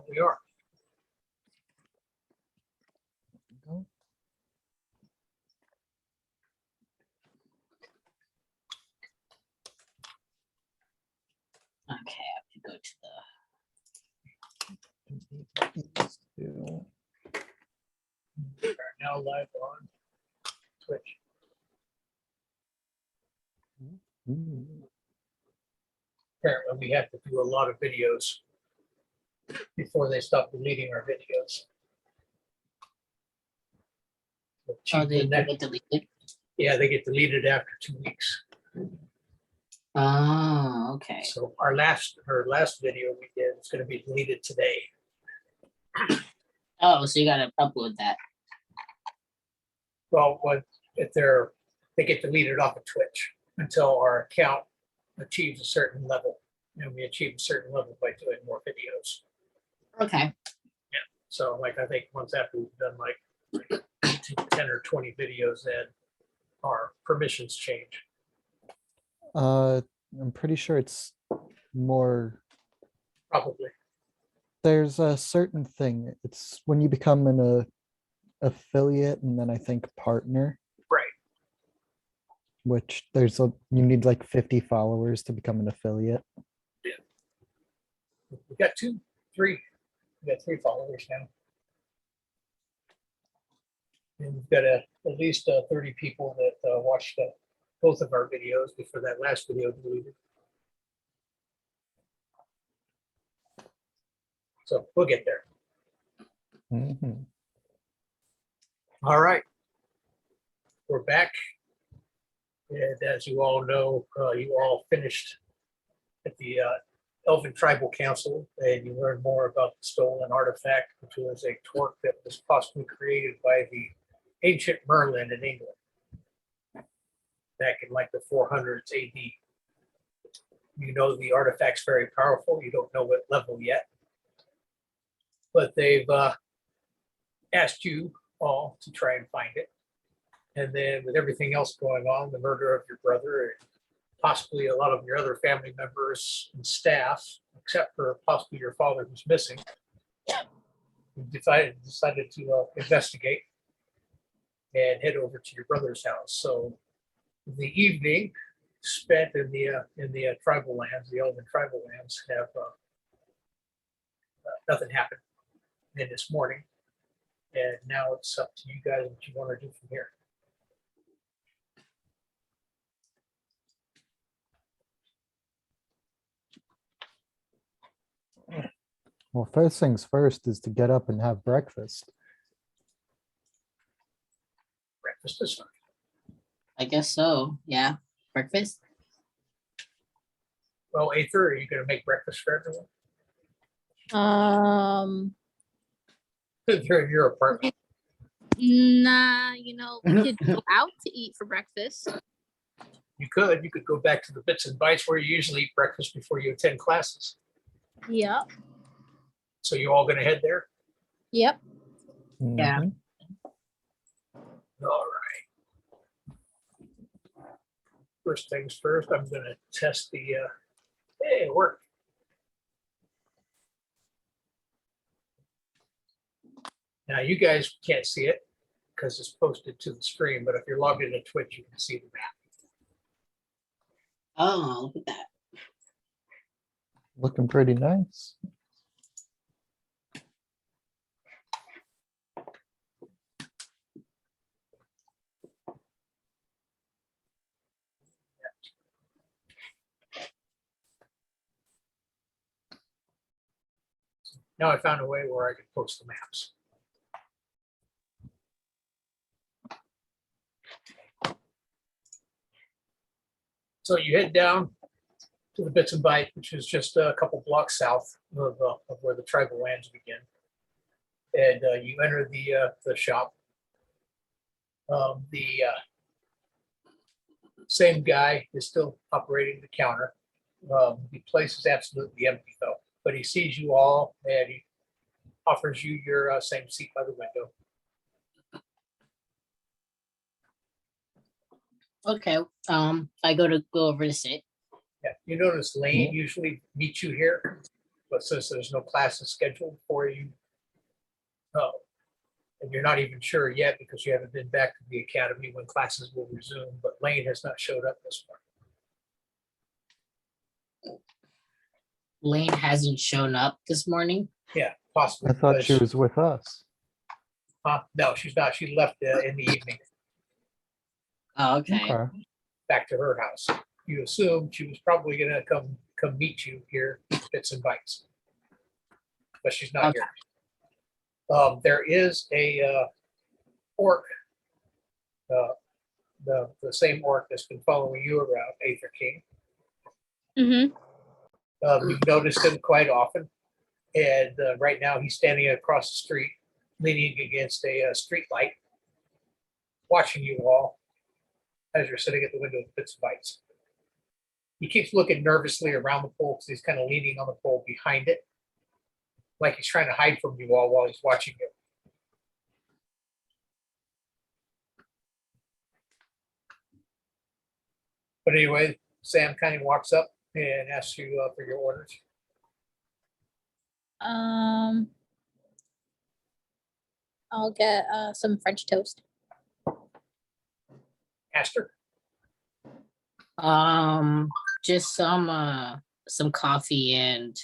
We are. Okay, I have to go to the. We are now live on Twitch. Apparently, we have to do a lot of videos before they stop deleting our videos. Oh, they get deleted. Yeah, they get deleted after 2 weeks. Oh, okay. So her last video we did is going to be deleted today. Oh, so you gotta upload that. Well, if they get deleted off of Twitch until our account achieves a certain level, and we achieve a certain level by doing more videos. Okay. Yeah. So, like, I think once after we've done like 10 or 20 videos, then our permissions change. I'm pretty sure it's more. Probably. There's a certain thing. It's when you become an affiliate and then I think partner. Right. Which you need like 50 followers to become an affiliate. Yeah. We got three followers now. And we've got at least 30 people that watched both of our videos before that last video deleted. So we'll get there. Mm-hmm. All right. We're back. And as you all know, you all finished at the Elven Tribal Council, and you learned more about the stolen artifact, which was a torque that was possibly created by the ancient Merlin in England back in like the 400s AD. You know the artifact's very powerful. You don't know what level yet. But they've asked you all to try and find it. And then with everything else going on, the murder of your brother, and possibly a lot of your other family members and staff, except for possibly your father who's missing, you decided to investigate and head over to your brother's house. So the evening spent in the tribal lands, the Elven tribal lands, have nothing happened. And this morning, and now it's up to you guys what you want to do from here. Well, first things first is to get up and have breakfast. Breakfast is fine. I guess so. Yeah. Breakfast. Well, Aether, are you going to make breakfast for everyone? They're in your apartment. Nah, we could go out to eat for breakfast. You could go back to the Bits and Bites where you usually eat breakfast before you attend classes. Yep. So you all going to head there? Yep. Yeah. Mhm. All right. First things first, I'm going to test the. Hey, it worked. Now you guys can't see it because it's posted to the screen, but if you're logged into Twitch, you can see the map. Oh, look at that. Looking pretty nice. Now I found a way where I can post the maps. So you head down to the Bits and Bite, which is just a couple blocks south of where the tribal lands begin. And you enter the shop. The same guy is still operating the counter. The place is absolutely empty though, but he sees you all and he offers you your same seat by the window. Okay. I go over to sit. Yeah, you notice Lane usually meets you here. But since there's no classes scheduled for you, and you're not even sure yet because you haven't been back to the academy when classes will resume, but Lane has not showed up this morning. Lane hasn't shown up this morning. Yeah, possibly. I thought she because- was with us. No, she's not. She left in the evening Oh, okay. Okay. back to her house. You assume she was probably gonna come meet you here, Bits and Bites. But she's not Okay. here. There is a orc, the same orc that's been following you around, Aether King. Mm-hmm. You've noticed him quite often, and right now he's standing across the street, leaning against a street light, watching you all as you're sitting at the window of Bits and Bites. He keeps looking nervously around the pole because he's kind of leaning on the pole behind it, like he's trying to hide from you all while he's watching you. But anyway, Sam kind of walks up and asks you for your orders. I'll get some French toast. Aster, Just some coffee and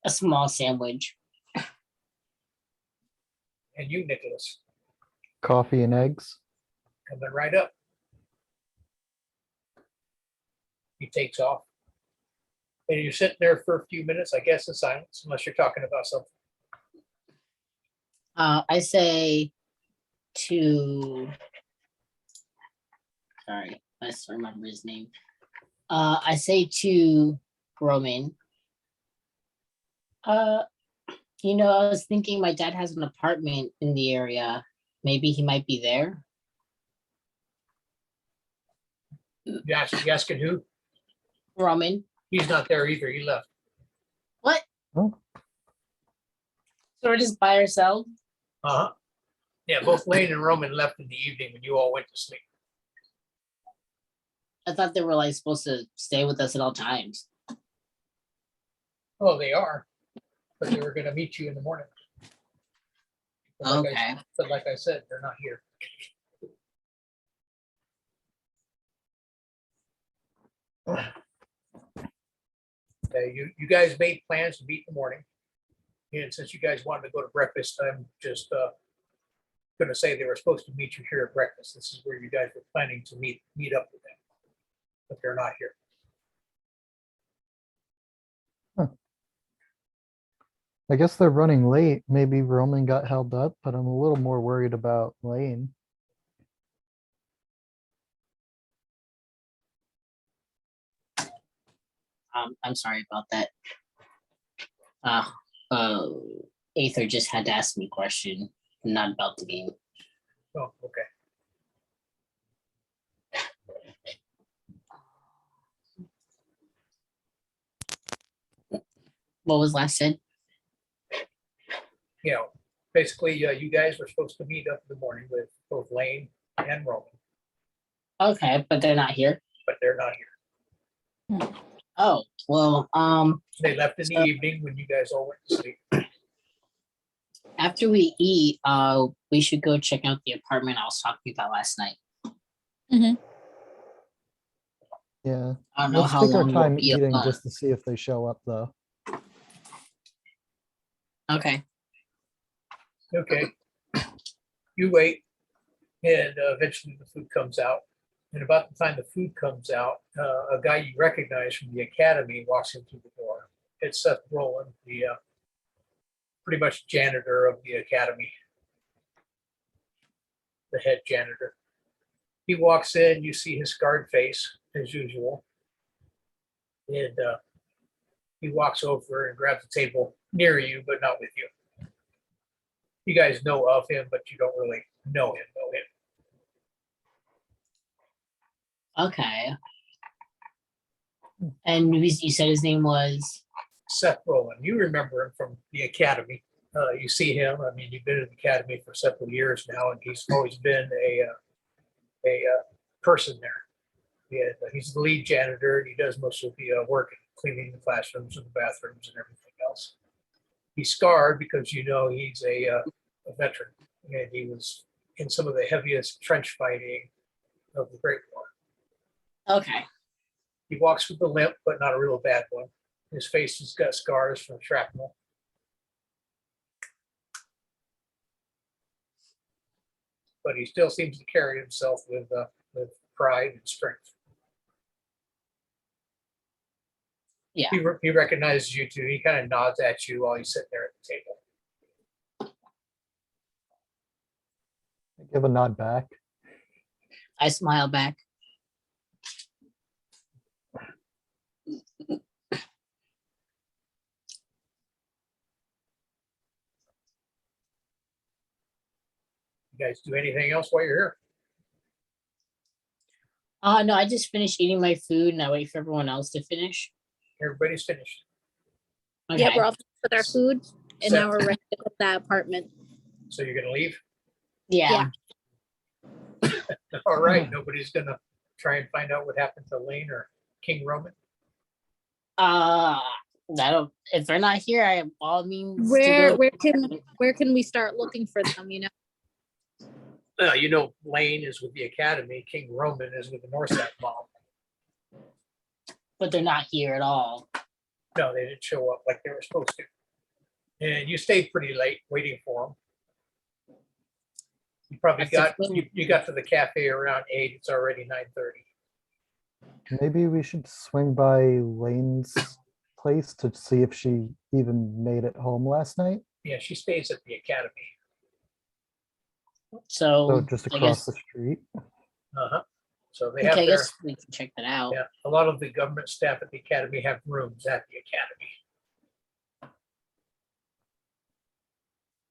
a small sandwich. and you, Nicholas, Coffee and eggs. coming right up. He takes off. And you're sitting there for a few minutes, I guess, in silence, unless you're talking about something. I say to, sorry, I still remember his name. I say to Roman, I was thinking my dad has an apartment in the area. Maybe he might be there. You asking who? Roman, He's not there either. He left. what? Oh. So we're just by ourselves? Uh-huh. Yeah, both Lane and Roman left in the evening when you all went to sleep. I thought they were like supposed to stay with us at all times. Oh, they are, but they were gonna meet you in the morning. But like I said, they're not here. Okay, you guys made plans to meet in the morning. And since you guys wanted to go to breakfast, I'm just gonna say they were supposed to meet you here at breakfast. This is where you guys were planning to meet up with them. But they're not here. I guess they're running late. Maybe Roman got held up, but I'm a little more worried about Lane. I'm sorry about that. Aether just had to ask me a question, not about the game. Oh, okay. What was last said? You know, basically, you guys were supposed to meet up in the morning with both Lane and Roman, Okay, but they're not here. but they're not here. Oh, well, They left in the So- evening when you guys all went to sleep. after we eat, we should go check out the apartment I was talking about last night. Yeah. I don't know Let's how take our long we'll time be eating up. just to see if they show up, though. Okay. Okay. You wait, and eventually the food comes out. And about the time the food comes out, a guy you recognize from the academy walks in through the door. It's Seth Brolin, the pretty much janitor of the academy, the head janitor. He walks in, you see his scarred face as usual. And he walks over and grabs a table near you, but not with you. You guys know of him, but you don't really know him. Okay. And you said his name was? Seth Brolin. You remember him from the academy. You see him. I mean, you've been in the academy for several years now, and he's always been a person there. He's the lead janitor, and he does most of the work and cleaning the classrooms and the bathrooms and everything else. He's scarred because you know he's a veteran, and he was in some of the heaviest trench fighting of the Great War. Okay. He walks with a limp, but not a real bad one. His face has got scars from shrapnel. But he still seems to carry himself with pride and strength. Yeah. He recognizes you too. He kind of nods at you while he's sitting there at the table. I give a nod back. I smile back. You guys do anything else while you're here? No, I just finished eating my food and I wait for everyone else to finish. Everybody's finished. Okay. Yeah, we're all finished with our food, and now Set. we're ready to go to that apartment. So you're gonna leave? Yeah. All right, nobody's gonna try and find out what happened to Lane or King Roman? I don't. If they're not here, I have all means. to Where go- where can we start looking for them? You know, You know, Lane is with the Academy, King Roman is with the Northside mob. But they're not here at all. No, they didn't show up like they were supposed to. And you stayed pretty late waiting for them. You probably That's got, the- you got to the cafe around 8, it's already 9:30. Maybe we should swing by Lane's place to see if she even made it home last night. Yeah, she stays at the Academy. So, So just I across guess, the street. Uh-huh. So they okay, have I their, guess we can check that out. yeah, a lot of the government staff at the Academy have rooms at the Academy.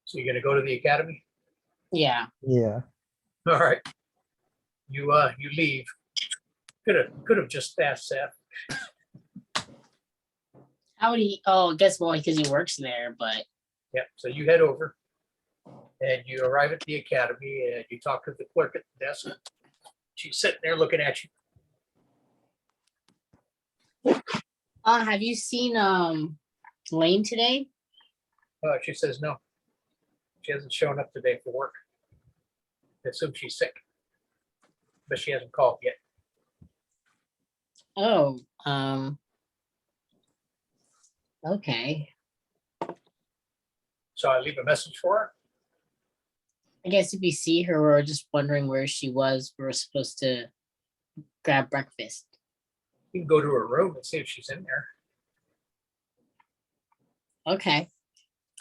So you're gonna go to the Academy? Yeah. Yeah. All right. You leave. Could have just asked Seth. How would he? Oh, I guess well because he works there, but Yeah, so you head over and you arrive at the Academy and you talk to the clerk at the desk. She's sitting there looking at you. have you seen Lane today? She says no. She hasn't shown up today for work. I assume she's sick. But she hasn't called yet. Oh, okay. So I leave a message for her. I guess if we see her, we're just wondering where she was. We're supposed to grab breakfast. You can go to her room and see if she's in there. Okay.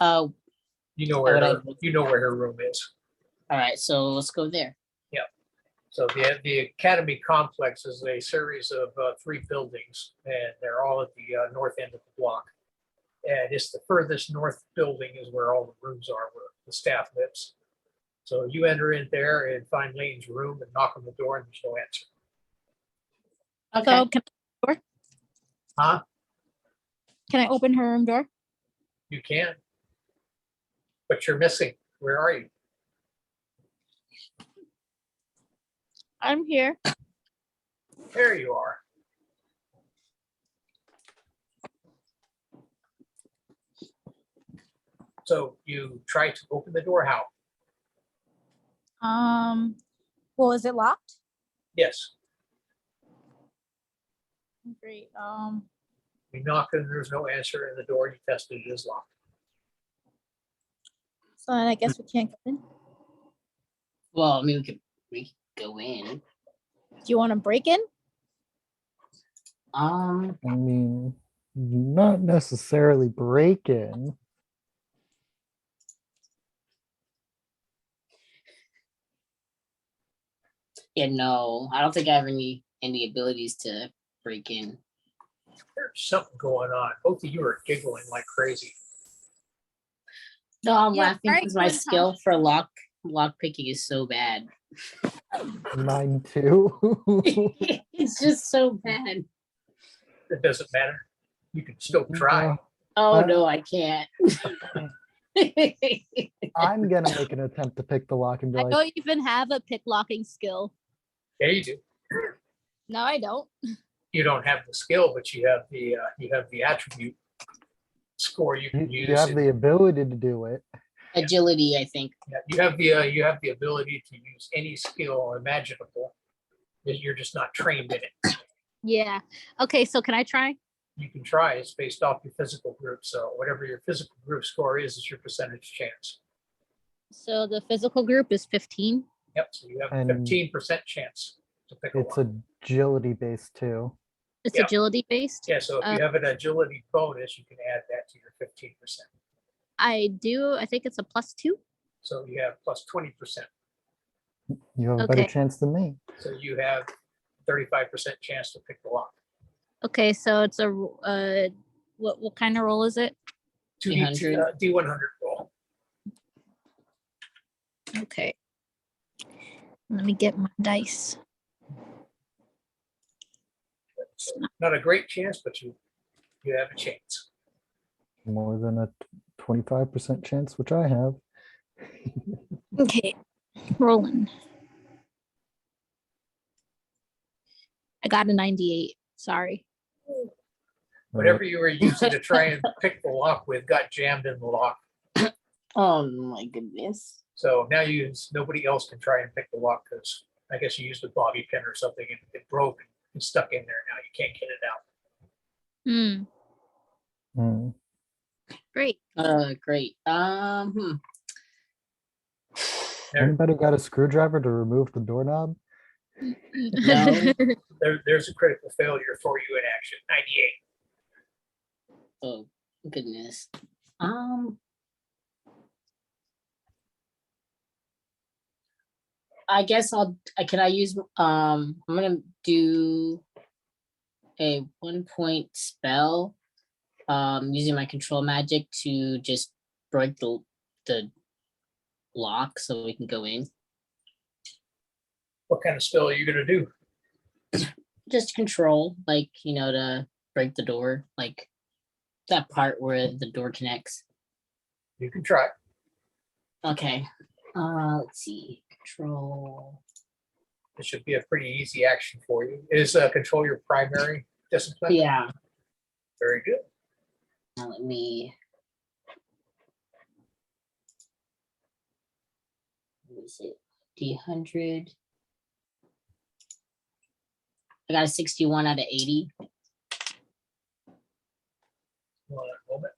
You know Oh, where what I- you know where her room is. All right. So let's go there. So the Academy complex is a series of 3 buildings, and they're all at the north end of the block. And it's the furthest north building is where all the rooms are, where the staff lives. So you enter in there and find Lane's room and knock on the door, and there's no answer. Okay. so Huh? can I open her room door? You can. But you're missing. Where are you? I'm here. There you are. So you try to open the door. How? Well, is it locked? Yes. Great. You knock and there's no answer, and the door you tested is locked. So then I guess we can't go in. Well, I mean, we could go in. Do you want to break in? I mean, not necessarily break in. Yeah, no, I don't think I have any abilities to break in. There's something going on. Both of you are giggling like crazy. No, I'm Yeah, laughing very because my good, Tom. skill for lock picking is so bad. Mine too. It's just so bad. It doesn't matter. You can still try. Oh no, I can't. I'm gonna make an attempt to pick the lock and be I like, don't even have a pick locking skill. Yeah, you do. No, I don't. you don't have the skill, but you have the attribute score you You, can you use. have the ability to do it. Agility, I think. Yeah, you have the ability to use any skill imaginable. You're just not trained in it. Yeah. Okay, so can I try? You can try. It's based off your physical group. So whatever your physical group score is your percentage chance. So the physical group is 15. Yep. So you have a And 15% chance to pick a It's lock. agility based too. It's Yeah. agility based. Yeah. So if you have an agility bonus, you can add that to your 15%. I do. I think it's a +2. So you have plus 20%. You have a better Okay. chance than me. So you have 35% chance to pick the lock. Okay, so it's a what kind of roll is it? 300. D100 roll. Okay. Let me get my dice. So not a great chance, but you have a chance. More than a 25% chance, which I have. Okay, rolling. I got a 98. Sorry. Whatever you were using to try and pick the lock with got jammed in the lock. Oh my goodness. So now nobody else can try and pick the lock because I guess you used a bobby pin or something and it broke and stuck in there. Now you can't get it out. Hmm. Great. Great. Anybody got a screwdriver to remove the doorknob? No. There's a critical failure for you in action. 98. Oh goodness. I guess can I use I'm gonna do a 1-point spell using my control magic to just break the lock so we can go in. What kind of spell are you going to do? Just control, like, to break the door, like that part where the door connects. You can try. Okay. Let's see. Control. It should be a pretty easy action for you. Is control your primary discipline? Yeah. Very good. Now let me. What is it? D100. I got a 61 out of 80. Hold on a moment.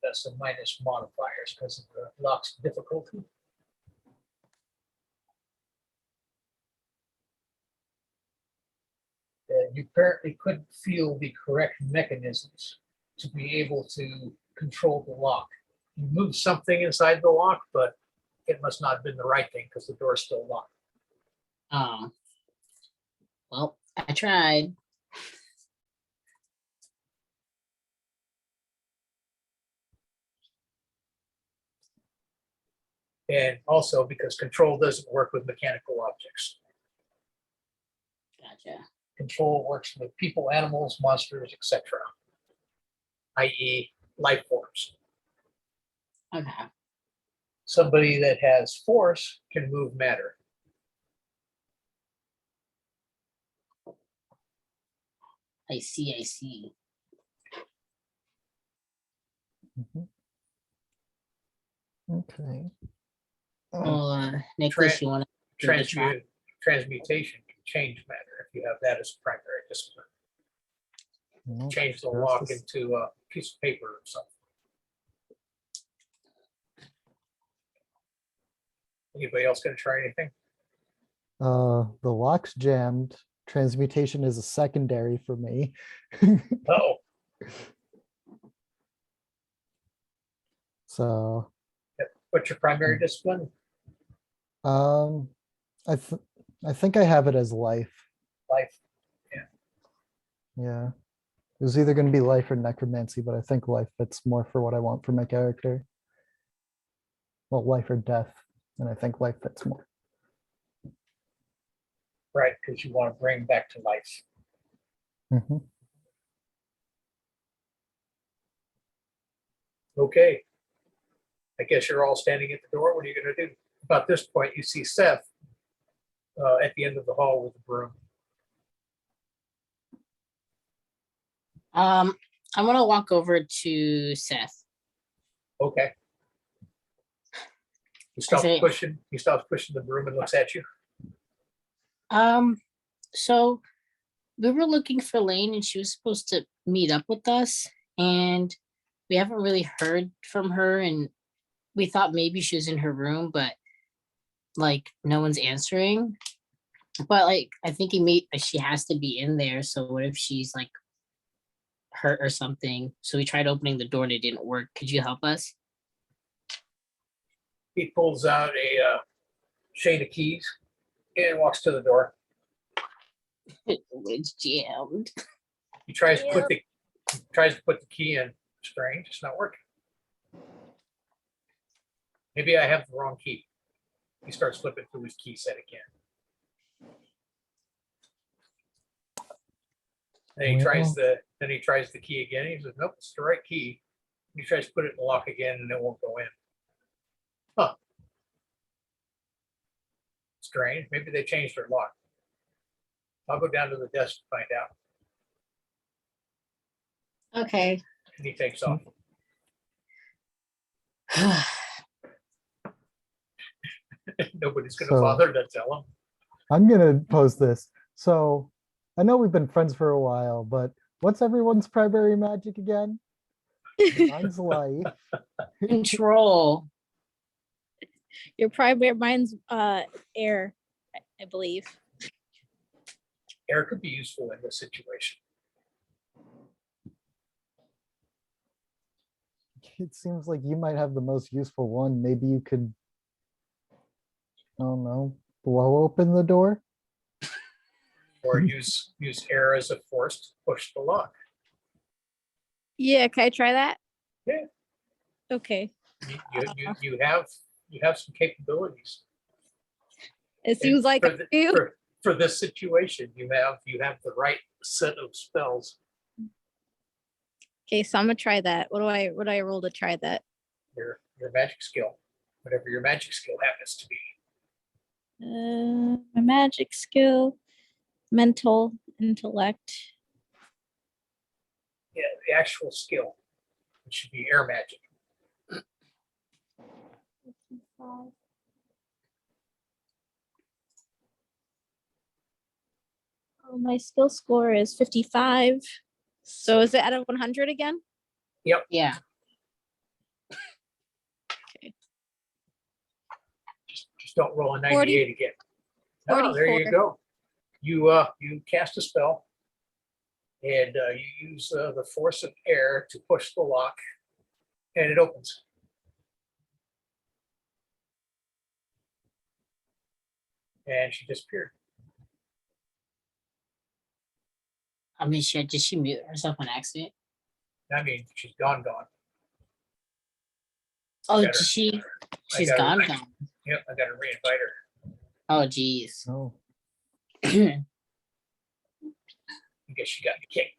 That's some minus modifiers because of the lock's difficulty. You apparently couldn't feel the correct mechanisms to be able to control the lock. You moved something inside the lock, but it must not have been the right thing because the door's still locked. Well, I tried. And also because control doesn't work with mechanical objects. Gotcha. Control works with people, animals, monsters, etc., i.e. life forms. Okay. Somebody that has force can move matter. I see. Mhm. Okay. Well, Nicholas, you want to Transmutation can change matter if you have that as a primary discipline. Well, Change the there's lock this- into a piece of paper or something. Anybody else going to try anything? The lock's jammed. Transmutation is a secondary for me. Oh, So, what's your primary discipline? um, I think I have it as life. Life. Yeah. It was either going to be life or necromancy, but I think life fits more for what I want for my character. Well, life or death, and I think life fits more. Right, because you want to bring back to life. Mhm. Okay. I guess you're all standing at the door. What are you going to do? About this point, you see Seth at the end of the hall with the broom. I'm gonna walk over to Seth. Okay. He stops say- pushing, the broom and looks at you. So we were looking for Lane and she was supposed to meet up with us, and we haven't really heard from her, and we thought maybe she was in her room, but like no one's answering. But like I think she has to be in there. So what if she's like hurt or something? So we tried opening the door and it didn't work. Could you help us? He pulls out a chain of keys and walks to the door. It's jammed. He tries to put the key in. Strange, it's not working. Maybe I have the wrong key. He starts flipping through his key set again. Then he tries the key again. He says, nope, it's the right key. He tries to put it in the lock again and it won't go in. Huh. Strange. Maybe they changed their lock. I'll go down to the desk to find out. Okay. And he takes off. Nobody's gonna So- bother to tell him. I'm gonna pose this. So I know we've been friends for a while, but what's everyone's primary magic again? Mine's life. Control. Your primary, mine's air, I believe. Air could be useful in this situation. It seems like you might have the most useful one. Maybe you could, I don't know, blow open the door? Or use air as a force to push the lock. Yeah, can I try that? Yeah. Okay. You have some capabilities. It seems like I do. For this situation, you have the right set of spells. Okay, so I'm gonna try that. What do I roll to try that? Your magic skill, whatever your magic skill happens to be. My magic skill, mental, intellect. Yeah, the actual skill. It should be air magic. Oh, my skill score is 55. So is it out of 100 again? Yeah. Just don't roll a 98 again. Oh, there you 44. go. You cast a spell, and you use the force of air to push the lock, and it opens. And she disappeared. I mean, did she mute herself on accident? I mean, she's gone. Oh, Better. she's gotta gone. Yep, I gotta reinvite her. Oh, geez. Oh, I guess she got kicked.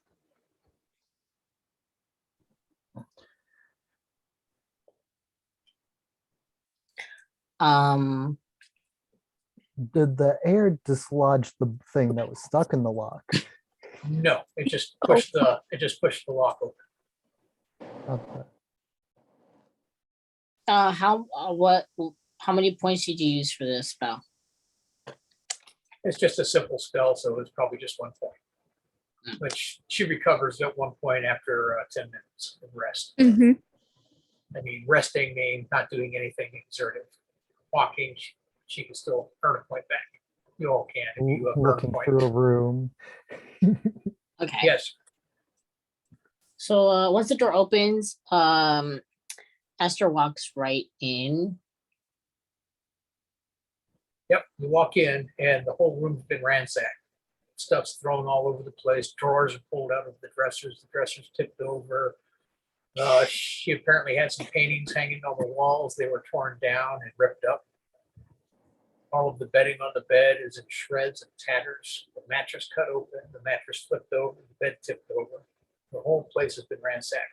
did the air dislodge the thing that was stuck in the lock? No, it just pushed the lock open. Okay. How many points did you use for this spell? It's just a simple spell, so it's probably just 1 point. Which she recovers at 1 point after 10 minutes of rest. Mm-hmm. I mean, resting means not doing anything exertive. Walking, she can still earn a point back. You all can if you earn a Looking point. through a room. Okay. Yes, So once the door opens, Esther walks right in. yep. You walk in, and the whole room's been ransacked. Stuff's thrown all over the place. Drawers are pulled out of the dressers. The dressers tipped over. She apparently had some paintings hanging on the walls. They were torn down and ripped up. All of the bedding on the bed is in shreds and tatters. The mattress cut open. The mattress flipped over. The bed tipped over. The whole place has been ransacked.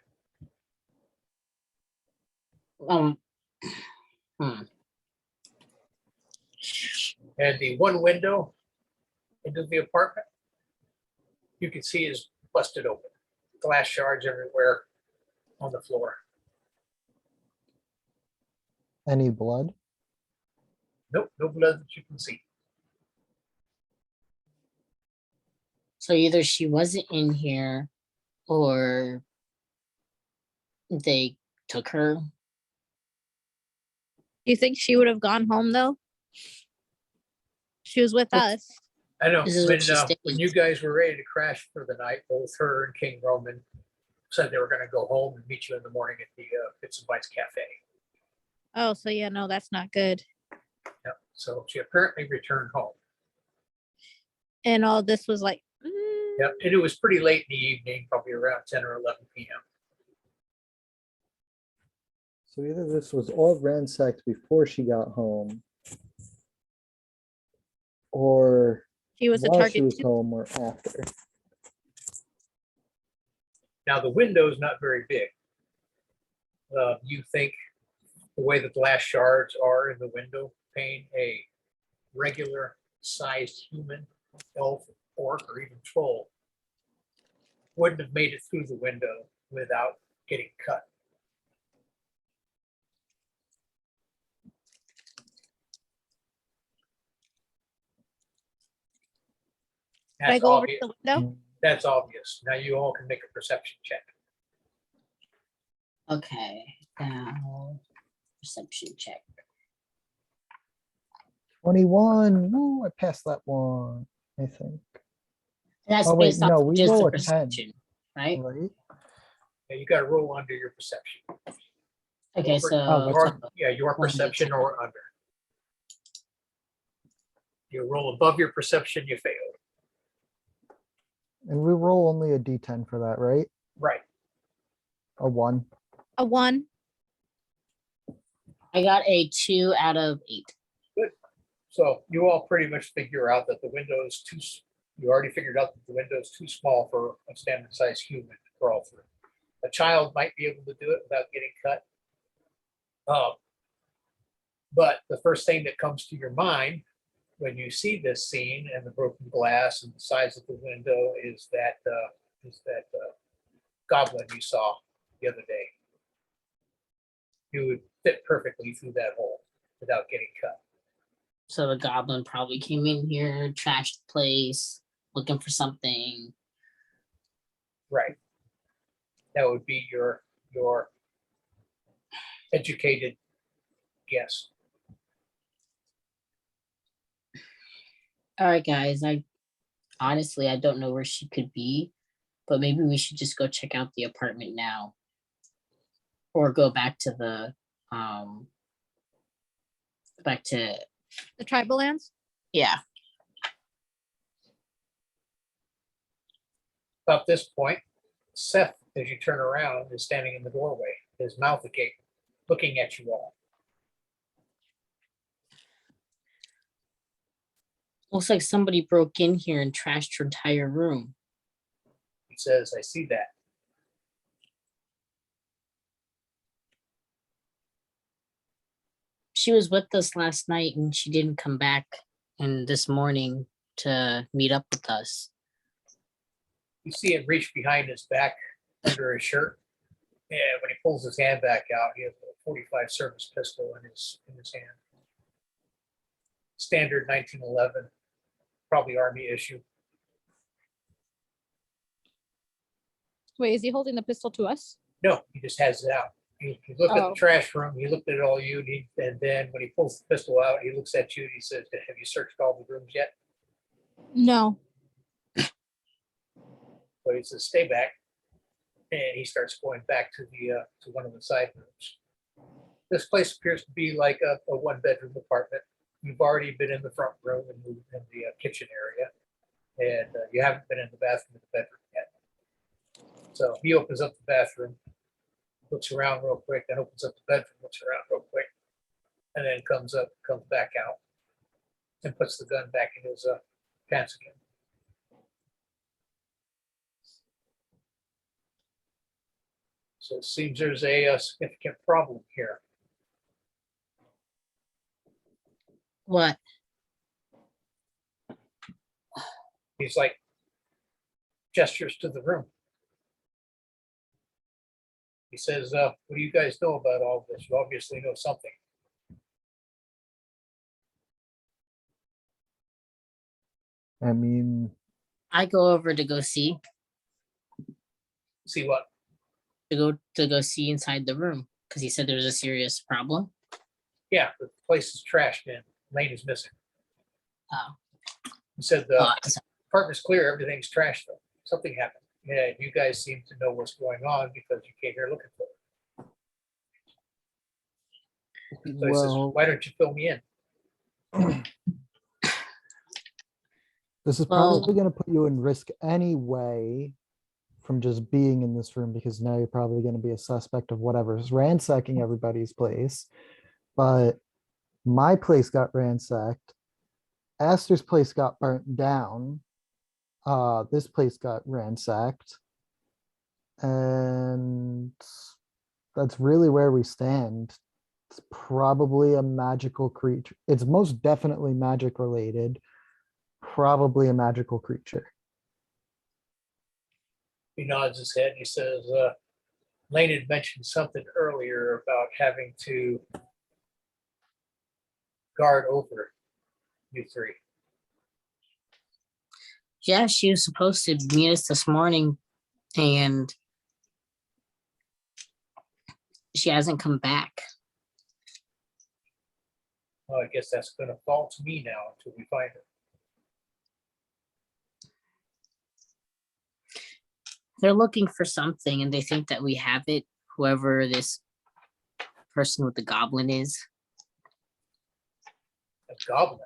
And the one window into the apartment you can see is busted open. glass shards everywhere on the floor. Any blood? Nope, no blood that you can see. So either she wasn't in here or they took her. Do you think she would have gone home though? She was with What- us. I know, This is what she when stated. you guys were ready to crash for the night, both her and King Roman said they were gonna go home and meet you in the morning at the Bits and Bites Cafe. Oh, so yeah, no, that's not good. Yep. So she apparently returned home. And all this was like, Yep, and it was pretty late in the evening, probably around 10 or 11 p.m. So either this was all ransacked before she got home, or she was the while she target was too. home, or after. Now, the window is not very big. You think the way the glass shards are in the window pane, a regular sized human, elf, orc, or even troll wouldn't have made it through the window without getting cut. Should I That's go over to obvious. the window? That's obvious. Now you all can make a perception check. Okay, now perception check. 21. Woo, I passed that one, I think. That's Oh, wait, based off no, of we just the roll a 10. perception, right? Right? Now you got to roll under your perception. Okay, Or- so Oh, Or, yeah, your 1 to perception 10. or under. You roll above your perception, you fail. And we roll only a d10 for that, right? Right. A 1. A 1. I got a 2 out of 8. So you all pretty much figure out that the window is you already figured out that the window is too small for a standard sized human to crawl through. A child might be able to do it without getting cut. But the first thing that comes to your mind when you see this scene and the broken glass and the size of the window is that goblin you saw the other day. You would fit perfectly through that hole without getting cut. So the goblin probably came in here, trashed the place, looking for something. Right. That would be your educated guess. All right, guys. I honestly don't know where she could be, but maybe we should just go check out the apartment now, or go back to the back to The tribal lands? yeah. About this point, Seth, as you turn around, is standing in the doorway, his mouth agape, looking at you all. Looks like somebody broke in here and trashed your entire room. He says, I see that. She was with us last night and she didn't come back and this morning to meet up with us. You see him reach behind his back under his shirt. And when he pulls his hand back out, he has a 45 service pistol in his hand. Standard 1911, probably Army issue. Wait, is he holding the pistol to us? No, he just has it out. He looked at Oh. the trash room, he looked at all you, and then when he pulls the pistol out, he looks at you and he says, have you searched all the rooms yet? No. So he says, stay back. And he starts going back to to one of the side rooms. This place appears to be like a 1-bedroom apartment. You've already been in the front room and moved in the kitchen area, and you haven't been in the bathroom or the bedroom yet. So he opens up the bathroom, looks around real quick, then opens up the bedroom, looks around real quick, and then comes back out and puts the gun back in his pants again. So it seems there's a significant problem here. What? He's like gestures to the room. He says, what do you guys know about all this? You obviously know something. I mean, I go over to go see, See what? to go see inside the room because he said there was a serious problem. Yeah, the place is trashed, man. Lane is missing. Oh, He said the uh, apartment's clear, everything's trashed though. Something happened. Yeah, you guys seem to know what's going on because you came here looking for it. So he says, well, why don't you fill me in? this is Well- probably going to put you in risk anyway from just being in this room because now you're probably going to be a suspect of whatever's ransacking everybody's place. But my place got ransacked. Aster's place got burnt down. This place got ransacked. And that's really where we stand. It's probably a magical creature. It's most definitely magic related. Probably a magical creature. He nods his head and he says, Lane had mentioned something earlier about having to guard over you three. yeah, she was supposed to meet us this morning and she hasn't come back. Well, I guess that's gonna fall to me now until we find her. They're looking for something and they think that we have it, whoever this person with the goblin is. A goblin.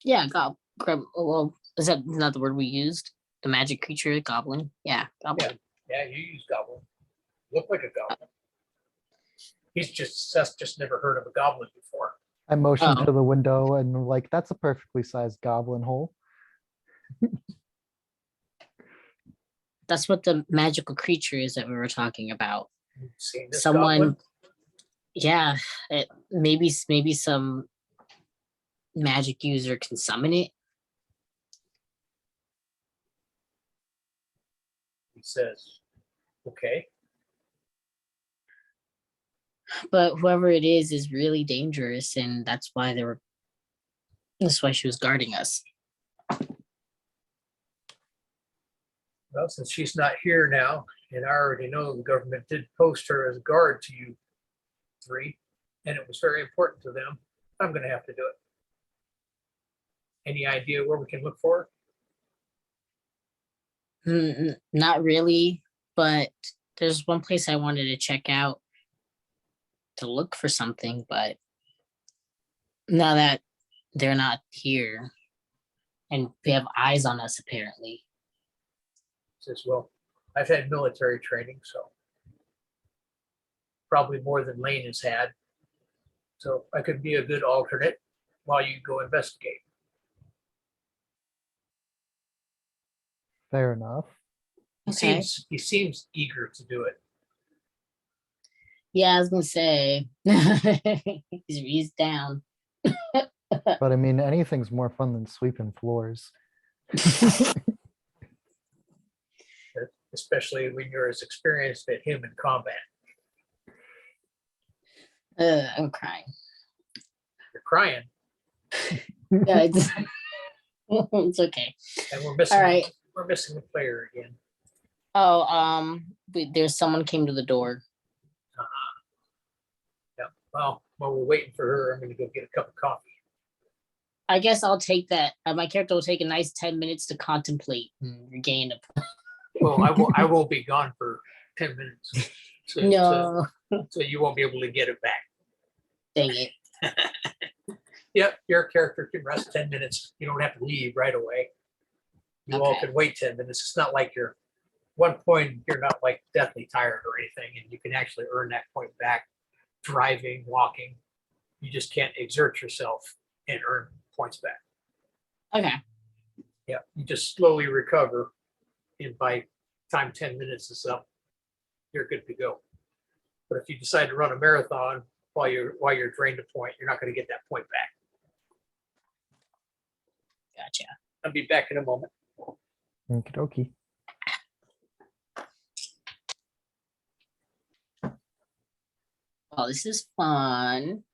Yeah, well, is that not the word we used? The magic creature, goblin? Yeah, goblin. Yeah, you use goblin. Look like a goblin. Seth's just never heard of a goblin before. I motioned Oh. to the window and like, that's a perfectly sized goblin hole. That's what the magical creature is that we were talking about. You've seen this Someone, goblin? yeah, maybe some magic user can summon it. He says, okay. But whoever it is really dangerous, and that's why she was guarding us. Well, since she's not here now, and I already know the government did post her as a guard to you three, and it was very important to them, I'm gonna have to do it. Any idea where we can look for her? Not really, but there's one place I wanted to check out to look for something, but now that they're not here and they have eyes on us apparently. Says, well, I've had military training, so probably more than Lane has had. So I could be a good alternate while you go investigate. Fair enough. Okay. He seems eager to do it. Yeah, I was gonna say he's down. But I mean, anything's more fun than sweeping floors. Especially when you're as experienced as him in combat. I'm crying. You're crying, Yeah, it's okay. and we're missing. All right. We're missing a player again. Oh, there's someone came to the door. Yeah. Well, while we're waiting for her, I'm going to go get a cup of coffee. I guess I'll take that. My character will take a nice 10 minutes to contemplate and regain a. Well, I won't be gone for 10 minutes, so, No, so you won't be able to get it back. dang it. Yep, your character can rest 10 minutes. You don't have to leave right away. You all Okay. can wait 10 minutes. It's not like you're one point, you're not like deathly tired or anything, and you can actually earn that point back driving, walking. You just can't exert yourself and earn points back. Okay. Yeah, you just slowly recover, and by time 10 minutes is up, you're good to go. But if you decide to run a marathon while you're drained a point, you're not going to get that point back. Gotcha. I'll be back in a moment. Okie dokie. Oh, this is fun.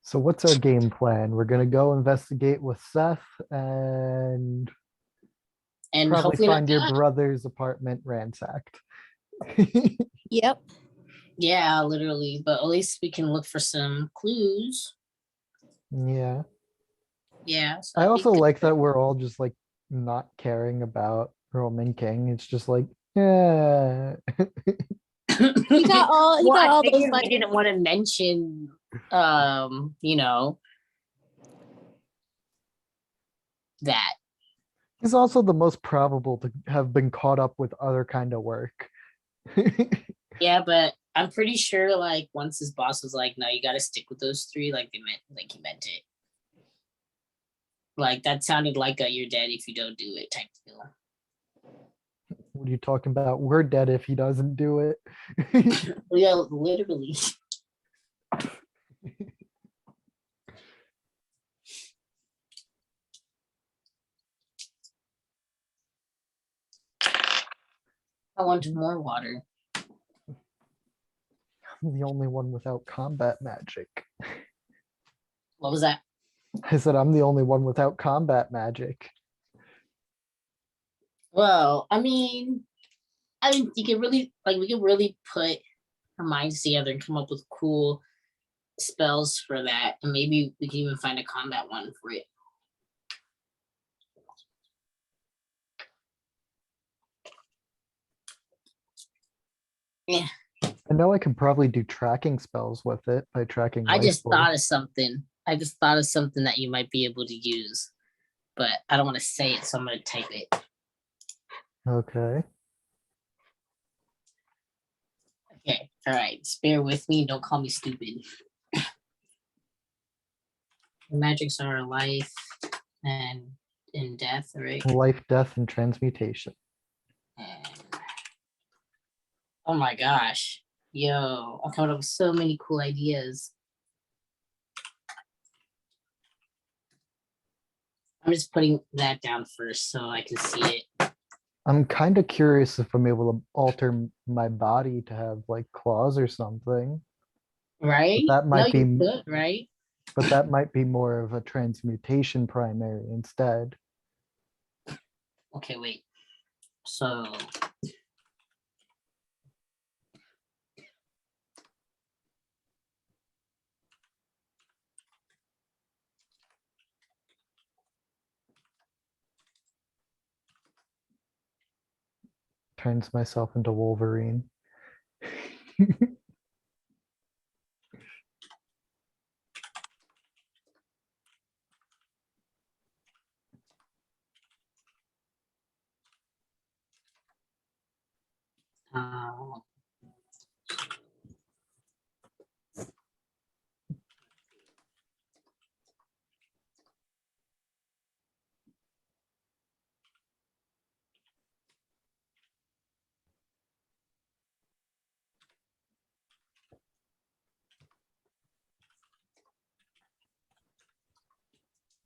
So what's our game plan? We're gonna go investigate with Seth and And probably hopefully not find your die. brother's apartment ransacked. Yep. Yeah, literally. But at least we can look for some clues. Yeah. Yeah. So I think also like that we're all just like not caring about Roman King. It's just like, yeah. He got all he Well, got I all those figured we like didn't want to mention, you know, that. He's also the most probable to have been caught up with other kind of work. Yeah, but I'm pretty sure like once his boss was like, no, you gotta stick with those three, like he meant it. Like that sounded like a you're dead if you don't do it type deal. What are you talking about? We're dead if he doesn't do it. Yeah, literally. I wanted more water. I'm the only one without combat magic. What was that? I said I'm the only one without combat magic. Well, I mean, you could really like we could really put our minds together and come up with cool spells for that, and maybe we can even find a combat one for it. Yeah, I know I could probably do tracking spells with it by tracking. I just life thought force. of something. I just thought of something that you might be able to use, but I don't want to say it, so I'm gonna type it. Okay. Okay, all right. Just bear with me. Don't call me stupid. The magics are life and in death, right? Life, death, and transmutation. And oh my gosh. Yo, I'm coming up with so many cool ideas. I'm just putting that down first so I can see it. I'm kind of curious if I'm able to alter my body to have like claws or something. Right? That No, might be, you could, right? but that might be more of a transmutation primary instead. Okay, wait. So Turns myself into Wolverine. uh,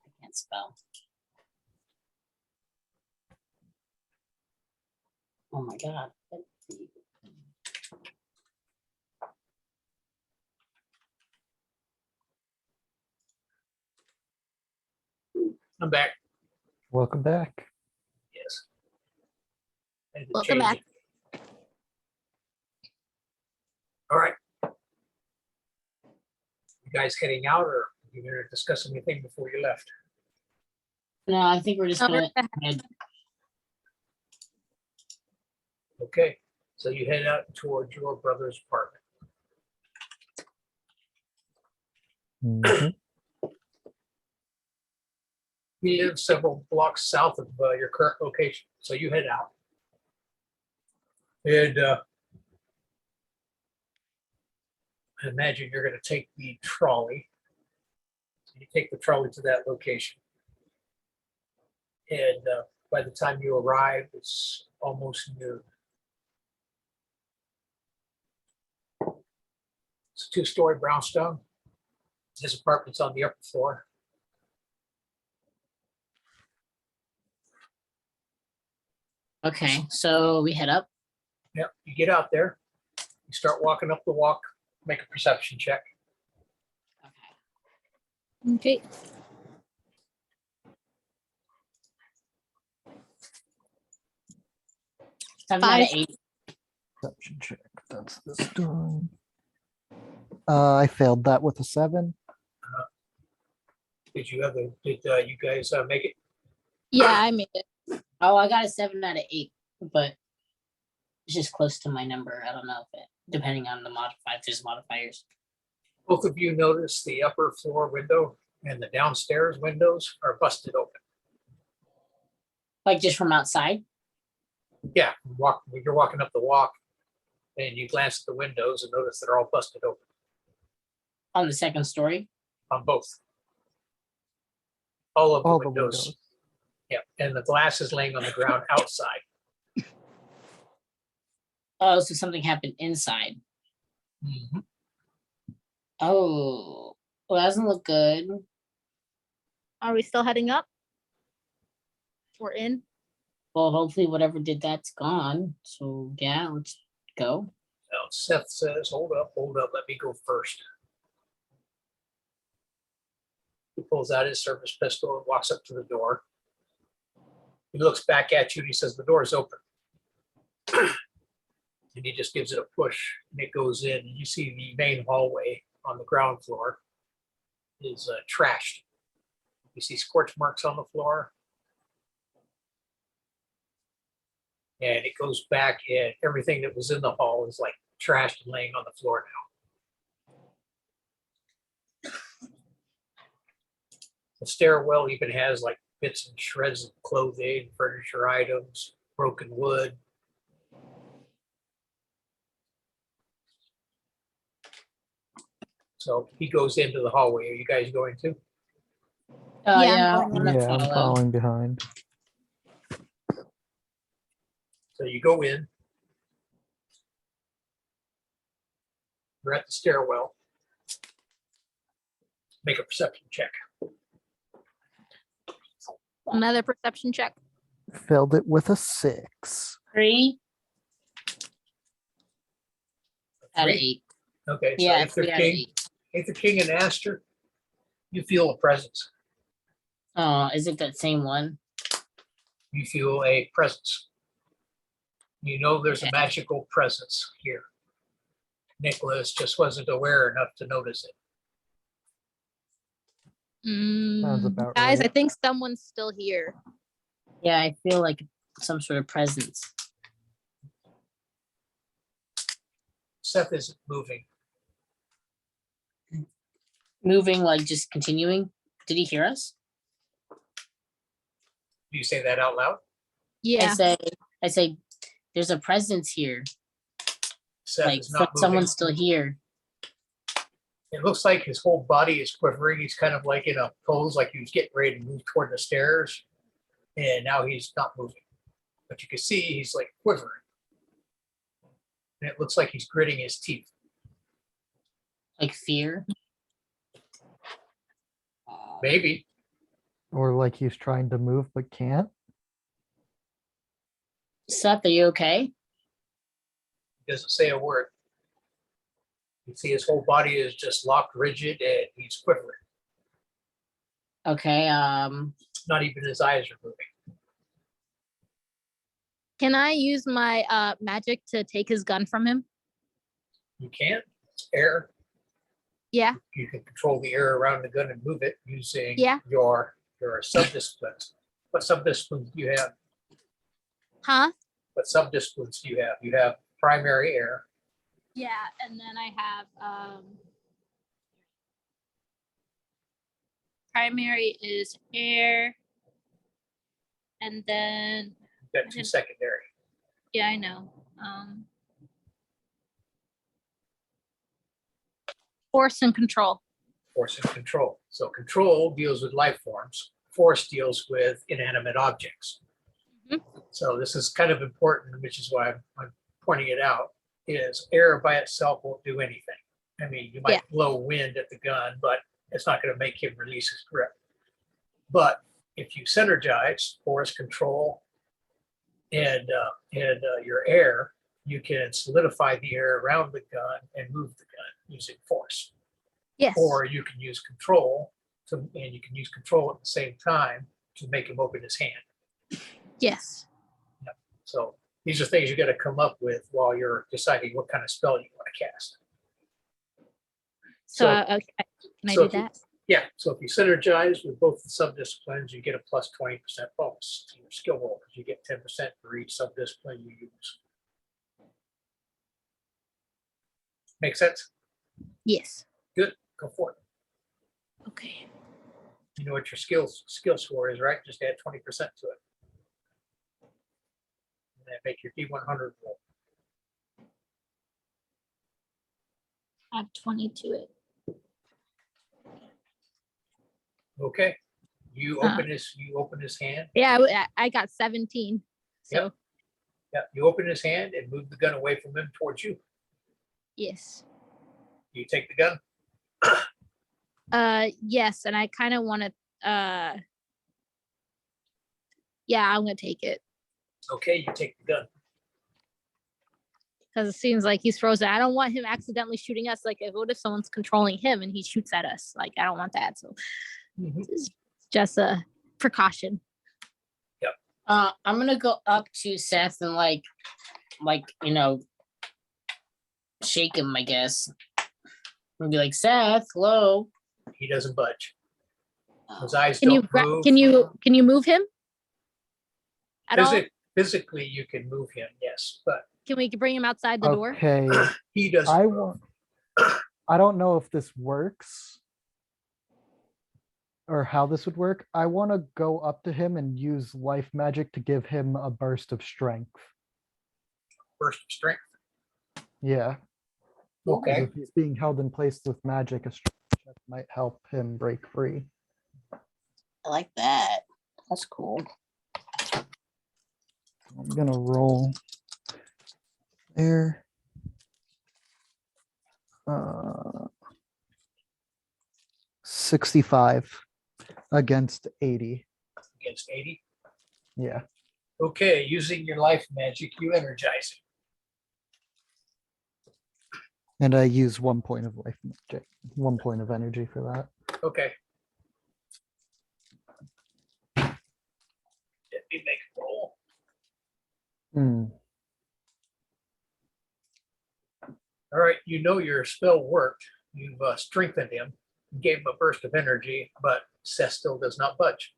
I can't spell. Oh my god. I'm back. Welcome back. Yes. I had to Welcome change back. it. All right. You guys heading out, or you gonna discuss anything before you left? No, I think we're just No, gonna we're head. Okay, so you head out towards your brother's apartment. Mhm. You live several blocks south of your current location, so you head out. And I imagine you're going to take the trolley. So you take the trolley to that location. And by the time you arrive, it's almost noon. It's a two-story brownstone. This apartment's on the upper floor. Okay, so we head up. Yep, you get out there. You You start walking up the walk, make a perception check. Okay. Okay. Seven out of 5. 8. Perception check. That's this done. I failed that with a 7. Did you you guys make it? Yeah, I made it. Oh, I got a 7 out of 8, but it's just close to my number. I don't know if it, depending on the modifier, if there's modifiers. Both of you notice the upper floor window and the downstairs windows are busted open. Like just from outside? Yeah, when you're walking up the walk and you glance at the windows and notice they're all busted open On the second story? on both. All of the All the windows. windows. Yeah, and the glass is laying on the ground outside. Oh, so something happened inside. Mhm. Oh, well, that doesn't look good. Are we still heading up? We're in. Well, hopefully whatever did that's gone. So yeah, let's go. Now Seth says, hold up, let me go first. He pulls out his service pistol and walks up to the door. He looks back at you and he says, the door is open. And he just gives it a push and it goes in. And you see the main hallway on the ground floor is trashed. You see scorch marks on the floor. And it goes back and everything that was in the hall is like trashed and laying on the floor now. The stairwell even has like bits and shreds of clothing, furniture items, broken wood. So he goes into the hallway. Are you guys going to? Yeah, I'm going I'm gonna Yeah, I'm follow. following behind. So you go in. You're at the stairwell. Make a perception check. Another perception check. Failed it with a 6. 3 out of Three? 8. Okay, so Yeah, if they're 3 out of king, 8. if the king and Aster, you feel a presence. Oh, is it that same one? You feel a presence. You know there's a Okay. magical presence here. Nicholas just wasn't aware enough to notice it. Sounds about Guys, right. I think someone's still here. Yeah, I feel like some sort of presence. Seth isn't moving. Moving, like just continuing. Did he hear us? Do you say that out loud? Yeah. I say, there's a presence here. Seth Like is not moving. someone's still here. It looks like his whole body is quivering. He's kind of like in a pose, like he was getting ready to move toward the stairs. And now he's not moving. But you can see he's like quivering. And it looks like he's gritting his teeth. Like fear. Maybe. Or like he's trying to move but can't. Seth, are you okay? He doesn't say a word. You see his whole body is just locked rigid and he's quivering. Okay, Not even his eyes are moving. Can I use my magic to take his gun from him? You can't. It's air. Yeah. You can control the air around the gun and move it using Yeah. your sub-disciplines. What sub-disciplines do you have? Huh? What sub-disciplines do you have? You have primary air. Yeah, and then I have primary is air, and then You've got two secondary. yeah, I know. Force and control. Force and control. So control deals with life forms. Force deals with inanimate objects. Mhm. So this is kind of important, which is why I'm pointing it out, is air by itself won't do anything. I mean, you might Yeah. blow wind at the gun, but it's not going to make him release his grip. But if you synergize force control and your air, you can solidify the air around the gun and move the gun using force. Yes. Or you can use control and you can use control at the same time to make him open his hand. Yes. So these are things you got to come up with while you're deciding what kind of spell you want to cast. So, So- can I so do if you- that? Yeah, so if you synergize with both the subdisciplines, you get a plus 20% bonus to your skill roll, because you get 10% for each subdiscipline you use. Make sense? Yes. Good, go for it. Okay. You know what your skill score is, right? Just add 20% to it. And then make your D100 roll. Add 20 to it. Okay. You Uh. open his hand. Yeah, I got 17. So Yeah, you open his hand and move the gun away from him towards you. yes. You take the gun. Yes, and I kind of want to yeah, I'm gonna take it Okay, you take the gun. because it seems like he's frozen. I don't want him accidentally shooting us. Like, what if someone's controlling him and he shoots at us? Like, I don't want that. So it's just a precaution. I'm gonna go up to Seth and shake him, I guess. And be like, Seth, hello. He doesn't budge. His eyes Can you don't move. can you move him at all? Physically, you can move him, yes, but Can we bring him outside the door? Okay, he doesn't. I move. want. I don't know if this works or how this would work. I want to go up to him and use life magic to give him a burst of strength. Burst of strength. Yeah. 'Cause Okay. if he's being held in place with magic, a strength check might help him break free. I like that. That's cool. I'm gonna roll there. 65 against 80. Against 80. Yeah. Okay, using your life magic, you energize him. And I use 1 point of life magic, 1 point of energy for that. Okay. Let me make a roll. Hmm. All right, you know your spell worked. You've strengthened him, gave him a burst of energy, but Seth still does not budge.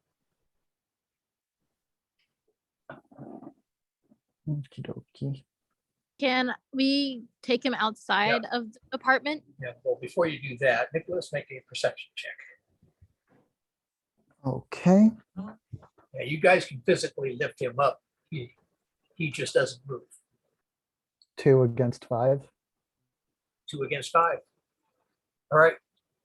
Okie dokie. Can we take him outside of the apartment? Yeah, well, before you do that, Nicholas, make a perception check. Okay. Yeah, you guys can physically lift him up. He just doesn't move. 2 against 5. 2 against 5. All right.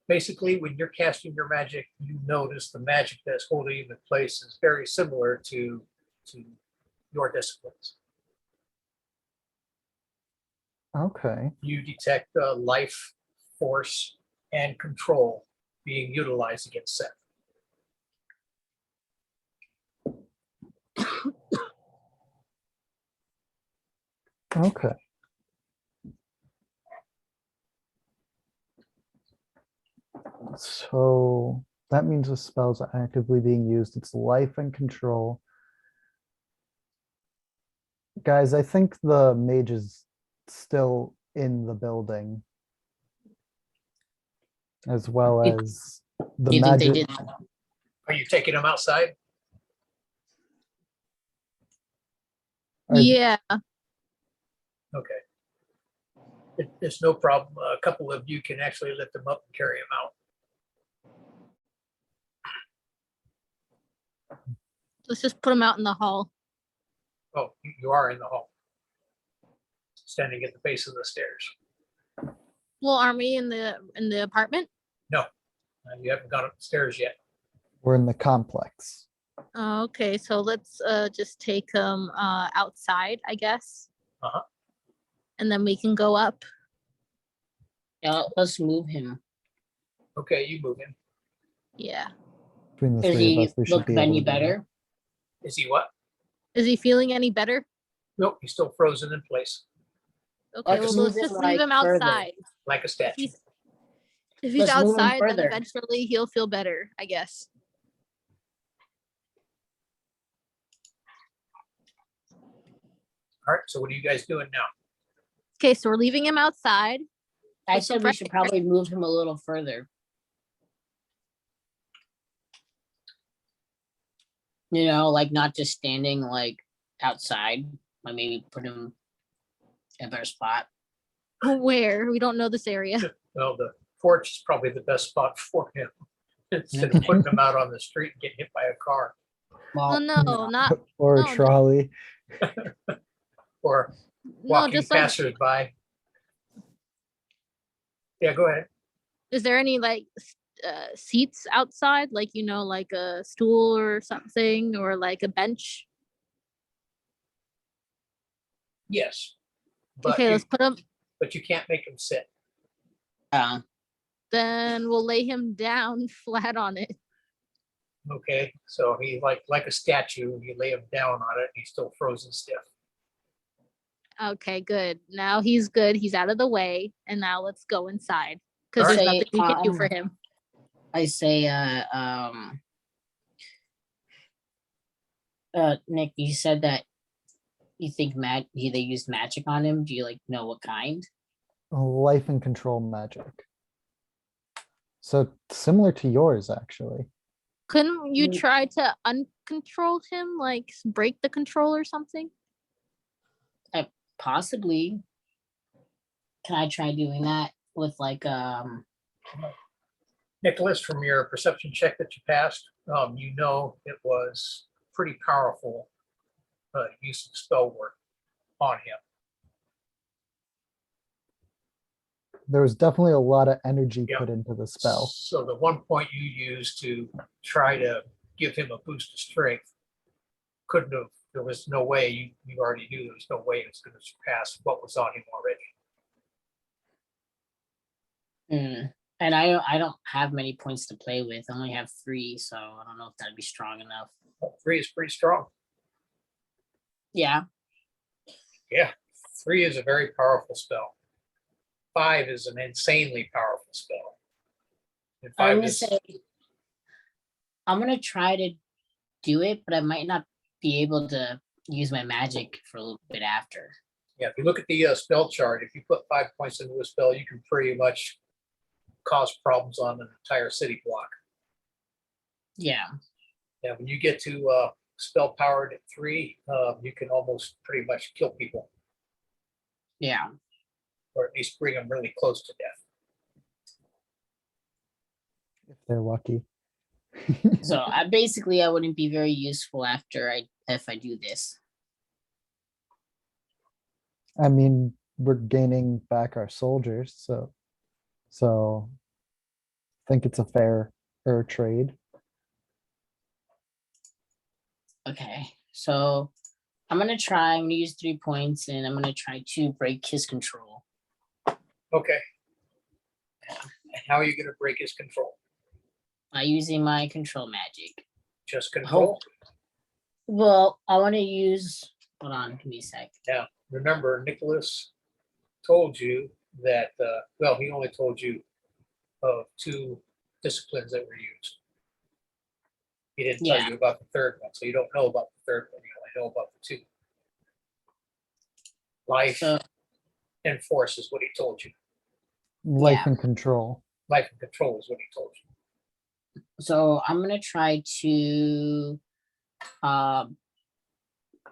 Basically, when you're casting your magic, you notice the magic that's holding him in place is very similar to your disciplines. Okay. You detect life, force, and control being utilized against Seth. Okay. So that means the spells are actively being used. It's life and control. Guys, I think the mage is still in the building. As well You- as the Do you think they magic. did? Are you taking him outside? Yeah. Okay. It's no problem. A couple of you can actually lift him up and carry him out. Let's just put him out in the hall. Oh, you are in the hall. Standing at the base of the stairs. Well, aren't we in the apartment? You haven't gone up the stairs yet. We're in the complex. Okay, so let's just take him outside, I guess. Uh-huh. And then we can go up. Yeah, let's move him. Okay, you move him. Yeah. Between the Does three of he us, we should look be able any to do that. better? Is he what? Is he feeling any better? Nope, he's still frozen in place. Okay, Let's well, move let's just him, leave like, him further. outside. like a If statue. he's Let's move him outside, then further. eventually he'll feel better, I guess. All right, so what are you guys doing now? Okay, so we're leaving him outside. I With some said we fresh should air. probably move him a little further. You know, like not just standing like outside, but maybe put him in a better spot. Where? We don't know this area. Well, the porch is probably the best spot for him. Instead of putting him out on the street and getting hit by a car Well, no, not Or a no, trolley. or no, walking just like, passersby. Yeah, go ahead. is there any like seats outside, like like a stool or something, or like a bench? Yes. But Okay, let's put him. but you can't make him sit. Then we'll lay him down flat on it. Okay, so he's like a statue. You lay him down on it, and he's still frozen stiff. Okay, good. Now he's good. He's out of the way, and now let's go inside because Alright. there's nothing we can do for him. I say, Nick, you said that you think they used magic on him. Do you like know what kind? Life and control magic. So similar to yours, actually. Couldn't you Mm. try to uncontrol him, like break the control or something? Possibly. Can I try doing that with like Nicholas, from your perception check that you passed, you know it was pretty powerful use of spell work on him. There was definitely a lot of energy Yeah. put into the spell. So the one point you used to try to give him a boost of strength couldn't have. There was no way you already knew there was no way it was going to surpass what was on him already. and I don't have many points to play with. I only have 3, so I don't know if that'd be strong enough. Well, 3 is pretty strong. Yeah. Yeah, 3 is a very powerful spell. 5 is an insanely powerful spell. And 5 I'm gonna is say I'm gonna try to do it, but I might not be able to use my magic for a little bit after. yeah. If you look at the spell chart, if you put 5 points into a spell, you can pretty much cause problems on an entire city block. Yeah. Yeah, when you get to spell powered at 3, you can almost pretty much kill people, Yeah. or at least bring them really close to death. If they're lucky. So I wouldn't be very useful if I do this. I mean, we're gaining back our soldiers, so I think it's a fair trade. Okay. So I'm gonna use 3 points and I'm gonna try to break his control. Okay. And how are you going to break his control? By using my control magic. Just control. Well, I want to use. Hold on, give me a sec. Now, remember, Nicholas told you that, well, he only told you of 2 disciplines that were used. He didn't tell Yeah. you about the third one, so you don't know about the third one. You only know about the 2. Life So and force is what he told you. Life Yeah. and control. Life and control is what he told you. So I'm gonna try to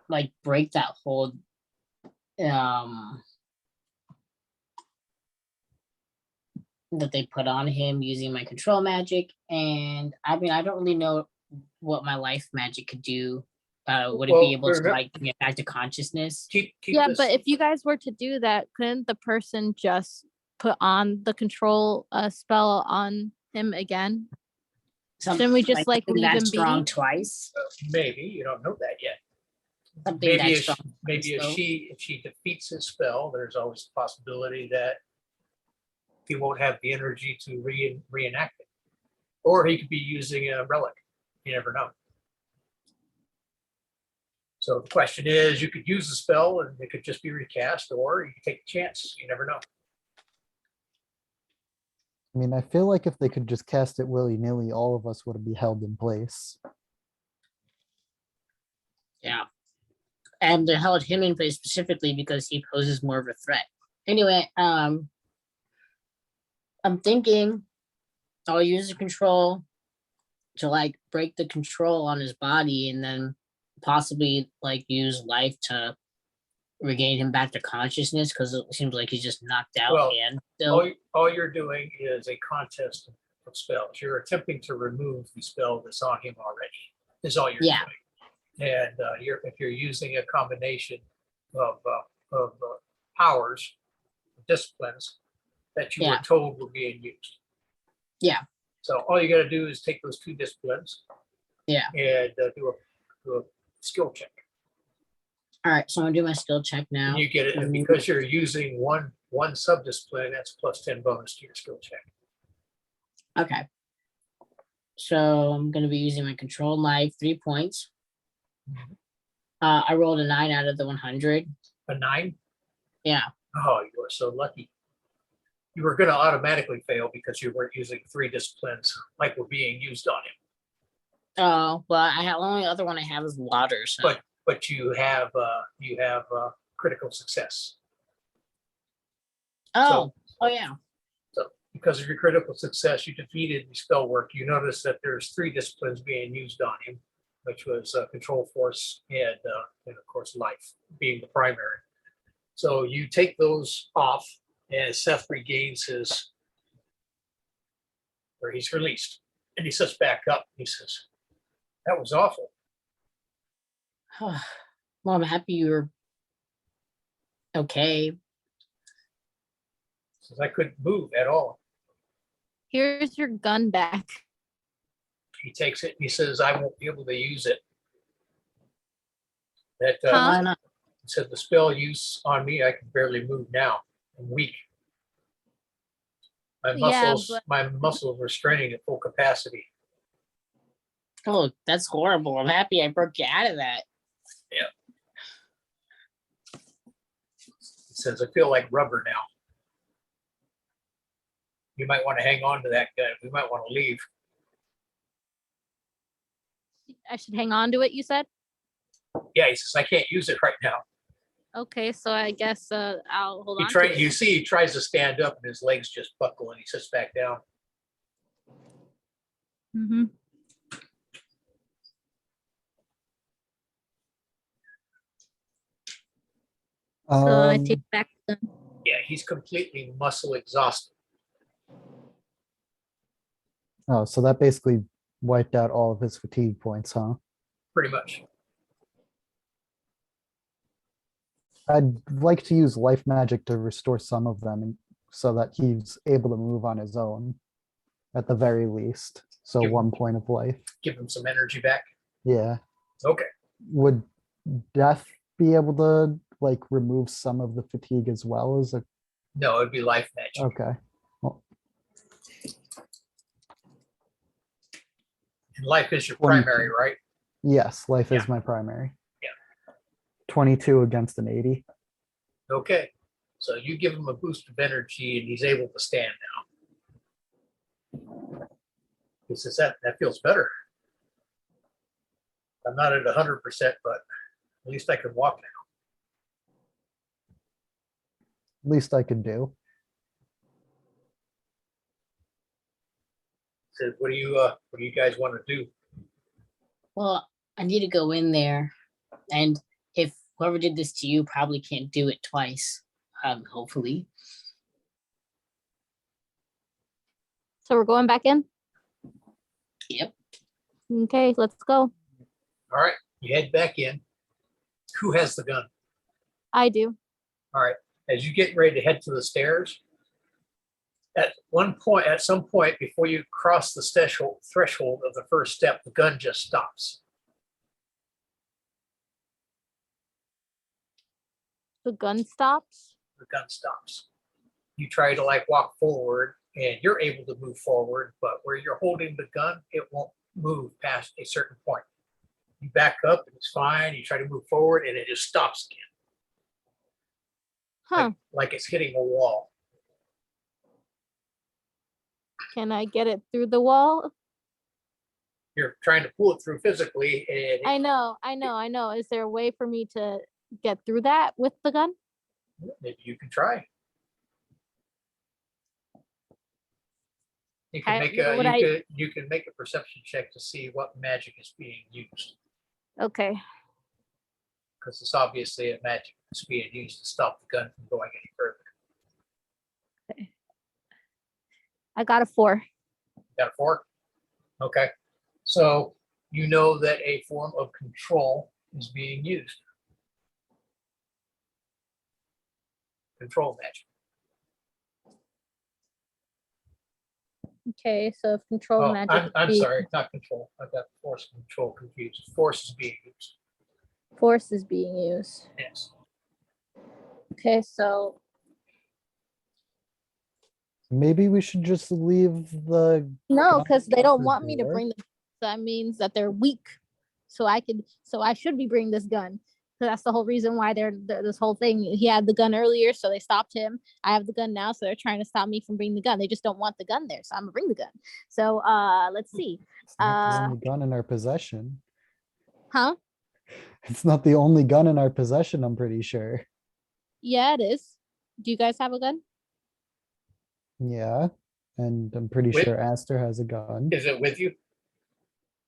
like break that hold that they put on him using my control magic. And I mean, I don't really know what my life magic could do. Would it Well, be able to remember- like get back to consciousness? Keep Yeah, this. but if you guys were to do that, couldn't the person just put on the control spell on him again? Shouldn't we just, like, something leave that him be? strong twice? Maybe you don't know that yet. Something Maybe that's if, strong. maybe if so- she defeats his spell, there's always a possibility that he won't have the energy to reenact it, or he could be using a relic. You never know. So the question is, you could use the spell and it could just be recast, or you could take a chance. You never know. I mean, I feel like if they could just cast it willy-nilly, all of us would be held in place. Yeah. And they held him in place specifically because he poses more of a threat. Anyway, I'm thinking I'll use the control to like break the control on his body and then possibly like use life to regain him back to consciousness, because it seems like he's just knocked out Well, and still. All you're doing is a contest of spells. You're attempting to remove the spell that's on him already, is all you're Yeah. doing. And if you're using a combination of powers, disciplines that you were Yeah. told were being used. Yeah. So all you got to do is take those 2 disciplines. Yeah. And do a skill check. All right, so I'm gonna do my skill check now. And you get it, and because you're using one sub-discipline, that's plus 10 bonus to your skill check. Okay. So I'm gonna be using my control knife, 3 points. I rolled a 9 out of the 100. A 9? Yeah. Oh, you are so lucky. You were going to automatically fail because you weren't using 3 disciplines like were being used on him. Oh, well, I have only other one I have is water. So. But you have critical success. Oh, yeah. So because of your critical success, you defeated the spell work. You notice that there's 3 disciplines being used on him, which was control force and of course life being the primary. So you take those off, and Seth regains his, or he's released, and he sits back up. He says, "That was awful." Well, I'm happy you're okay. Says, "I couldn't move at all." Here's your gun back. He takes it and he says, "I won't be able to use it." That Why not? he said, "The spell use on me, I can barely move now. I'm weak. Yeah, My muscles were straining at full capacity." Oh, that's horrible. I'm happy I broke you out of that. He says, "I feel like rubber now. You might want to hang on to that gun. We might want to leave." I should hang on to it, you said? Yeah, he says, "I can't use it right now." Okay, so I guess I'll hold on to it. You see, he tries to stand up and his legs just buckle and he sits back down. Mm-hmm. So I take back the gun. Yeah, he's completely muscle exhausted. Oh, so that basically wiped out all of his fatigue points, huh? Pretty much. I'd like to use life magic to restore some of them so that he's able to move on his own at the very least. So Give him- 1 point of life. Give him some energy back. Yeah. Okay. Would death be able to like remove some of the fatigue as well as a No, it'd be life magic. okay. Well, And life is your 22. primary, right? yes, life Yeah. is my primary. Yeah. 22 against an 80. Okay. So you give him a boost of energy and he's able to stand now. He says, that feels better. I'm not at 100%, but at least I can walk now. Least I could do. Said, what do you guys want to do? Well, I need to go in there, and if whoever did this to you probably can't do it twice. Hopefully. So we're going back in? Yep. Okay, let's go. All right, you head back in. Who has the gun? I do. All right, as you get ready to head to the stairs, at some point before you cross the threshold of the first step, the gun just stops. The gun stops. The gun stops. You try to like walk forward and you're able to move forward, but where you're holding the gun, it won't move past a certain point. You back up and it's fine. You try to move forward and it just stops again. Huh. Like it's hitting a wall. Can I get it through the wall? You're trying to pull it through physically and I know. Is there a way for me to get through that with the gun? maybe you can try. You can make a you can make a perception check to see what magic is being used. Okay. Because it's obviously a magic that's being used to stop the gun from going any further. I got a 4. Got a 4? Okay. So you know that a form of control is being used. Control magic. Okay, so if control Oh, magic. I'm sorry, not control. I've got force and control confused. Force is being used. Force is being used. Yes. Okay, so Maybe we should just leave the. no, gun because they at don't the want me to door. bring the. That means that they're weak. So I should be bringing this gun. So that's the whole reason why they're this whole thing. He had the gun earlier, so they stopped him. I have the gun now, so they're trying to stop me from bringing the gun. They just don't want the gun there, so I'm gonna bring the gun. So let's see. It's not the only gun in our possession. Huh? It's not the only gun in our possession, I'm pretty sure. Yeah, it is. Do you guys have a gun? Yeah, and I'm pretty Wait. sure Aster has a gun. Is it with you?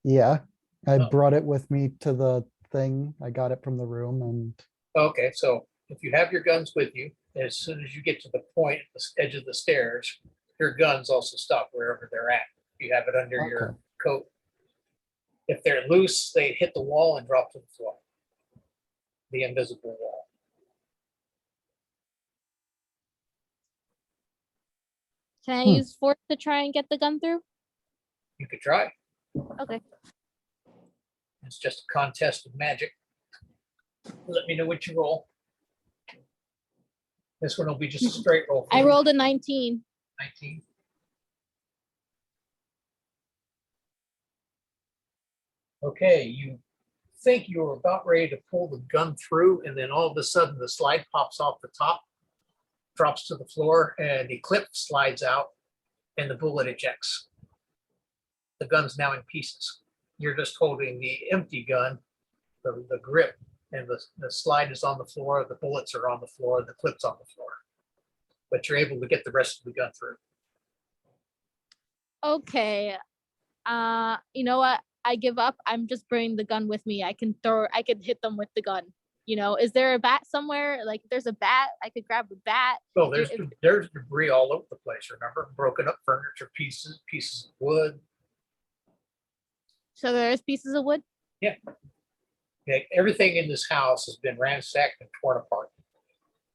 Yeah, I Oh. brought it with me to the thing. I got it from the room and Okay, so if you have your guns with you, as soon as you get to the point at the edge of the stairs, your guns also stop wherever they're at. You have it under your Okay. coat. If they're loose, they hit the wall and drop to the floor. The invisible wall. Can I Hmm. use force to try and get the gun through? You could try. Okay. It's just a contest of magic. Let me know what you roll. This one will be just a straight roll. for I you. rolled a 19. 19. Okay, you think you're about ready to pull the gun through, and then all of a sudden the slide pops off the top, drops to the floor, and the clip slides out, and the bullet ejects. The gun's now in pieces. You're just holding the empty gun, the grip, and the slide is on the floor, the bullets are on the floor, the clip's on the floor. But you're able to get the rest of the gun through. Okay. You know what? I give up. I'm just bringing the gun with me. I can hit them with the gun. You know, is there a bat somewhere? Like, if there's a bat, I could grab a bat. Oh, there's debris all over the place, remember? Broken up furniture pieces of wood. So there's pieces of wood. Yeah, everything in this house has been ransacked and torn apart.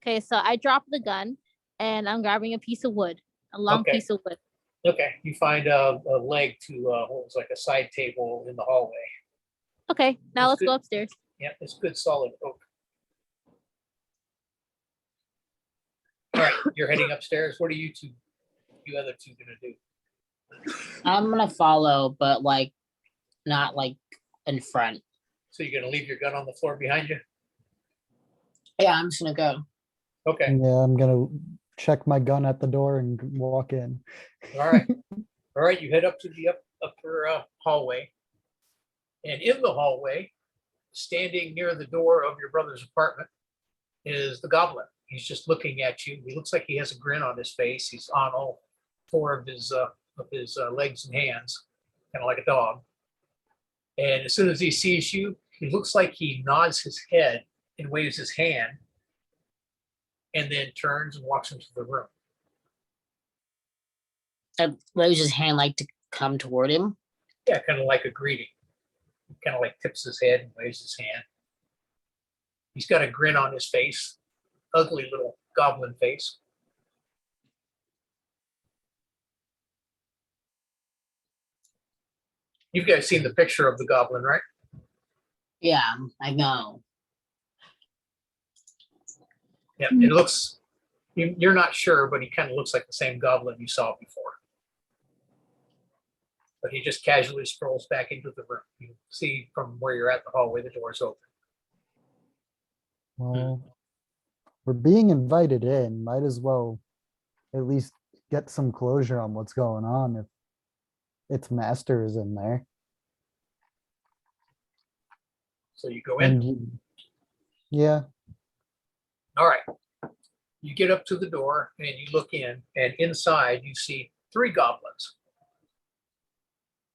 Okay, so I drop the gun and I'm grabbing a piece of wood, a long Okay. piece of wood. Okay, you find a leg to what was like a side table in the hallway. Okay, now That's let's good. go upstairs. Yeah, it's good solid oak. All right, you're heading upstairs. What are you other two gonna do? I'm gonna follow, but like not like in front. So you're gonna leave your gun on the floor behind you? Yeah, I'm just gonna go. Okay, yeah, I'm gonna check my gun at the door and walk in. all right. All right, you head up to the upper hallway. And in the hallway, standing near the door of your brother's apartment, is the goblin. He's just looking at you. He looks like he has a grin on his face. He's on all four of his legs and hands, kind of like a dog. And as soon as he sees you, he looks like he nods his head and waves his hand, and then turns and walks into the room. I raise his hand like to come toward him. Yeah, kind of like a greeting. He kind of like tips his head and waves his hand. He's got a grin on his face, ugly little goblin face. You guys seen the picture of the goblin, right? Yeah, I know. Yeah, it looks, you're not sure, but he kind of looks like the same goblin you saw before. But he just casually strolls back into the room. You see from where you're at the hallway, the door's open. Well, we're being invited in, might as well at least get some closure on what's going on if its master is in there. So you go in. And yeah, All right. You get up to the door and you look in, and inside you see 3 goblins.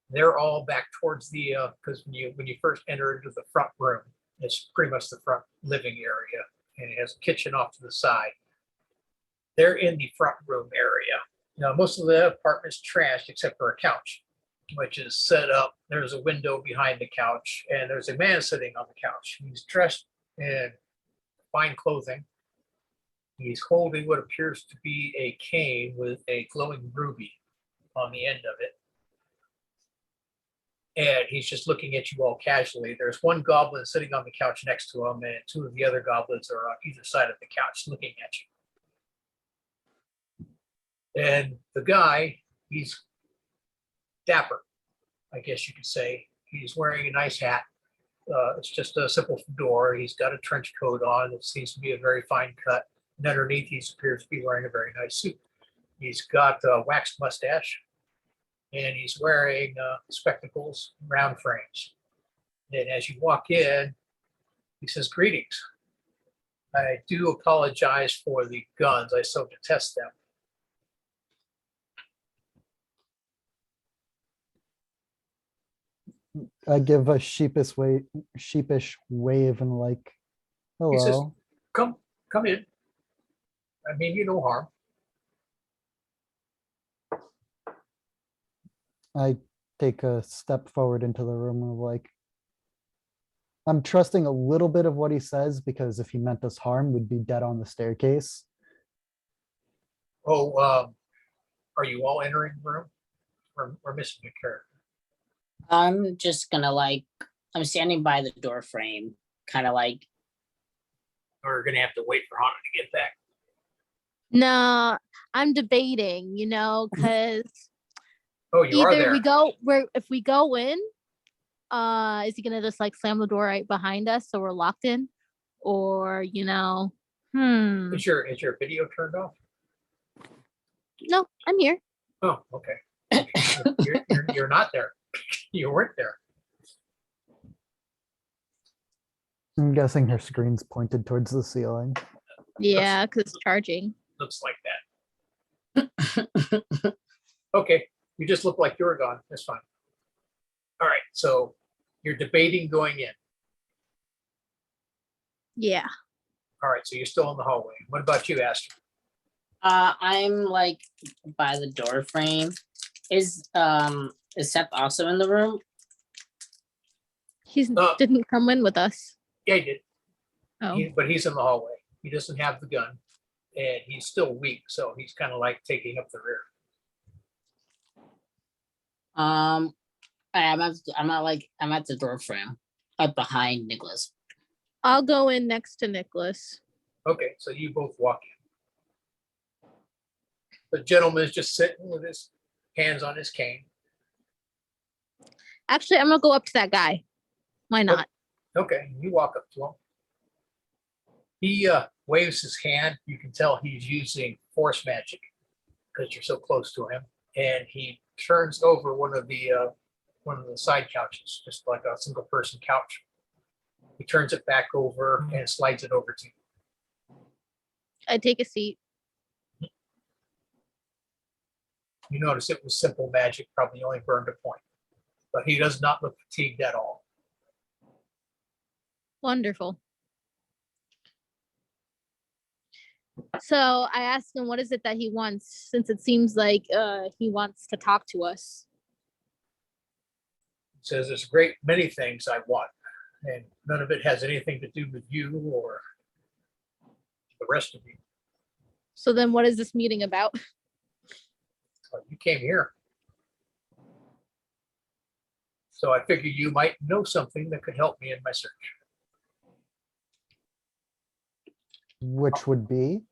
They're all back towards the because when you first enter into the front room, it's pretty much the front living area, and it has a kitchen off to the side. They're in the front room area. Now, most of the apartment's trashed except for a couch, which is set up. There's a window behind the couch, and there's a man sitting on the couch. He's dressed in fine clothing. He's holding what appears to be a cane with a glowing ruby on the end of it. And he's just looking at you all casually. There's one goblin sitting on the couch next to him, and 2 of the other goblins are on either side of the couch looking at you. And the guy, he's dapper, I guess you could say. He's wearing a nice hat. It's just a simple fedora. He's got a trench coat on. It seems to be a very fine cut. And underneath, he appears to be wearing a very nice suit. He's got a waxed mustache, and he's wearing spectacles, round frames. And as you walk in, he says, "Greetings. I do apologize for the guns. I so detest them." I give a sheepish wave and like, He says, hello. Come in. I mean you no harm. I take a step forward into the room of like, I'm trusting a little bit of what he says because if he meant us harm, we'd be dead on the staircase. Oh, are you all entering the room? We're missing a character. I'm just gonna I'm standing by the door frame, kind of like. We're gonna have to wait for Hana to get back. No, I'm debating, because Oh, you are either there. if we go in, is he gonna just like slam the door right behind us so we're locked in? Or, Is your video turned off? No, I'm here. Oh, okay. You're not there. You weren't there. I'm guessing her screen's pointed towards the ceiling. Yeah, because it's charging. Looks like that. Okay, you just look like you're gone. That's fine. All right, so you're debating going in. Yeah. All right, so you're still in the hallway. What about you, Astor? I'm like by the door frame. Is Seth also in the room? He didn't come in with us. Yeah, he did. Oh. But he's in the hallway. He doesn't have the gun, and he's still weak, so he's kind of like taking up the rear. I'm at the door frame, right behind Nicholas. I'll go in next to Nicholas. Okay, so you both walk in. The gentleman is just sitting with his hands on his cane. Actually, I'm gonna go up to that guy. Why not? Okay, you walk up to him. He waves his hand. You can tell he's using force magic because you're so close to him. And he turns over one of the side couches, just like a single person couch. He turns it back over and slides it over to you. I take a seat. You notice it was simple magic, probably only burned a point. But he does not look fatigued at all. Wonderful. So I asked him, what is it that he wants, since it seems like he wants to talk to us. He says, "There's a great many things I want, and none of it has anything to do with you or the rest of you. So then what is this meeting about? So you came here. So I figured you might know something that could help me in my search." Which would be?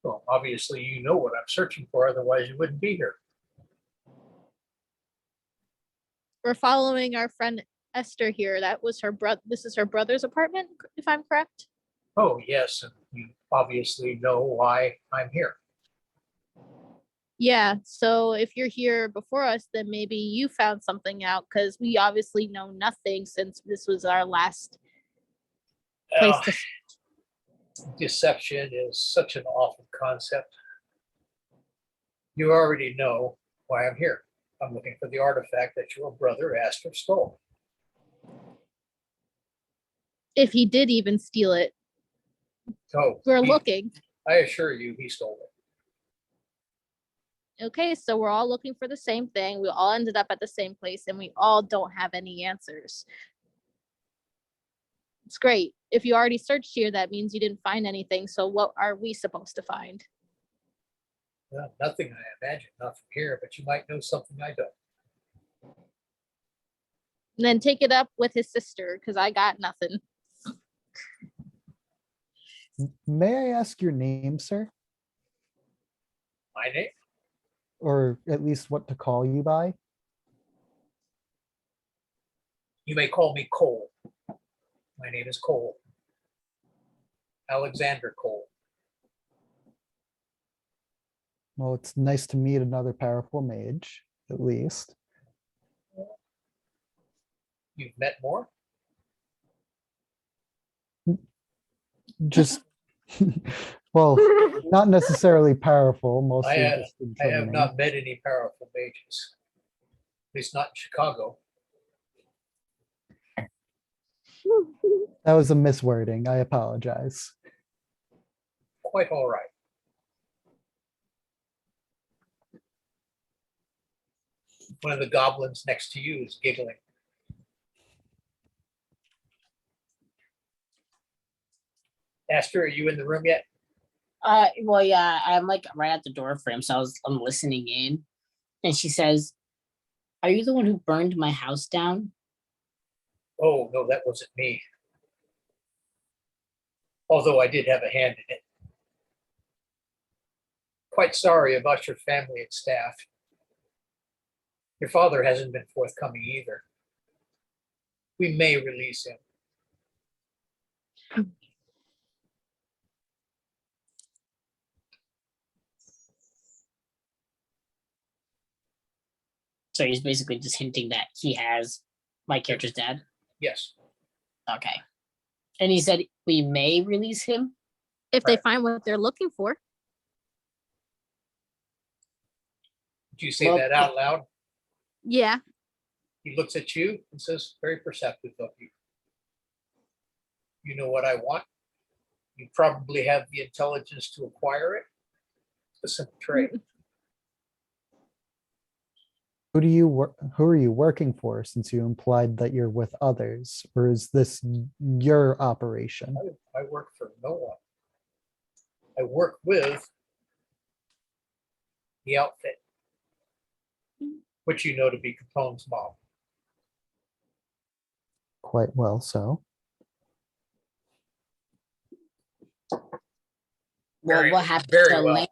Well, obviously you know what I'm searching for, otherwise you wouldn't be here. We're following our friend Esther here. That was her brother. This is her brother's apartment, if I'm correct. Oh, yes, and you obviously know why I'm here. Yeah. So if you're here before us, then maybe you found something out because we obviously know nothing since this was our last place Uh, to. Deception is such an awful concept. You already know why I'm here. I'm looking for the artifact that your brother Astor stole. If he did even steal it, So we're looking. I assure you, he stole it. Okay, so we're all looking for the same thing. We all ended up at the same place and we all don't have any answers. It's great. If you already searched here, that means you didn't find anything. So what are we supposed to find? Well, nothing, I imagine, not from here, but you might know something I don't. And then take it up with his sister because I got nothing. May I ask your name, sir? My name? Or at least what to call you by? You may call me Cole. My name is Cole. Alexander Cole. Well, it's nice to meet another powerful mage, at least. You've met more? Just, well, not necessarily powerful, mostly I just have intriguing. not met any powerful mages. At least not in Chicago. That was a miswording. I apologize. Quite all right. One of the goblins next to you is giggling. Astor, are you in the room yet? Well, yeah, I'm like right at the door frame, so I'm listening in, and she says, "Are you the one who burned my house down?" Oh, no, that wasn't me. Although I did have a hand in it. Quite sorry about your family and staff. Your father hasn't been forthcoming either. We may release him. So he's basically just hinting that he has my character's dad. Yes. Okay. And he said we may release him. If they Right. find what they're looking for. Did you say Well, that out loud? Yeah. He looks at you and says, very perceptive of you. You know what I want. You probably have the intelligence to acquire it. It's a simple trade. Who are you working for, since you implied that you're with others, or is this your operation? I work for no one. I work with the outfit, which you know to be Capone's mom. Quite well, so. Well, Very- what happened very to well. Lane?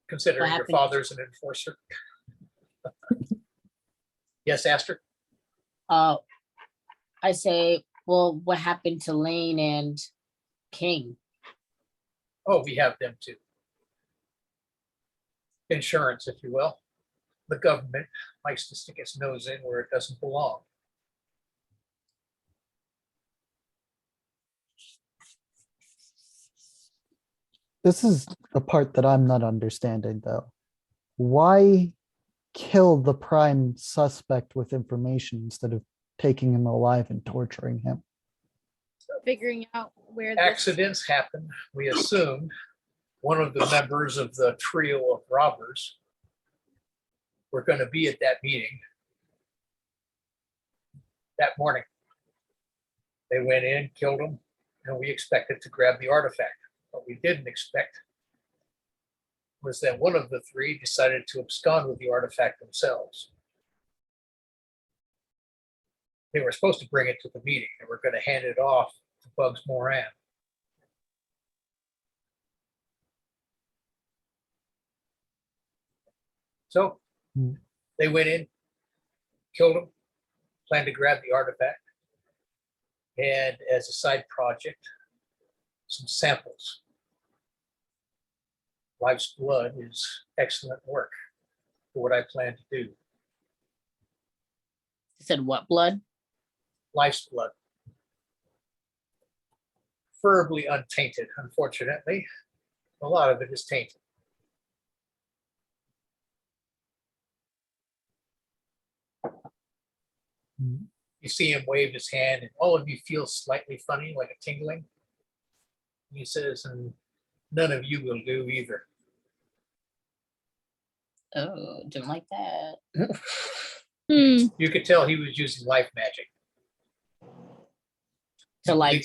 Considering What your happened? father's an enforcer. Yes, Astor? I say, well, what happened to Lane and King? Oh, we have them too. Insurance, if you will. The government likes to stick its nose in where it doesn't belong. This is the part that I'm not understanding, though. Why kill the prime suspect with information instead of taking him alive and torturing him? Figuring out where this Accidents happen. We assumed one of the members of the trio of robbers were going to be at that meeting that morning. They went in, killed him, and we expected to grab the artifact. What we didn't expect was that one of the three decided to abscond with the artifact themselves. They were supposed to bring it to the meeting. They were going to hand it off to Bugs Moran. So they went in, killed him, plan to grab the artifact. And as a side project, some samples. Life's blood is excellent work for what I plan to do. You said what blood? Life's blood. Preferably untainted, unfortunately. A lot of it is tainted. You see him wave his hand, and all of you feel slightly funny, like a tingling. He says, and none of you will do either. Oh, don't like that. Hmm. You could tell he was using life magic. So like,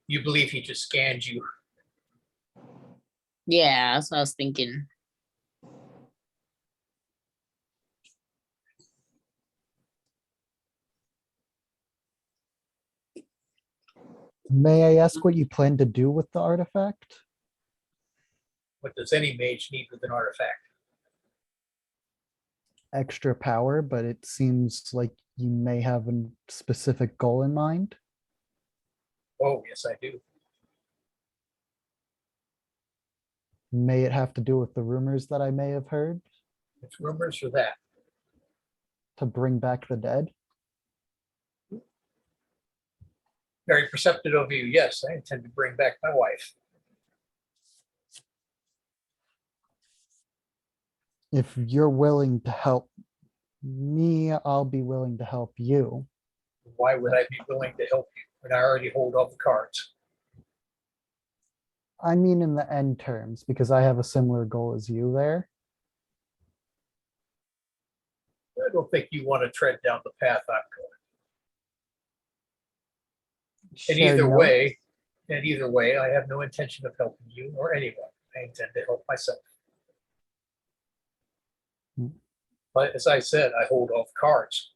You believe he just scanned you. yeah, that's what I was thinking. May I ask what you plan to do with the artifact? What does any mage need with an artifact? Extra power, but it seems like you may have a specific goal in mind. Oh, yes, I do. May it have to do with the rumors that I may have heard It's rumors for that. to bring back the dead? Very perceptive of you. Yes, I intend to bring back my wife. If you're willing to help me, I'll be willing to help you. Why would I be willing to help you when I already hold all the cards? I mean in the end terms, because I have a similar goal as you there. I don't think you want to tread down the path I'm going. And Share either way, I have no intention of helping you or anyone. I intend to help myself. Hmm. But as I said, I hold all the cards.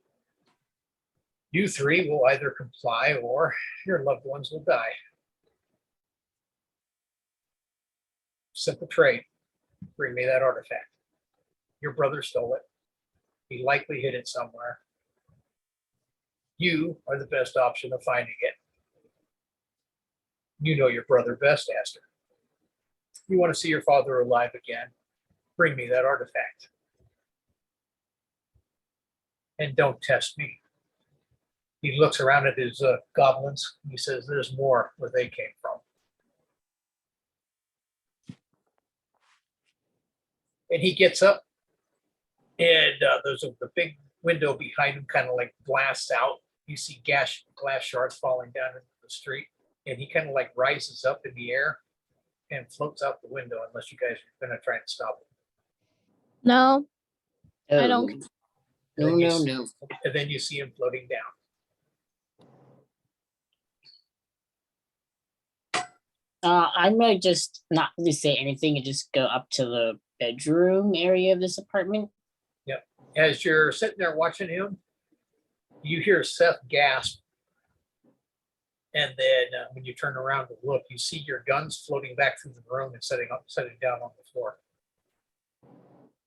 You three will either comply or your loved ones will die. Simple trade. Bring me that artifact. Your brother stole it. He likely hid it somewhere. You are the best option of finding it. You know your brother best, Aster. You want to see your father alive again? Bring me that artifact. And don't test me. He looks around at his goblins and he says, there's more where they came from. And he gets up and there's the big window behind him kind of like blasts out. You see glass shards falling down into the street. And he kind of like rises up in the air and floats out the window unless you guys are going to try and stop him. No, I Oh, don't. No, no, no. And then you see him floating down. I might just not really say anything and just go up to the bedroom area of this apartment. Yep. As you're sitting there watching him, you hear Seth gasp. And then when you turn around to look, you see your guns floating back through the room and setting down on the floor.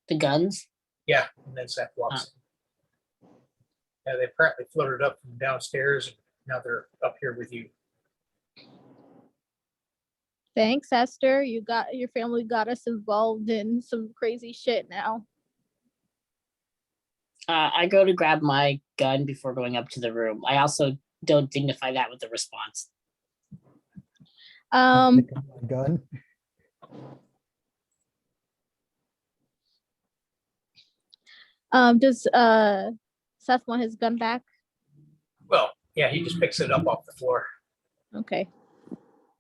The guns? Yeah, and then Seth walks in. Yeah, they apparently floated up from downstairs, and now they're up here with you. Thanks, Esther. Your family got us involved in some crazy shit now. I go to grab my gun before going up to the room. I also don't dignify that with a response. Pick up my gun. Does Seth want his gun back? Well, yeah, he just picks it up off the floor. Okay.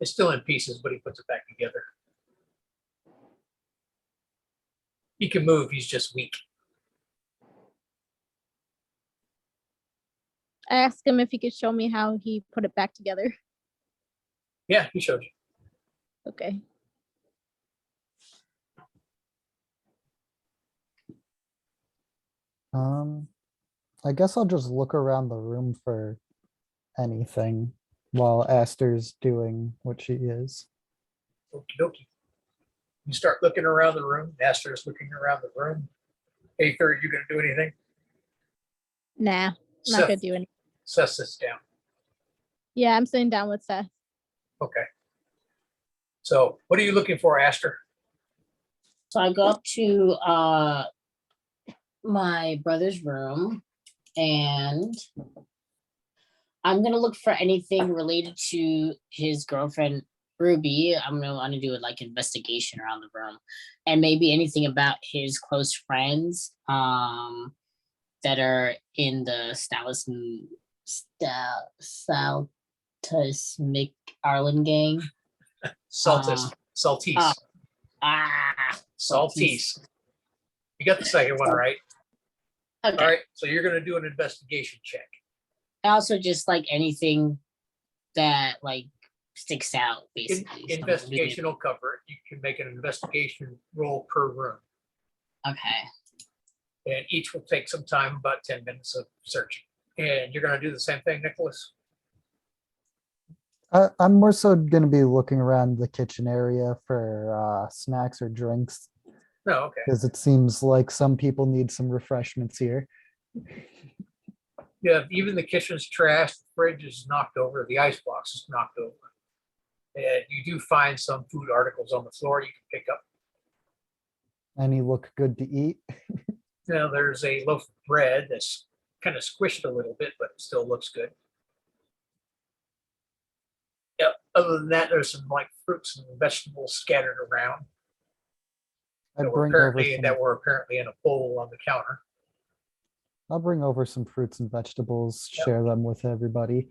It's still in pieces, but he puts it back together. He can move, he's just weak. I asked him if he could show me how he put it back together. Yeah, he showed you. Okay. I guess I'll just look around the room for anything while Aster's doing what she is. Okie dokie. You start looking around the room. Aster's looking around the room. Aether, are you going to do anything? Nah, not Seth, gonna do anything. Seth sits down. Yeah, I'm sitting down with Seth. Okay. So what are you looking for, Aster? So I go up to my brother's room and I'm gonna look for anything related to his girlfriend Ruby. I'm gonna want to do like investigation around the room, and maybe anything about his close friends that are in the Saltus McArlen gang. Saltis. Saltese. Saltese. You got the second one right. Okay. All right. So you're going to do an investigation check. Also, just like anything that like sticks out, basically. So I'm gonna do the- Investigation will cover it. You can make an investigation roll per room. Okay. And each will take some time, about 10 minutes of searching. And you're going to do the same thing, Nicholas? I'm more so going to be looking around the kitchen area for snacks or drinks No, okay. because it seems like some people need some refreshments here. Yeah, even the kitchen's trashed, the fridge is knocked over, the icebox is knocked over. And you do find some food articles on the floor you can pick up. Any look good to eat? Now, there's a loaf of bread that's kind of squished a little bit, but it still looks good. Yep. Other than that, there's some like fruits and vegetables scattered around I'd that were bring over apparently in a bowl on the counter. I'll bring over some fruits and vegetables, share them with everybody.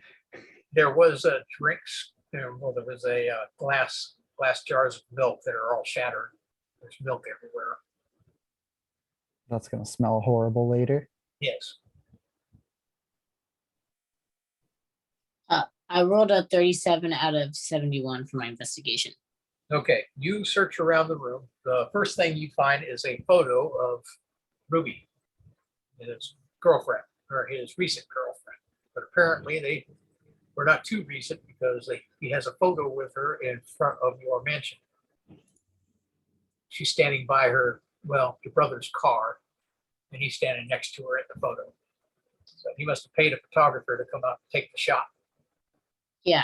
There was drinks. Well, there was a glass jars of milk that are all shattered. There's milk everywhere. That's going to smell horrible later. Yes. I rolled a 37 out of 71 for my investigation. Okay. You search around the room. The first thing you find is a photo of Ruby, his girlfriend, or his recent girlfriend. But apparently they were not too recent because he has a photo with her in front of your mansion. She's standing by your brother's car, and he's standing next to her in the photo. So he must have paid a photographer to come out and take the shot. Yeah.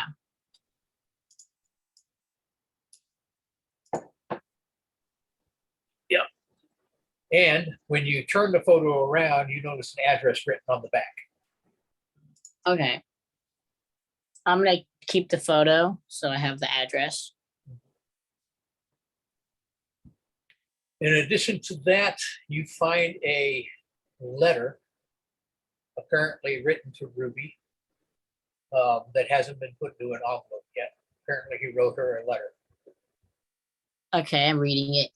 Yep. And when you turn the photo around, you notice an address written on the back. Okay. I'm gonna keep the photo so I have the address. In addition to that, you find a letter apparently written to Ruby that hasn't been put into an envelope yet. Apparently he wrote her a letter. Okay, I'm reading it.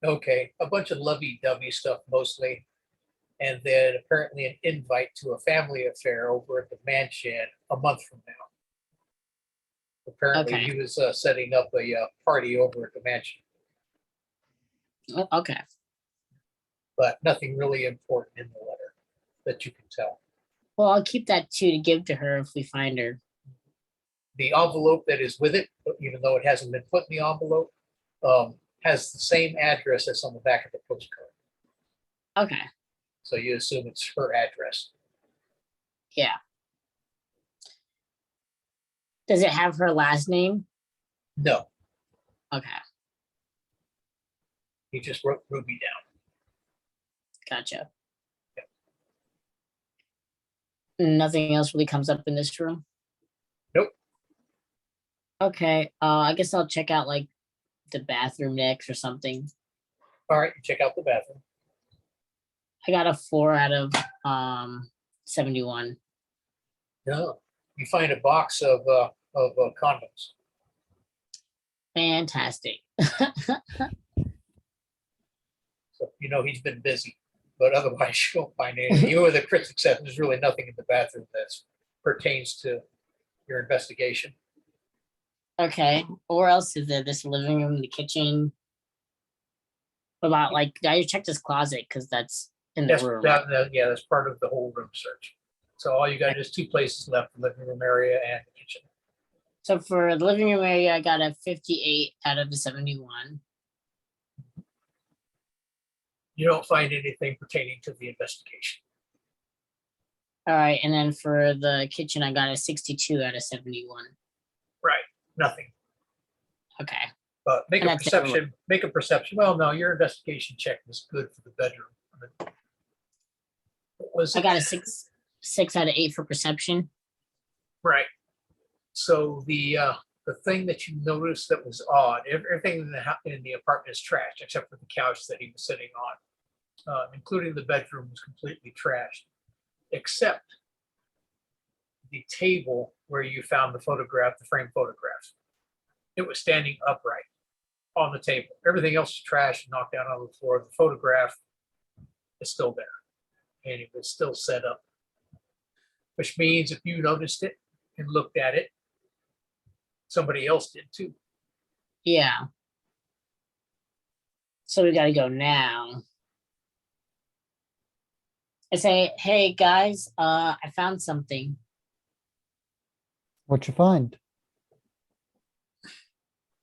Okay, a bunch of lovey-dovey stuff mostly. And then apparently an invite to a family affair over at the mansion a month from now. Apparently Okay. he was setting up a party over at the mansion, Oh, okay. but nothing really important in the letter that you can tell. Well, I'll keep that too to give to her if we find her. The envelope that is with it, even though it hasn't been put in the envelope, has the same address that's on the back of the postcard. Okay. So you assume it's her address. Yeah. Does it have her last name? No, Okay. he just wrote Ruby down. Gotcha. Nothing else really comes up in this room? Nope. Okay. I guess I'll check out like the bathroom next or something. All right, check out the bathroom. I got a 4 out of 71. No, you find a box of condoms. Fantastic. So you know he's been busy, but otherwise you don't find anything. You or the critics except there's really nothing in the bathroom that pertains to your investigation. Okay. Where else is there? This living room, the kitchen. What about like I checked this closet because that's in the room. Yeah, that's part of the whole room search. So all you got is 2 places left: the living room area and the kitchen. So for the living room area, I got a 58 out of the 71. You don't find anything pertaining to the investigation. All right, and then for the kitchen, I got a 62 out of 71. Right, nothing. Okay. But make And a that's it. perception, make a perception. Well, no, your investigation check was good for the bedroom. What was I it? got a 6 out of 8 for perception. Right. So the thing that you noticed that was odd, everything in the apartment is trashed except for the couch that he was sitting on, including the bedroom was completely trashed, except the table where you found the photograph, the framed photograph. It was standing upright on the table. Everything else is trashed and knocked down on the floor. The photograph is still there, and it was still set up, which means if you noticed it and looked at it, somebody else did too. Yeah. So we got to go now. I say, hey guys, I found something. What you find?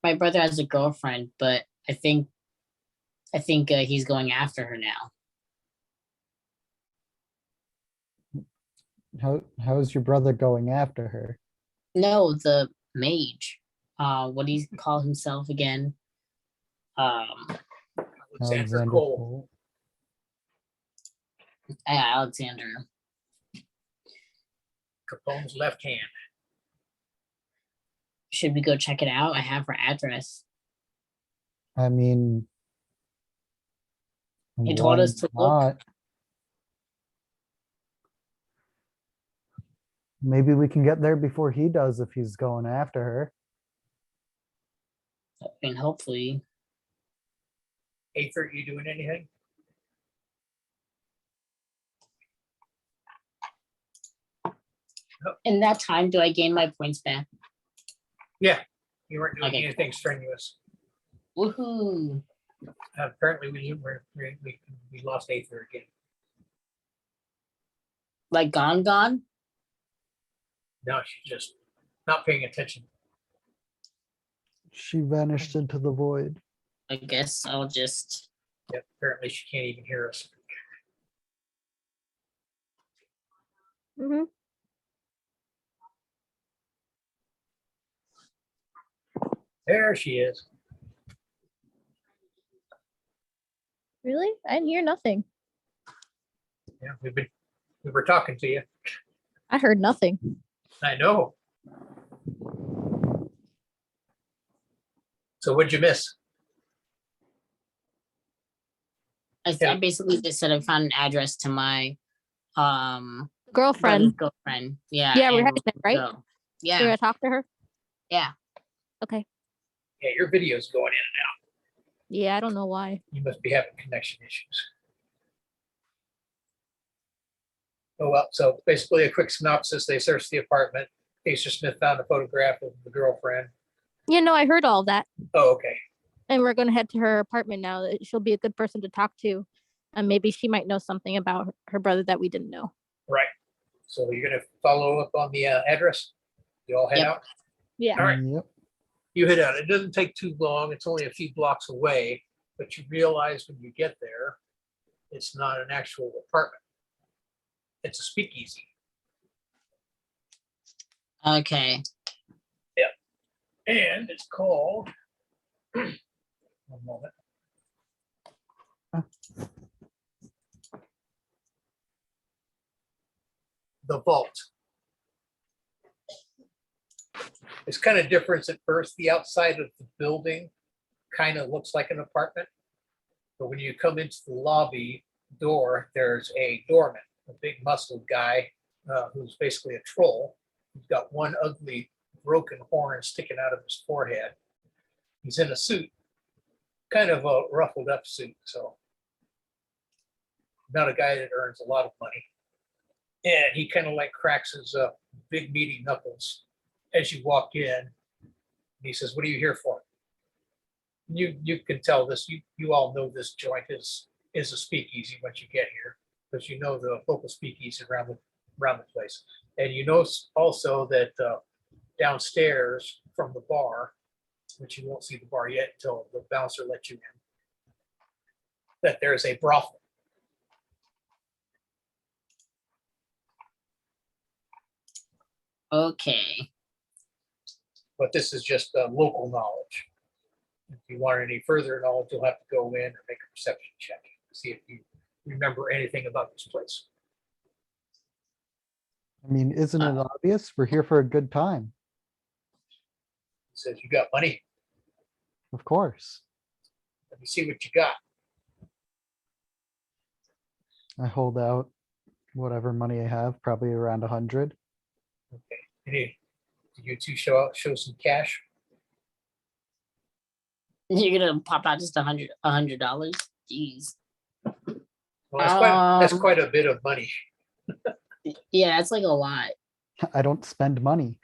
My brother has a girlfriend, but I think he's going after her now. How's your brother going after her? No, the mage. What do you call himself again? Alexander Cole. Yeah, Alexander. Capone's left hand. Should we go check it out? I have her address. I mean, He told why us to look. not? Maybe we can get there before he does if he's going after her. I mean, hopefully. Aether, you doing anything? In that time, do I gain my points back? Yeah, you weren't doing Okay, anything strenuous. Woohoo! Apparently, we lost Aether again. Like gone? No, she's just not paying attention. She vanished into the void. I guess I'll just. Yeah, apparently, she can't even hear us. Mm-hmm. There she is. Really? I didn't hear nothing. Yeah, we were talking to you. I heard nothing. I know. So what'd you miss? I basically just said I found an address to my brother's Girlfriend. girlfriend. Yeah. Yeah, we're and heading there, right? go. You're Yeah. gonna talk to her? Yeah. Okay. Yeah, your video's going in and out. Yeah, I don't know why. You must be having connection issues. Oh, well, so basically a quick synopsis. They searched the apartment. Acer Smith found a photograph of the girlfriend. Yeah, no, I heard all that. Oh, okay. And we're gonna head to her apartment now. She'll be a good person to talk to. And maybe she might know something about her brother that we didn't know. Right. So you're going to follow up on the address? You all head Yep. out? Yeah. All right. Yep. You head out. It doesn't take too long. It's only a few blocks away, but you realize when you get there, it's not an actual apartment. It's a speakeasy. Okay. And it's called, one moment. The Vault. It's kind of different at first. The outside of the building kind of looks like an apartment. But when you come into the lobby door, there's a doorman, a big muscled guy who's basically a troll. He's got one ugly broken horn sticking out of his forehead. He's in a suit, kind of a ruffled up suit. So not a guy that earns a lot of money. And he kind of like cracks his big meaty knuckles as you walk in. And he says, "What are you here for?" You can tell this. You all know this joint is a speakeasy once you get here, because you know the local speakeasy around the place. And you know also that downstairs from the bar, which you won't see the bar yet until the bouncer lets you in, that there's a brothel. Okay. But this is just local knowledge. If you want any further knowledge, you'll have to go in and make a perception check, see if you remember anything about this place. I mean, isn't it obvious? We're here for a good time, It says you got money. of course. Let me see what you got. I hold out whatever money I have, probably around 100. Okay. Any, did you two show some cash? You're gonna pop out just $100? Jeez. Well, that's quite a bit of money. Yeah, that's like a lot. I don't spend money.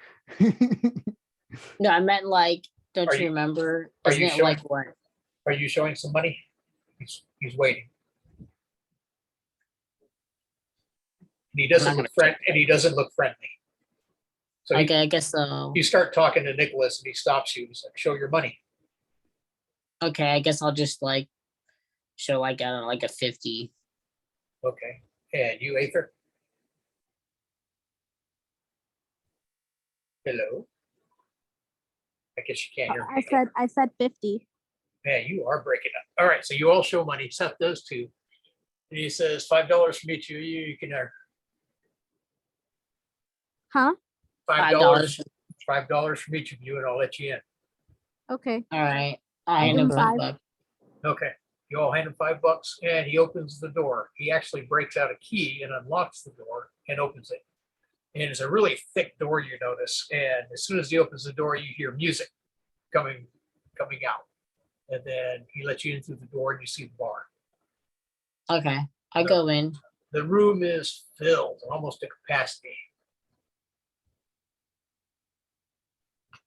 No, I meant like, don't Are you you- remember? are Isn't you it showing- like what? Are you showing some money? He's waiting. And he doesn't gonna look and he doesn't look friendly. So Okay, I guess so. you start talking to Nicholas and he stops you. He's like, show your money. Okay, I guess I'll just like show like a 50. Okay. And you, Aether? Hello? I guess you can't hear me. I said 50. Man, you are breaking up. All right, so you all show money, except those two. And he says, $5 from each of you, you can earn Huh? $5. $5 from each of you, and I'll let you in. Okay. All right. I I'll hand give him him $5. $5. Okay, you all hand him $5, and he opens the door. He actually breaks out a key and unlocks the door and opens it. And it's a really thick door, you notice. And as soon as he opens the door, you hear music coming out. And then he lets you in through the door, and you see the bar. Okay, I go in. The room is filled almost to capacity.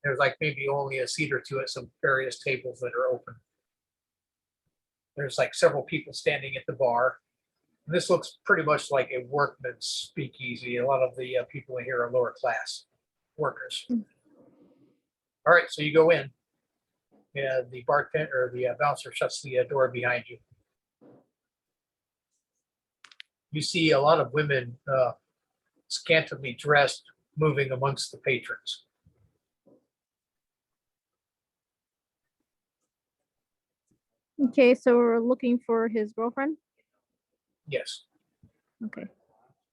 There's like maybe only a seat or two at some various tables that are open. There's like several people standing at the bar. And this looks pretty much like a workman's speakeasy. A lot of the people in here are lower class workers. All right, so you go in. And the bartender or the bouncer shuts the door behind you. You see a lot of women scantily dressed moving amongst the patrons. Okay, so we're looking for his girlfriend. Yes. Okay.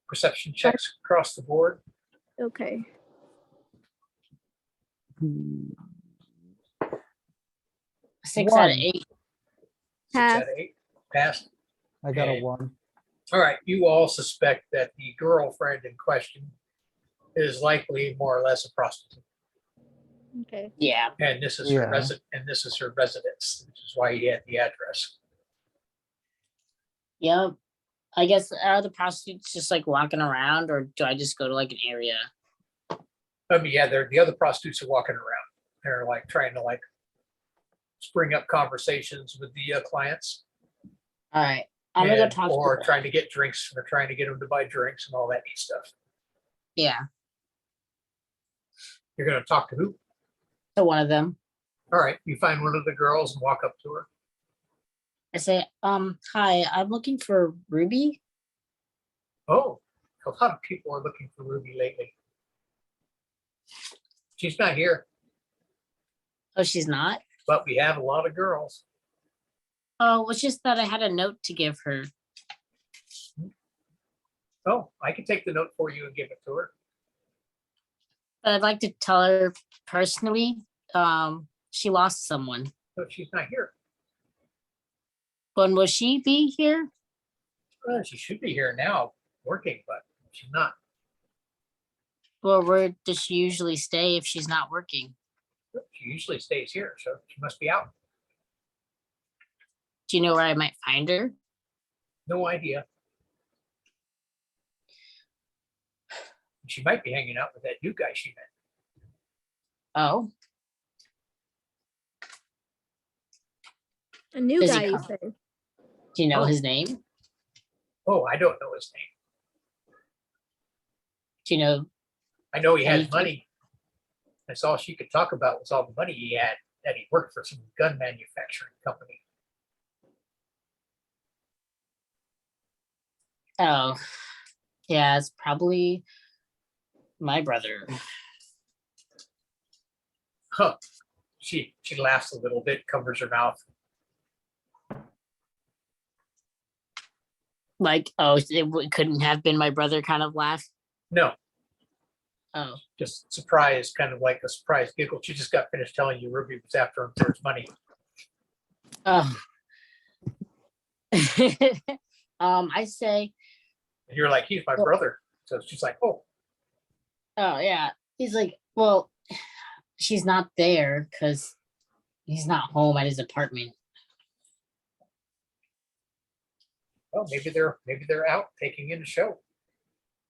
Perception checks across the board. Okay. 6 out of One. 8. 6 Pass. out of 8. Passed. I got a Okay. 1. All right. You all suspect that the girlfriend in question is likely more or less a prostitute. Okay. Yeah. And this is her Yeah. this is her residence, which is why he had the address. Yep. I guess are the prostitutes just like walking around, or do I just go to like an area? I mean, yeah, the other prostitutes are walking around. They're like trying to like spring up conversations with the clients. All right. I'm gonna go and- talk or to trying to get drinks, or trying to get them to buy drinks and all that neat stuff. Yeah, You're going to talk to who? to one of them. All right, you find one of the girls and walk up to her. I say, hi, I'm looking for Ruby. Oh, a lot of people are looking for Ruby lately. She's not here, Oh, she's not? but we have a lot of girls. Oh, it's just that I had a note to give her. Oh, I can take the note for you and give it to her. But I'd like to tell her personally, she lost someone. But she's not here. When will she be here? Well, she should be here now working, but she's not. Or where does she usually stay if she's not working? She usually stays here, so she must be out. Do you know where I might find her? No idea. She might be hanging out with that new guy she met. Oh, A new Does he guy, you come? say? do you know Oh. his name? Oh, I don't know his name. Do you know? I know he has Anything? money. That's all she could talk about was all the money he had, that he worked for some gun manufacturing company. Oh, yeah, it's probably My brother. Huh. She laughs a little bit, covers her mouth. Like, oh, couldn't have been my brother kind of laugh. No, Oh, just surprised, kind of like a surprise giggle. She just got finished telling you Ruby was after him for his money. oh. I say, And you're like, he's my Well- brother. So she's like, oh, oh yeah. He's like, well, she's not there because he's not home at his apartment. well, maybe they're out taking in a show.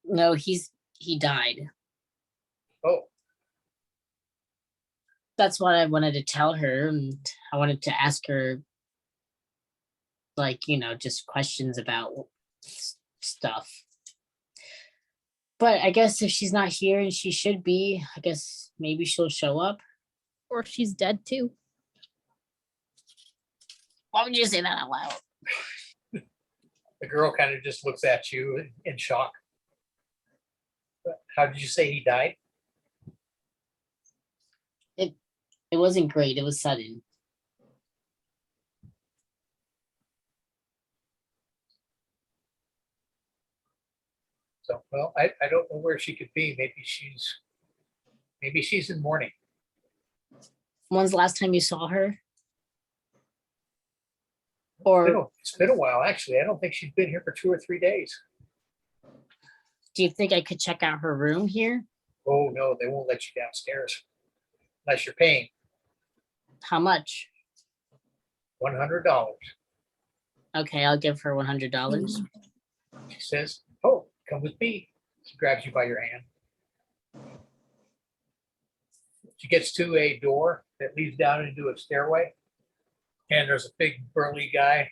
No, he died. Oh, That's what I wanted to tell her, and I wanted to ask her, like, just questions about stuff. But I guess if she's not here and she should be, I guess maybe she'll show up. Or she's dead too. Why would you say that out loud? the girl kind of just looks at you in shock. How did you say he died? It wasn't great. It was sudden. So, well, I don't know where she could be. Maybe she's in mourning. When's the last time you saw her? Or It's been a while, actually. I don't think she's been here for 2 or 3 days. do you think I could check out her room here? Oh, no, they won't let you downstairs unless you're paying How much? $100. Okay, I'll give her $100. She says, oh, come with me. She grabs you by your hand. She gets to a door that leads down into a stairway. And there's a big burly guy.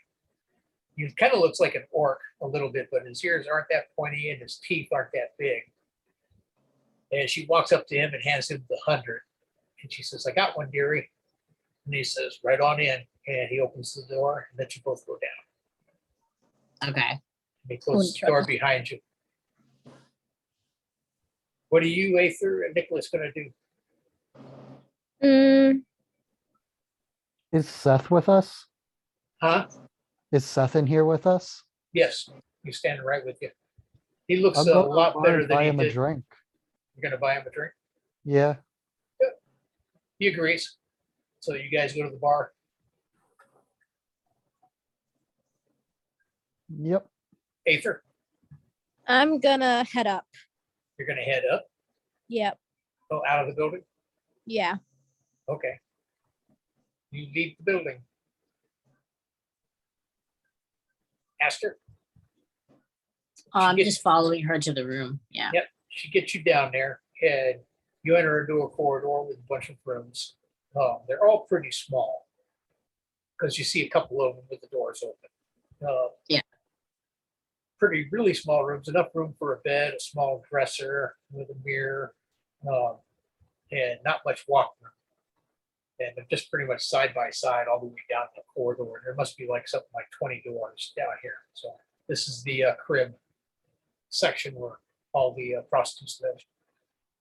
He kind of looks like an orc a little bit, but his ears aren't that pointy and his teeth aren't that big. And she walks up to him and hands him the 100. And she says, I got one, dearie. And he says, right on in. And he opens the door and lets you both go down. Okay. And he closes the door behind you. What are you, Aether, and Nicholas going to do? Is Seth with us? Huh? Is Seth in here with us? Yes, he's standing right with you. He looks I'll a go to the lot bar better and than buy he him a did. drink. You're going to buy him a drink? Yeah. He agrees. So you guys go to the bar. Yep. Aether, I'm gonna head up. you're going to head up. Yep. Oh, out of the building? Yeah. Okay. You leave the building. Aster, I'm gets- just following her to the room. Yeah. Yep. She gets you down there and you enter into a corridor with a bunch of rooms. They're all pretty small because you see a couple of them with the doors open. Yeah. Pretty, really small rooms, enough room for a bed, a small dresser with a mirror, and not much walk room. And they're just pretty much side by side all the way down the corridor. There must be like something like 20 doors down here. So this is the crib section where all the prostitutes live.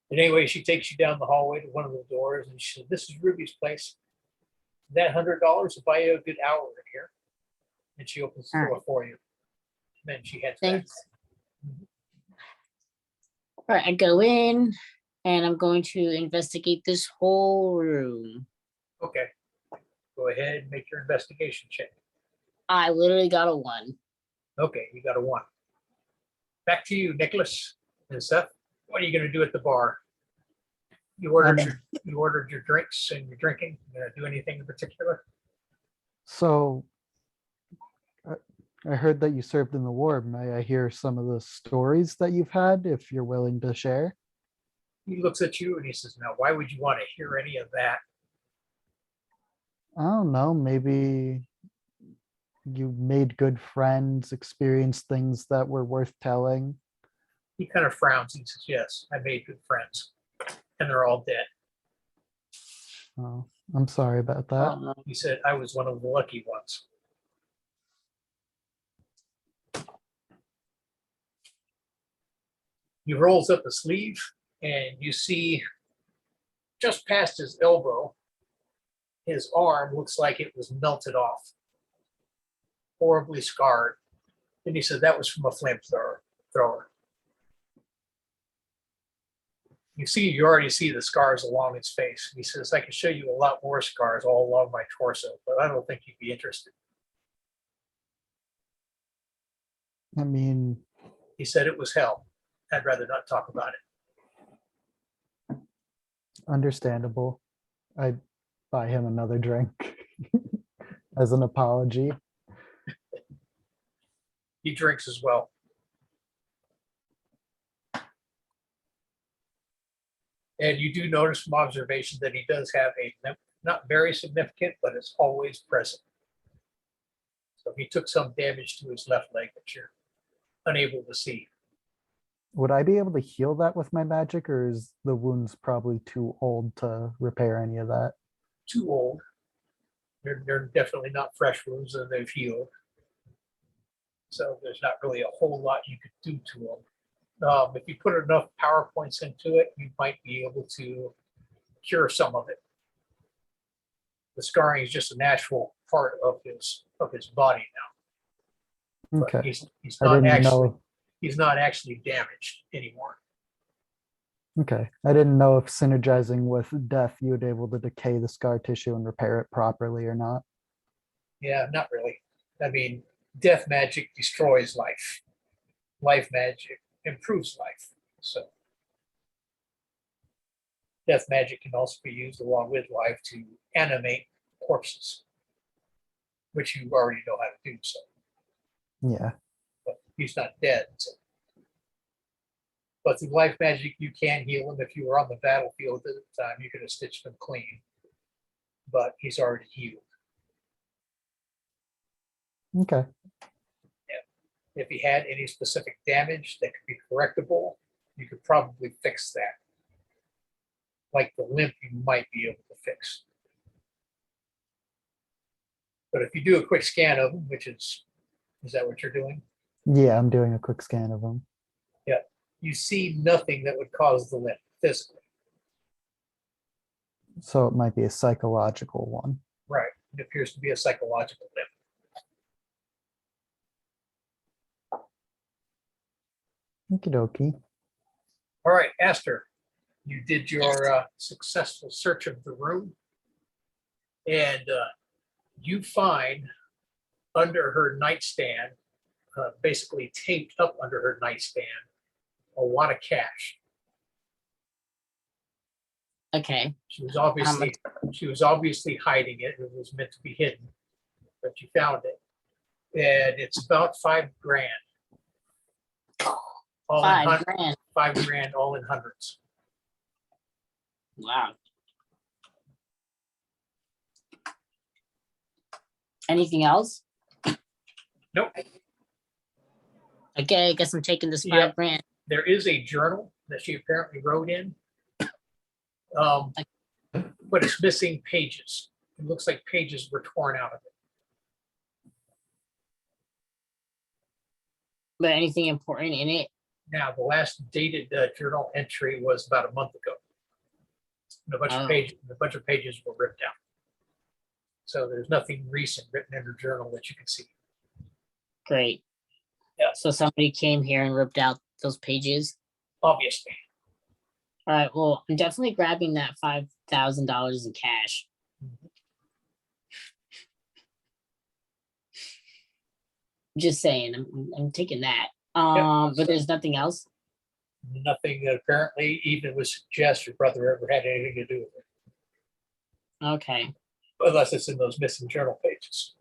And anyway, she takes you down the hallway to one of the doors and she said, this is Ruby's place. That $100 will buy you a good hour in here. And she opens the All door for you. And then she heads back. Thanks. All right, I go in and I'm going to investigate this whole room. Okay. Go ahead and make your investigation check. I literally got a 1. Okay, you got a 1. Back to you, Nicholas and Seth. What are you going to do at the bar? You ordered your drinks and you're drinking. You going to do anything in particular? So I heard that you served in the war. May I hear some of the stories that you've had, if you're willing to share? He looks at you and he says, now, why would you want to hear any of that? I don't know, maybe you made good friends, experienced things that were worth telling. He kind of frowns and says, yes, I made good friends and they're all dead. Oh, I'm sorry about that. Um, He said, I was one of the lucky ones. He rolls up a sleeve and you see just past his elbow, his arm looks like it was melted off, horribly scarred. And he said that was from a flamethrower. You already see the scars along his face. He says, I can show you a lot more scars all along my torso, but I don't think you'd be interested. I mean, He said it was hell. I'd rather not talk about it. understandable. I'd buy him another drink as an apology. He drinks as well. And you do notice from observation that he does have a limp, not very significant, but it's always present. So he took some damage to his left leg that you're unable to see. Would I be able to heal that with my magic, or is the wounds probably too old to repair any of that? Too old. They're definitely not fresh wounds and they've healed. So there's not really a whole lot you could do to them. If you put enough power points into it, you might be able to cure some of it. The scarring is just a natural part of his body now. But Okay. he's I not didn't actually know. he's not actually damaged anymore. Okay. I didn't know if synergizing with death, you would be able to decay the scar tissue and repair it properly or not. Yeah, not really. I mean, death magic destroys life. Life magic improves life. So death magic can also be used along with life to animate corpses, which you already know how to do so. Yeah. But he's not dead. So. But through life magic, you can heal him. If you were on the battlefield at the time, you could have stitched him clean. But he's already healed. Okay. If he had any specific damage that could be correctable, you could probably fix that. Like the limp, you might be able to fix. But if you do a quick scan of him, which is that what you're doing? Yeah, I'm doing a quick scan of them. Yeah. You see nothing that would cause the limp physically. So it might be a psychological one. Right. It appears to be a psychological limp. Okie dokie. All right, Esther, you did your successful search of the room, and you find under her nightstand, basically taped up under her nightstand, a wad of cash. Okay. She was obviously hiding it. It was meant to be hidden, but you found it, and it's about $5 grand. All in $5 grand. $5 grand, all in hundreds. Wow. Anything else? Nope. Okay, I guess I'm taking this Yeah. $5 grand. There is a journal that she apparently wrote in, but it's missing pages. It looks like pages were torn out of it. But anything important in it? Now, the last dated journal entry was about a month ago. And a bunch of pages were ripped out. So there's nothing recent written in her journal that you can see. Great. Yeah. So somebody came here and ripped out those pages. Obviously. All right. Well, I'm definitely grabbing that $5,000 in cash. Just saying, I'm taking that. But there's nothing else. Nothing that apparently even would suggest your brother ever had anything to do with it, Okay. unless it's in those missing journal pages.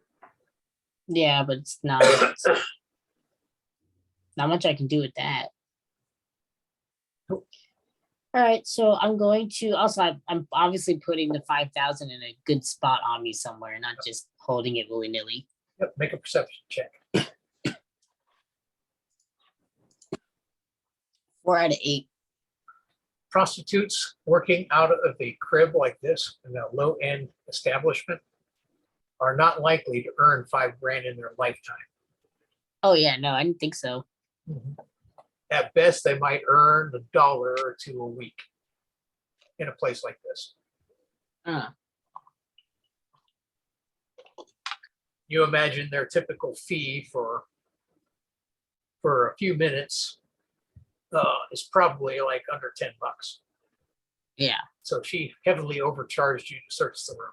Yeah, but it's not. Not much I can do with that. Nope. All right, so I'm going to also. I'm obviously putting the 5,000 in a good spot on me somewhere, not just holding it willy nilly. Yep, make a perception check. 4 out of 8. Prostitutes working out of a crib like this in a low-end establishment are not likely to earn $5 grand in their lifetime. Oh yeah, no, I didn't think so. At best, they might earn $1 or $2 a week in a place like this. Uh, You imagine their typical fee for a few minutes is probably like under $10. yeah. So she heavily overcharged you to search the room.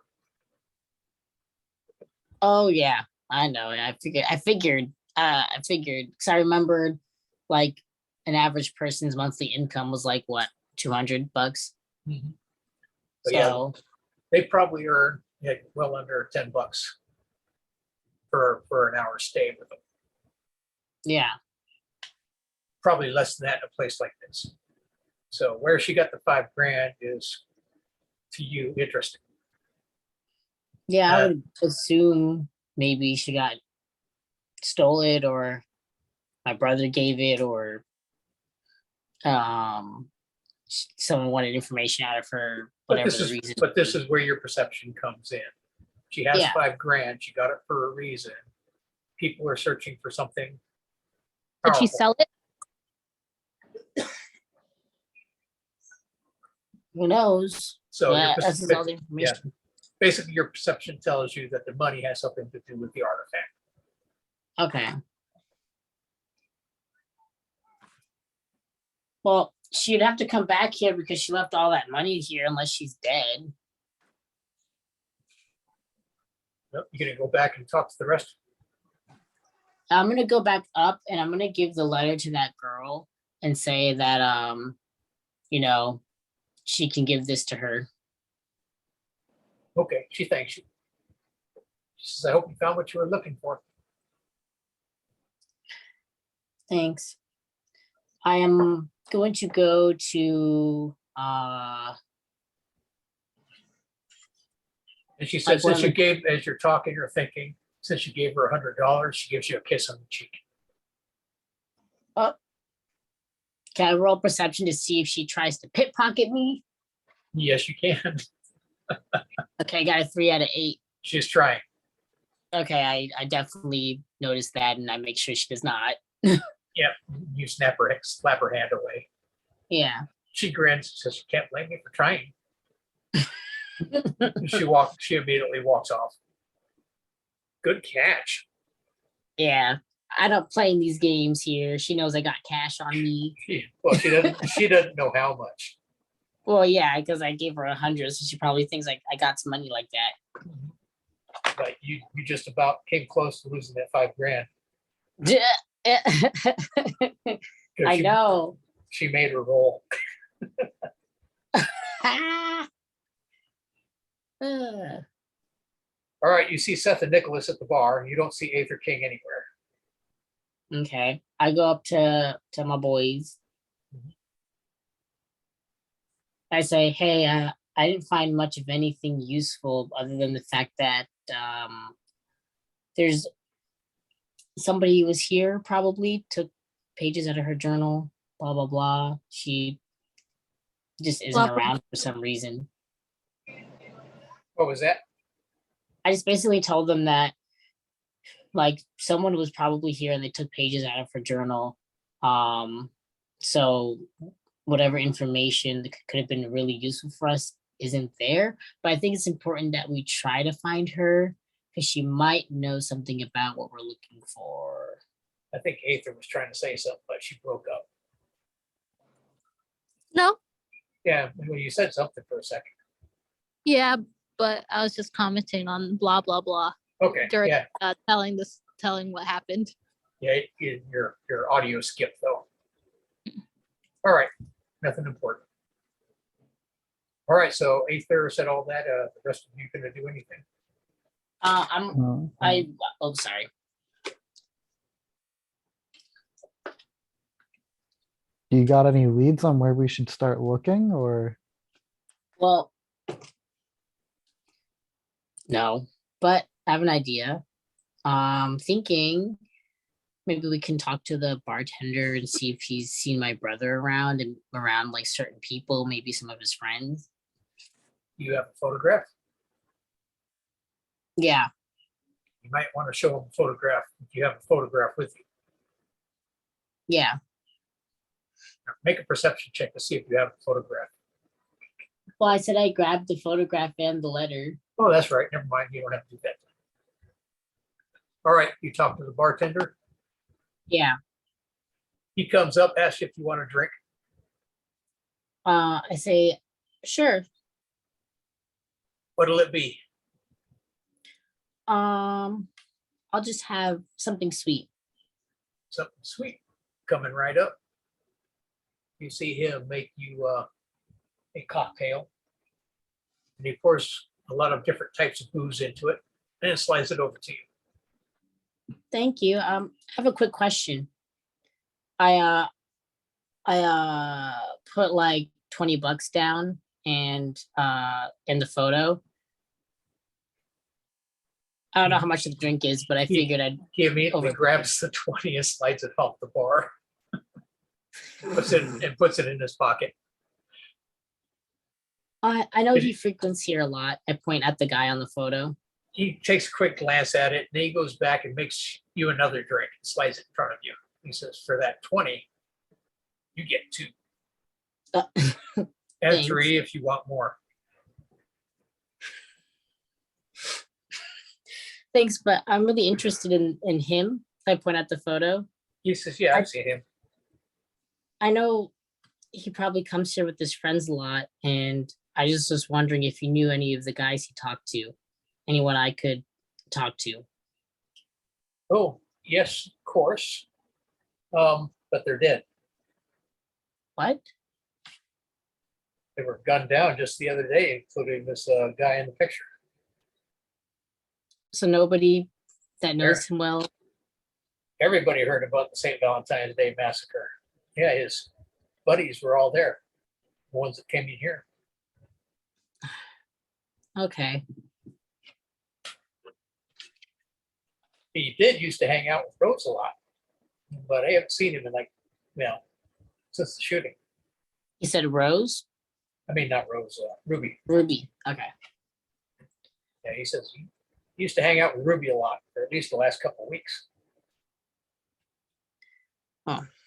Oh yeah, I know. I figured because I remembered like an average person's monthly income was like what, $200. But yeah, So they probably earn well under $10 for an hour stay with them. yeah. Probably less than that in a place like this. So where she got the $5,000 is, to you, interesting. Yeah, I would assume maybe she got stole it, or my brother gave it, or someone wanted information out of her, But whatever this the is reason. but this is where your perception comes in. She has Yeah. $5,000. She got it for a reason. People are searching for something Did she powerful. sell it? Who knows? So your But this is all perception, the information. basically your perception tells you that the money has something to do with the artifact. Okay. Well, she'd have to come back here because she left all that money here unless she's dead. Nope, you're gonna go back and talk to the rest. I'm gonna go back up and I'm gonna give the letter to that girl and say that you know, she can give this to her. Okay, she thanks you. She says, I hope you found what you were looking for. Thanks. I am going to go to And she Like said, one since of you gave, as you're talking or thinking, since you gave her $100, she gives you a kiss on the cheek. can I roll perception to see if she tries to pickpocket me? Yes, you can. Okay, I got a 3 out of 8. She's trying. Okay, I definitely noticed that and I make sure she does not. Yeah, you slap her hand away. Yeah. She grins and says, you can't blame me for trying. She immediately walks off. Good catch. Yeah. I don't play in these games here. She knows I got cash on me. She doesn't know how much. Well, yeah, because I gave her 100, so she probably thinks like I got some money like that. But you just about came close to losing that $5,000. I know. She made her roll. All right, you see Seth and Nicholas at the bar. You don't see Aether King anywhere. Okay. I go up to my boys. I say, hey, I didn't find much of anything useful other than the fact that there's somebody who was here, probably took pages out of her journal, blah, blah, blah. She just isn't Blah, blah. around for some reason. What was that? I just basically told them that like someone was probably here and they took pages out of her journal. So whatever information that could have been really useful for us isn't there. But I think it's important that we try to find her because she might know something about what we're looking for. I think Aether was trying to say something, but she broke up. No. Yeah, well, you said something for a second. Yeah, but I was just commenting on blah blah blah Okay, during yeah, telling what happened. yeah, your audio skipped though. All right, nothing important. All right, so Aether said all that. The rest of you gonna do anything? Oh, sorry. Do you got any leads on where we should start looking, or? Well, no, but I have an idea. Thinking maybe we can talk to the bartender and see if he's seen my brother around and around like certain people, maybe some of his friends. You have a photograph. Yeah. You might want to show him a photograph if you have a photograph with you. Yeah. Make a perception check to see if you have a photograph. Well, I said I grabbed the photograph and the letter. Oh, that's right. Never mind. You don't have to do that. All right. You talk to the bartender. Yeah. He comes up, asks you if you want a drink. I say, sure. What'll it be? I'll just have something sweet. Something sweet. Coming right up. You see him make you a cocktail. And he pours a lot of different types of booze into it and then slides it over to you. Thank you. I have a quick question. I put like $20 down and in the photo. I don't know how much the drink is, but I figured I'd He immediately Over. grabs the 20 and slides it off the bar. puts it in his pocket. I know he frequents here a lot. I point at the guy on the photo. He takes a quick glance at it, and then he goes back and makes you another drink and slides it in front of you. He says, for that 20, you get 2. Uh, And thanks. 3 if you want more. Thanks, but I'm really interested in him. I point at the photo. He says, yeah, I've seen him. I know he probably comes here with his friends a lot, and I just was wondering if you knew any of the guys he talked to, anyone I could talk to. Oh, yes, of course. But they're dead. What? They were gunned down just the other day, including this guy in the picture. So nobody that knows him well. Everybody heard about the St. Valentine's Day massacre. Yeah, his buddies were all there, the ones that came in here. Okay. He did used to hang out with Rose a lot, but I haven't seen him in since the shooting. He said Rose? I mean, not Rose, Ruby. Ruby. Okay. Yeah, he says he used to hang out with Ruby a lot, for at least the last couple of weeks.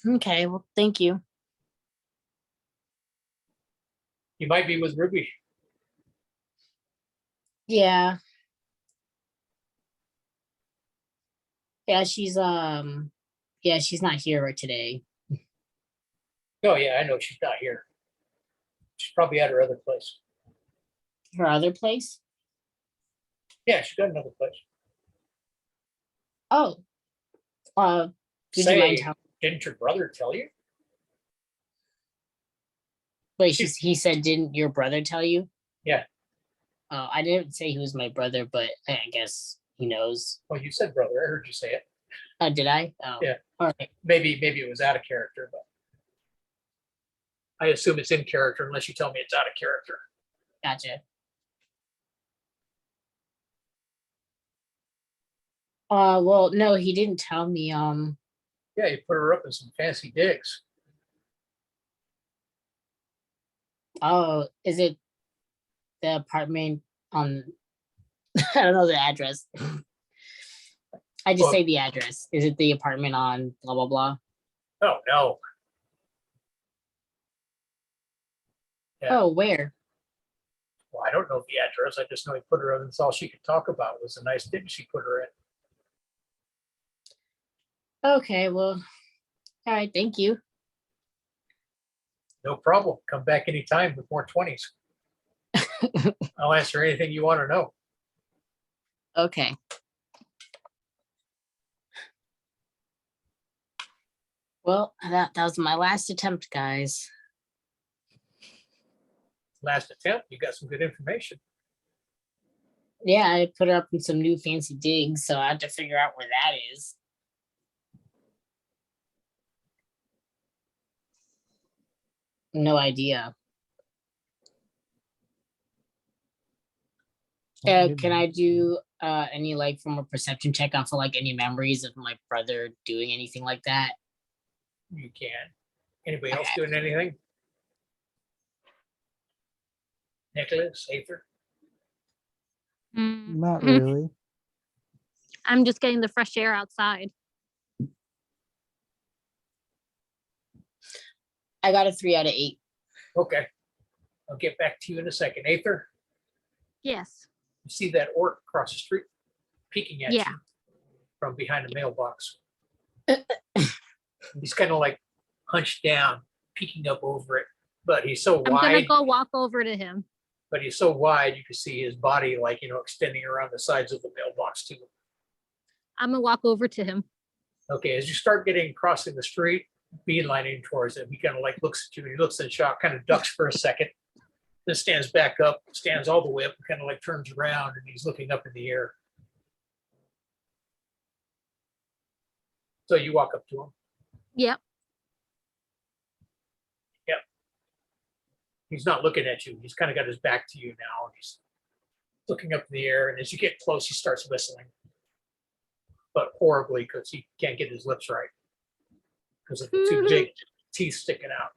Okay, well, thank you. He might be with Ruby. Yeah. Yeah, she's not here right today. Oh, yeah, I know she's not here. She's probably at her other place. Her other place? Yeah, she got another place. Oh. Would you mind telling? Didn't your brother tell you? Wait, he said, didn't your brother tell you? Yeah. Oh, I didn't say he was my brother, but I guess he knows. Well, you said brother. I heard you say it. Did I? Oh, Yeah. All right. Maybe it was out of character, but I assume it's in character unless you tell me it's out of character. Gotcha. Well, no, he didn't tell me. Yeah, you put her up in some fancy digs. Oh, is it the apartment on? I don't know the address. I just Well- say the address. Is it the apartment on blah blah blah? Oh, no. Yeah. Oh, where? Well, I don't know the address. I just know he put her in. That's all she could talk about was a nice dig she put her in. Okay, well, all right, thank you. No problem. Come back anytime with more 20s. I'll answer anything you want to know. Okay. Well, that was my last attempt, guys. Last attempt, you got some good information. Yeah, I put her up in some new fancy digs, so I have to figure out where that is. No idea. Can I do any like from a perception check on for like any memories of my brother doing anything like that? You can. Anybody else doing anything? Nicholas, Aether? Not Mhm. really. I'm just getting the fresh air outside. I got a 3 out of 8. Okay. I'll get back to you in a second. Aether, Yes. you see that orc across the street peeking at Yeah. you from behind the mailbox. He's kind of like hunched down, peeking up over it, but he's so I'm gonna wide. go walk over to him. But he's so wide, you can see his body, like, extending around the sides of the mailbox too. I'm gonna walk over to him. Okay, as you start crossing the street, beelining towards him, he kind of like looks at you, he looks in shock, kind of ducks for a second, then stands back up, stands all the way up, and kind of like turns around, and he's looking up in the air. So you walk up to him. Yep. He's not looking at you. He's kind of got his back to you now. And he's looking up in the air. And as you get close, he starts whistling, but horribly because he can't get his lips right because of the two big teeth sticking out.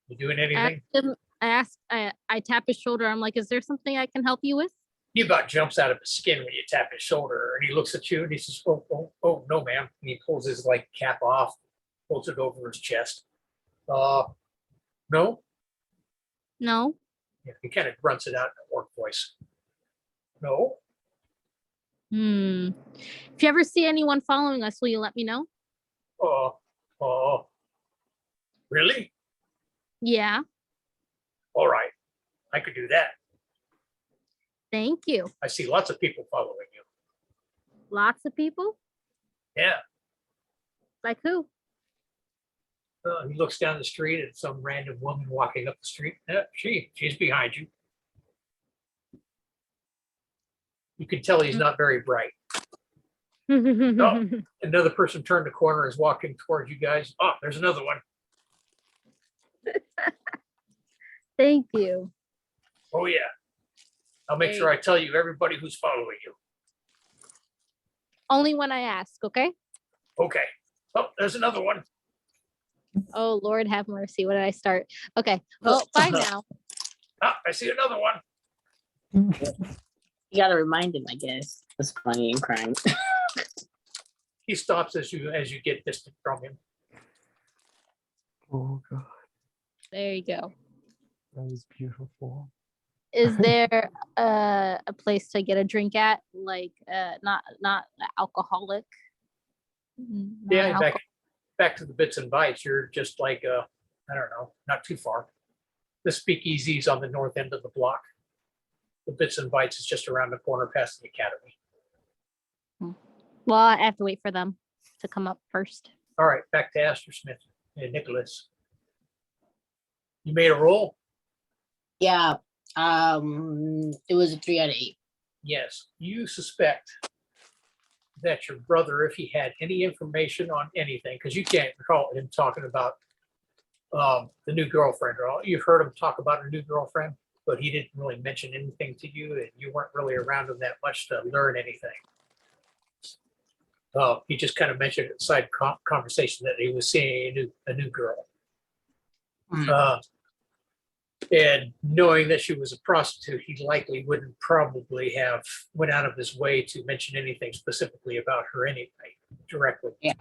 You doing anything? I tap his shoulder. I'm like, is there something I can help you with? He about jumps out of his skin when you tap his shoulder, and he looks at you and he says, oh, no, ma'am. And he pulls his like cap off, pulls it over his chest. No? No. Yeah, he kind of grunts it out in a work voice. No? If you ever see anyone following us, will you let me know? Really? Yeah. All right. I could do that. Thank you. I see lots of people following you. Lots of people? Yeah. Like who? He looks down the street at some random woman walking up the street. Yeah, she's behind you. You can tell he's not very bright. Another person turned the corner, is walking towards you guys. Oh, there's another one. Thank you. Oh, yeah. I'll make sure I tell you everybody who's following you. Only when I ask, okay? Okay. Oh, there's another one. Oh, Lord have mercy. What did I start? Okay. Well, bye now. Ah, I see another one. You gotta remind him, I guess. That's funny and crying. He stops as you get distant from him. Oh god, There you go. that was beautiful. Is there a place to get a drink at? Like not alcoholic? Yeah, back to the bits and bytes. You're just like I don't know, not too far. The speakeasy's on the north end of the block. The bits and bytes is just around the corner past the academy. Well, I have to wait for them to come up first. All right, back to Astor Smith and Nicholas. You made a roll? Yeah. It was a 3 out of 8. Yes. You suspect that your brother, if he had any information on anything, because you can't recall him talking about the new girlfriend, or you've heard him talk about a new girlfriend, but he didn't really mention anything to you, and you weren't really around him that much to learn anything. He just kind of mentioned in side conversation that he was seeing a new girl. And knowing that she was a prostitute, he likely wouldn't probably have went out of his way to mention anything specifically about her anyway, directly. Yeah.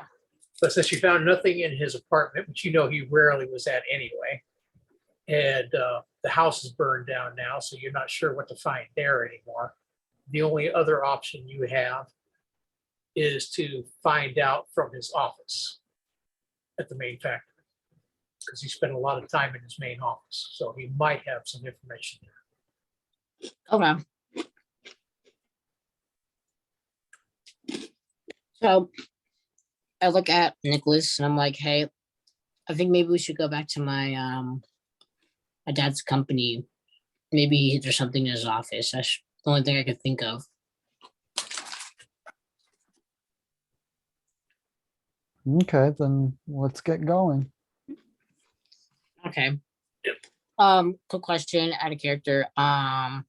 But since you found nothing in his apartment, which you know he rarely was at anyway, and the house is burned down now, so you're not sure what to find there anymore. The only other option you have is to find out from his office at the main factory, because he spent a lot of time in his main office, so he might have some information there. Okay. So I look at Nicholas and I'm like, hey, I think maybe we should go back to my my dad's company. Maybe there's something in his office. That's the only thing I could think of. Okay, then let's get going. Okay. Quick question out of character. I'm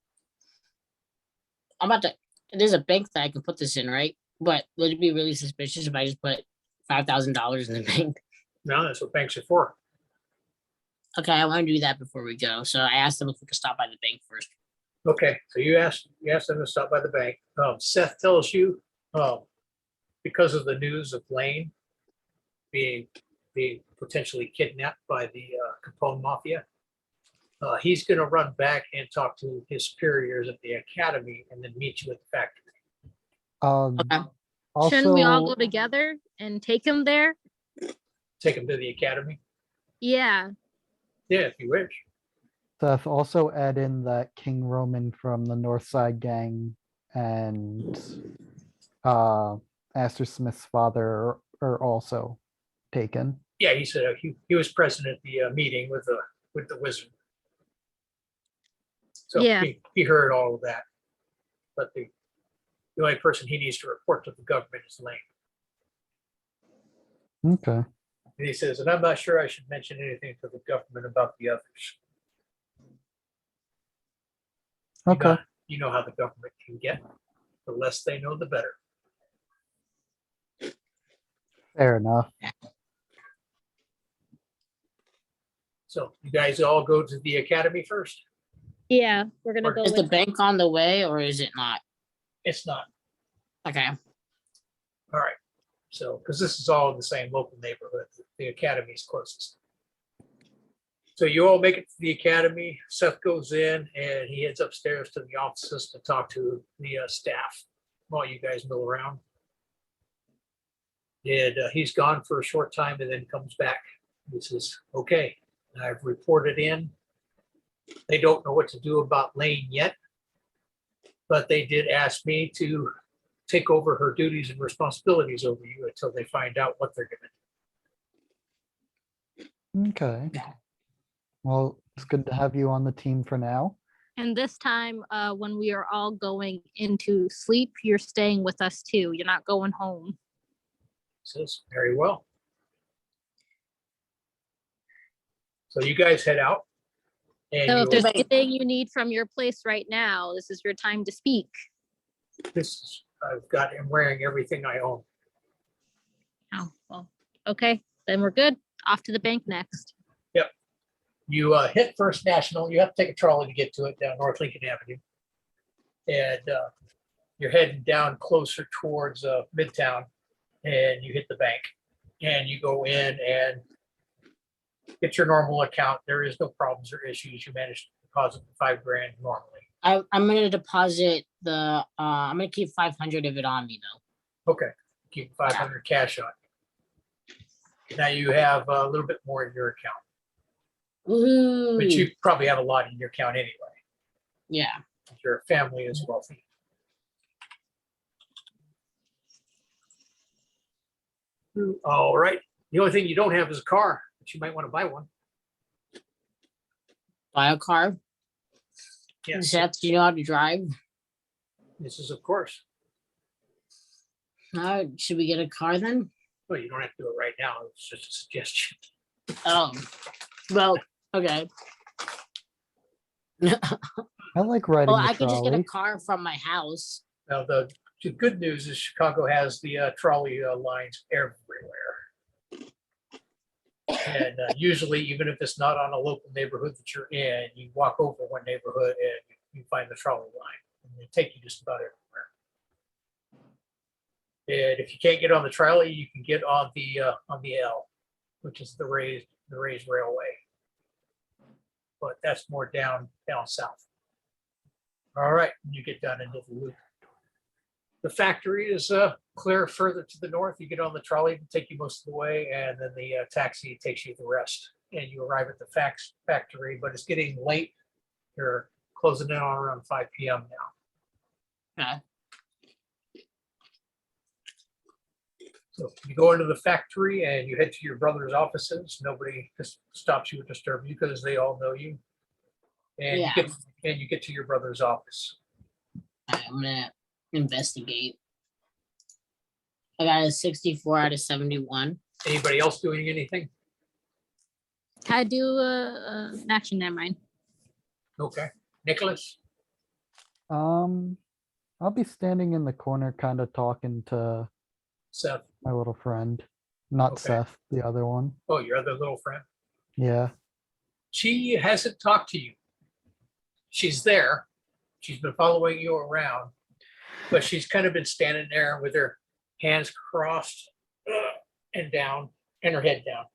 about to, there's a bank that I can put this in, right? But would it be really suspicious if I just put $5,000 in the bank? No, that's what banks are for. Okay, I want to do that before we go. So I asked them if we could stop by the bank first. Okay, so you asked them to stop by the bank. Seth tells you because of the news of Lane being potentially kidnapped by the Capone Mafia, he's going to run back and talk to his superiors at the academy and then meet you at the factory. Okay. Shouldn't we all Also, go together and take him there? Take him to the academy. Yeah. Yeah, if you wish. Seth, also add in that King Roman from the North Side Gang and Aster Smith's father are also taken. Yeah, he said he was present at the meeting with the wizard. So Yeah. he heard all of that. But the only person he needs to report to the government is Lane. Okay. And he says, and I'm not sure I should mention anything to the government about the others. Okay. You know how the government can get. The less they know, the better. Fair enough. So you guys all go to the academy first? Yeah. We're gonna go Is the with bank on the way or is it not? It's not. Okay. All right. So, because this is all in the same local neighborhood, the academy's closest. So you all make it to the academy. Seth goes in and he heads upstairs to the offices to talk to the staff while you guys mill around. And he's gone for a short time and then comes back. He says, okay, I've reported in. They don't know what to do about Lane yet, but they did ask me to take over her duties and responsibilities over you until they find out what they're going to do. Okay. Well, it's good to have you on the team for now. And this time, when we are all going into sleep, you're staying with us too. You're not going home. Says, very well. So you guys head out. And So if there's Wait. anything you need from your place right now, this is your time to speak. I'm wearing everything I own. Oh, well, okay, then we're good. Off to the bank next. You hit First National. You have to take a trolley to get to it down North Lincoln Avenue. And you're heading down closer towards Midtown and you hit the bank. And you go in and get your normal account. There is no problems or issues. You managed to deposit $5 grand normally. I'm gonna deposit I'm gonna keep 500 of it on me though. Okay, keep 500 cash on you. Now you have a little bit more in your account, Woohoo. but you probably have a lot in your account anyway. Yeah. Your family is wealthy. All right. The only thing you don't have is a car, but you might want to buy one. Buy a car. Yes, Seth, do you know how to drive? this is of course. Should we get a car then? Well, you don't have to do it right now. It's just a suggestion. Oh, well, okay. I like riding Well, the I could just get a trolley. car from my house. Now, the good news is Chicago has the trolley lines everywhere. And usually, even if it's not on a local neighborhood that you're in, you walk over one neighborhood and you find the trolley line. And they take you just about everywhere. And if you can't get on the trolley, you can get on the L, which is the raised railway. But that's more down south. All right, when you get down into the loop. The factory is clear further to the north. You get on the trolley, it'll take you most of the way, and then the taxi takes you the rest. And you arrive at the factory, but it's getting late. You're closing in on around 5 p.m. now. Okay. So you go into the factory and you head to your brother's offices. Nobody just stops you or disturbs you because they all know you. And Yeah. you get to your brother's office. I'm gonna investigate. I got a 64 out of 71. Anybody else doing anything? Can I do an action? Never mind. Okay. Nicholas? I'll be standing in the corner kind of talking to Seth? my little friend. Not Okay. Seth, the other one. Oh, your other little friend? Yeah. She hasn't talked to you. She's there. She's been following you around, but she's kind of been standing there with her hands crossed and down, and her head down.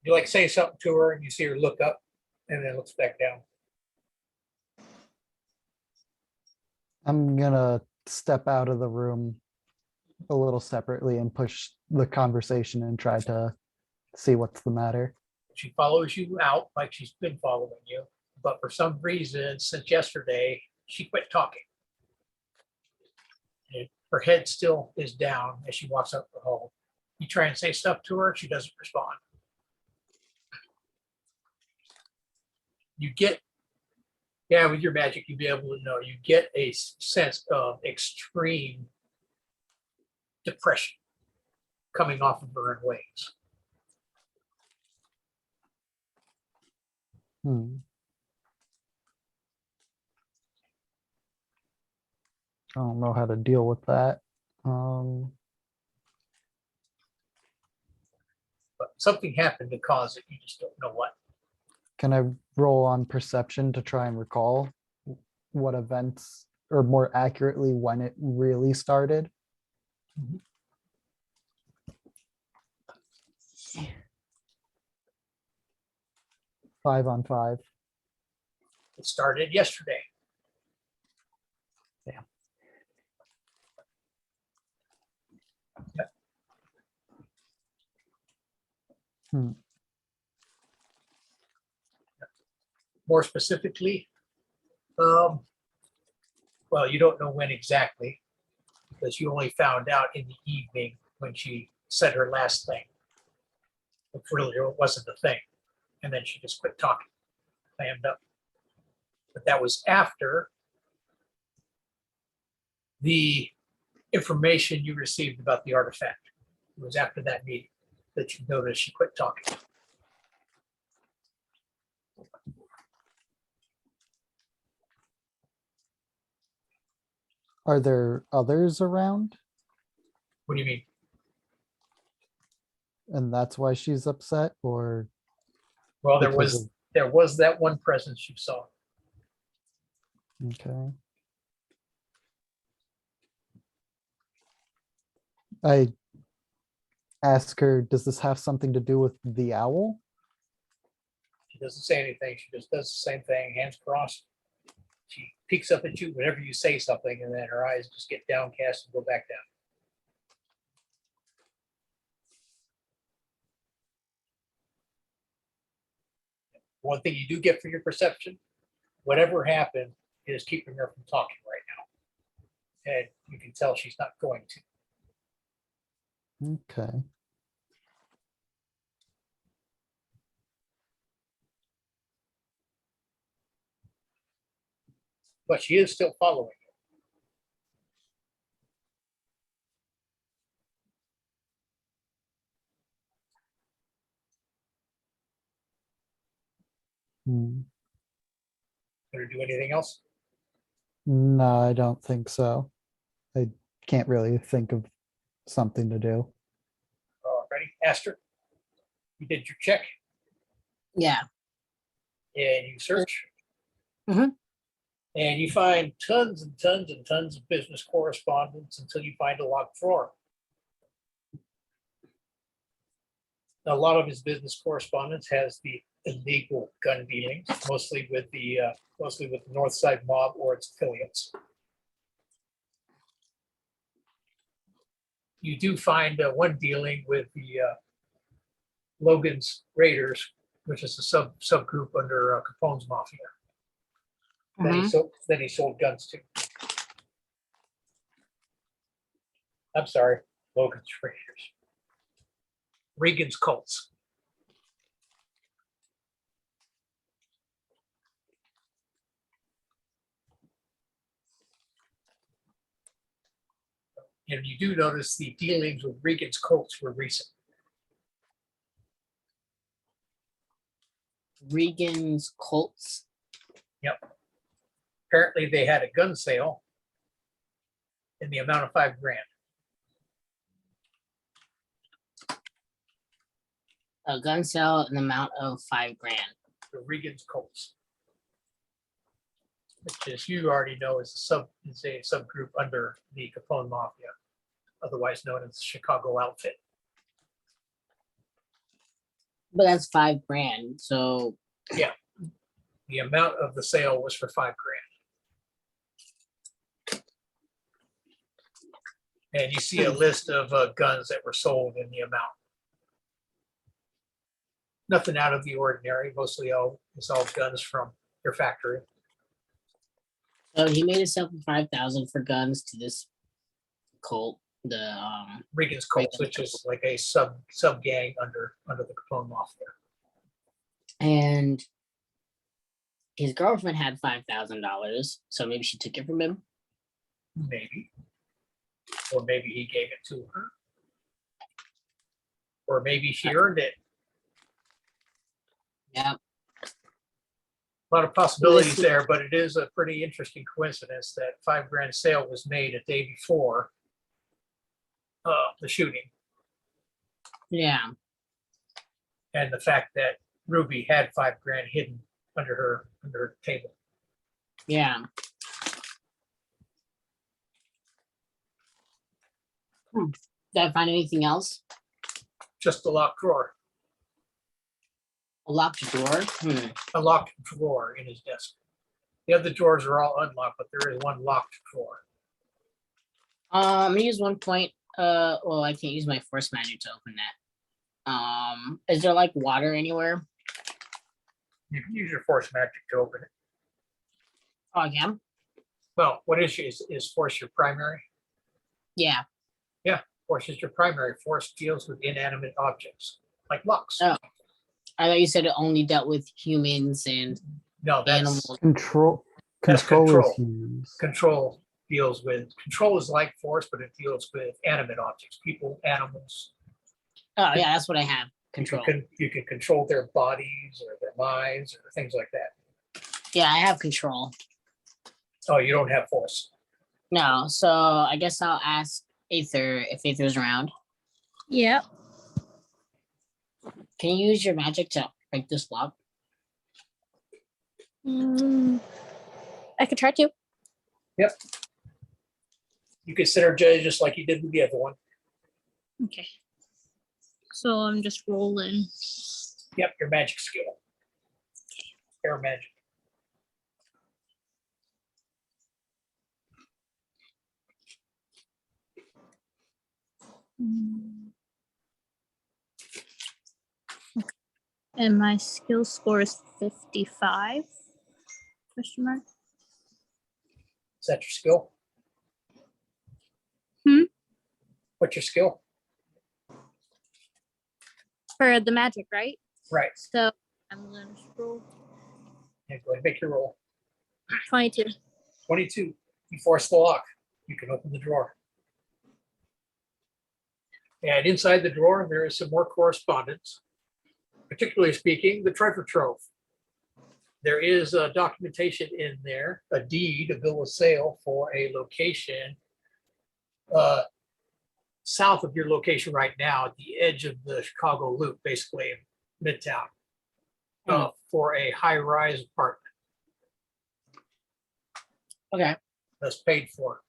You like say something to her, and you see her look up, and then looks back down. I'm gonna step out of the room a little separately and push the conversation and try to see what's the matter. She follows you out like she's been following you, but for some reason, since yesterday, she quit talking. And her head still is down as she walks up the hall. You try and say stuff to her, she doesn't respond. You get, yeah, with your magic, you'll be able to know, you get a sense of extreme depression coming off of her in waves. I don't know how to deal with that. But something happened to cause it, you just don't know what. Can I roll on perception to try and recall what events, or more accurately, when it really started? Mhm. 5 on 5. It started yesterday. More specifically, well, you don't know when exactly, because you only found out in the evening when she said her last thing. It really wasn't the thing. And then she just quit talking, clammed up. But that was after the information you received about the artifact. It was after that meeting that you noticed she quit talking. Are there others around? What do you mean? And that's why she's upset? Or Well, there because was that one presence you saw. okay. I ask her, does this have something to do with the owl? She doesn't say anything. She just does the same thing, hands crossed. She peeks up at you whenever you say something, and then her eyes just get downcast and go back down. One thing you do get for your perception, whatever happened is keeping her from talking right now. And you can tell she's not going to. Okay. But she is still following Hmm. you. Going to do anything else? No, I don't think so. I can't really think of something to do. Ready? Aster, you did your check Yeah. and you search. Mhm. And you find tons and tons and tons of business correspondence until you find a locked drawer. A lot of his business correspondence has the illegal gun dealings, mostly with the North Side Mob or its affiliates. You do find one dealing with the Logan's Raiders, which is a subgroup under Capone's Mafia. That he sold guns to. I'm sorry, Logan's Raiders. Regan's Colts. And you do notice the dealings with Regan's Colts were recent. Regan's Colts. Yep. Apparently they had a gun sale in the amount of $5,000. A gun sale in the amount of $5,000. The Regan's Colts, which, as you already know, is a subgroup under the Capone Mafia. otherwise known as the Chicago outfit. But that's $5,000. So The amount of the sale was for $5,000. And you see a list of guns that were sold in the amount. Nothing out of the ordinary, mostly it's all guns from your factory. so he made himself 5,000 for guns to this cult. The Regan's Colts, which is like a sub gang under the Capone Mafia. and his girlfriend had $5,000, so maybe she took it from him. Maybe. Or maybe he gave it to her. Or maybe she earned it. Yeah. A lot of possibilities there, but it is a pretty interesting coincidence that $5,000 sale was made a day before the shooting. Yeah. And the fact that Ruby had $5,000 hidden under her table. Yeah. Did I find anything else? Just a locked drawer. A locked door? A locked drawer in his desk. The other drawers are all unlocked, but there is one locked drawer. I'm gonna use 1 point. Well, I can't use my force magic to open that. Is there like water anywhere? You can use your force magic to open it. Oh, I can? Well, what is force your primary? Yeah. Force is your primary. Force deals with inanimate objects, like locks. Oh. I thought you said it only dealt with humans and No, that's animals. Control. That's Control is control. humans. control deals with. Control is like force, but it deals with animate objects, people, animals. Oh, yeah, that's what I have. You Control. can control their bodies or their minds or things like that. Yeah, I have control. Oh, you don't have force. No, so I guess I'll ask Aether if Aether's around. Yeah. Can you use your magic to break this lock? I could try to. You can synergize just like you did with the other one. Okay. So I'm just rolling. Yep, your magic skill. Air magic. And my skill score is 55? Question mark. Is that your skill? What's your skill? For the magic, right? Right. So I'm gonna roll Yeah, go ahead and make your roll. 22. 22. You force the lock. You can open the drawer. And inside the drawer, there is some more correspondence. Particularly speaking, the treasure trove. There is a documentation in there, a deed, a bill of sale for a location south of your location right now, at the edge of the Chicago Loop, basically in Midtown, for a high-rise apartment Okay. that's paid for.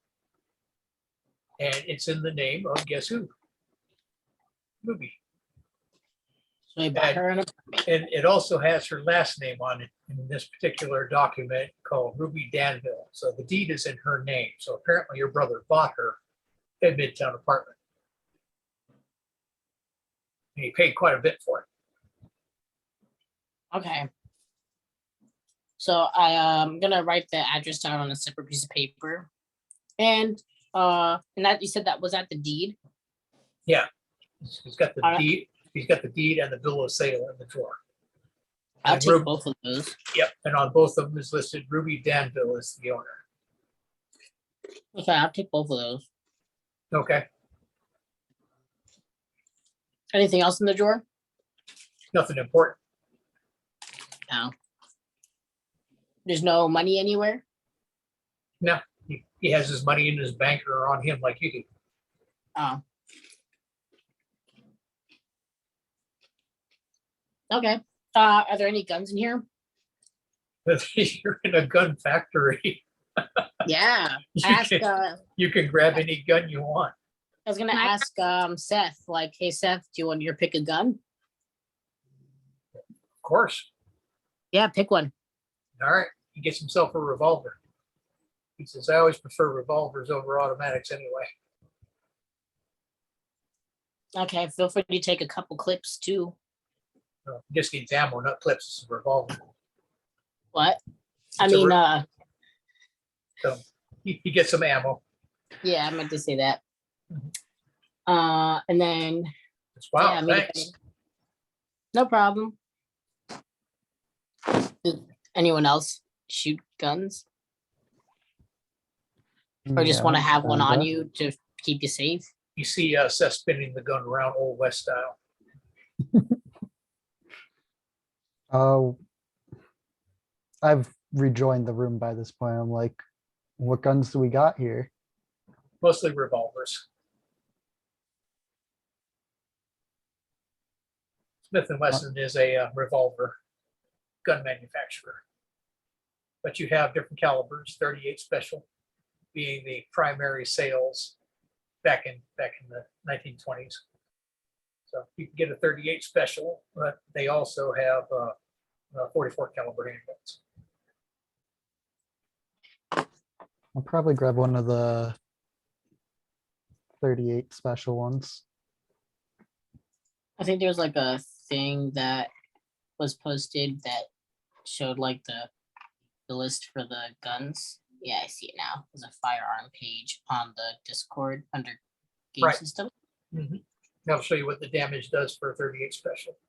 And it's in the name of guess who? Ruby. So I bought her an apartment. And it also has her last name on it in this particular document called Ruby Danville. So the deed is in her name. So apparently your brother bought her a Midtown apartment. And he paid quite a bit for it. Okay. So I'm gonna write the address down on a separate piece of paper. And that you said that was at the deed? He's got the Alright. deed. He's got the deed and the bill of sale in the drawer. I'll And take both of those. Yep, and on both of them is listed Ruby Danville is the owner. Okay, I'll take both of those. Okay, Anything else in the drawer? nothing important. No. There's no money anywhere? No, he has his money in his bank or on him like you do. Oh. Okay. Are there any guns in here? You're in a gun factory. Yeah. You Ask can, you can grab any gun you want. I was gonna Can I- ask Seth, like, hey Seth, do you want your pick a gun? Of course. Yeah, pick one. All right. He gets himself a revolver. He says, I always prefer revolvers over automatics anyway. Okay, feel free to take a couple clips too. He just needs ammo, not clips. It's a revolver. What? I It's a mean, re- So he gets some ammo. yeah, I meant to say that. Mhm. And then It's, wow, yeah, I mean, thanks. no problem. Does anyone else shoot guns or just want to have one on kinda. you to keep you safe? You see Seth spinning the gun around Old West style. Oh, I've rejoined the room by this point. I'm like, what guns do we got here? Mostly revolvers. Smith & Wesson is a revolver gun manufacturer. But you have different calibers, 38 special being the primary sales back in the 1920s. So you can get a 38 special, but they also have 44 caliber handguns. I'll probably grab one of the 38 special ones. I think there's like a thing that was posted that showed like the list for the guns. Yeah, I see it now. There's a firearm page on the Discord under game Right. system. Mhm. I'll show you what the damage does for a 38 special.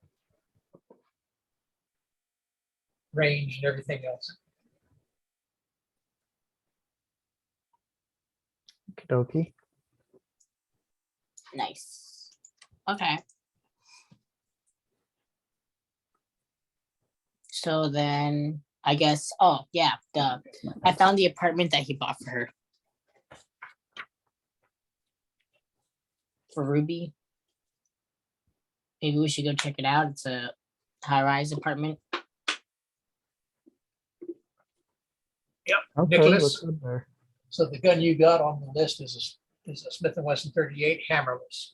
Range and everything else. Okey-dokey. Nice. Okay. So then I guess, oh yeah, I found the apartment that he bought for her. For Ruby. Maybe we should go check it out. It's a high-rise apartment. Okay, Nicholas? what's good there? So the gun you got on the list is a Smith & Wesson 38 hammerless.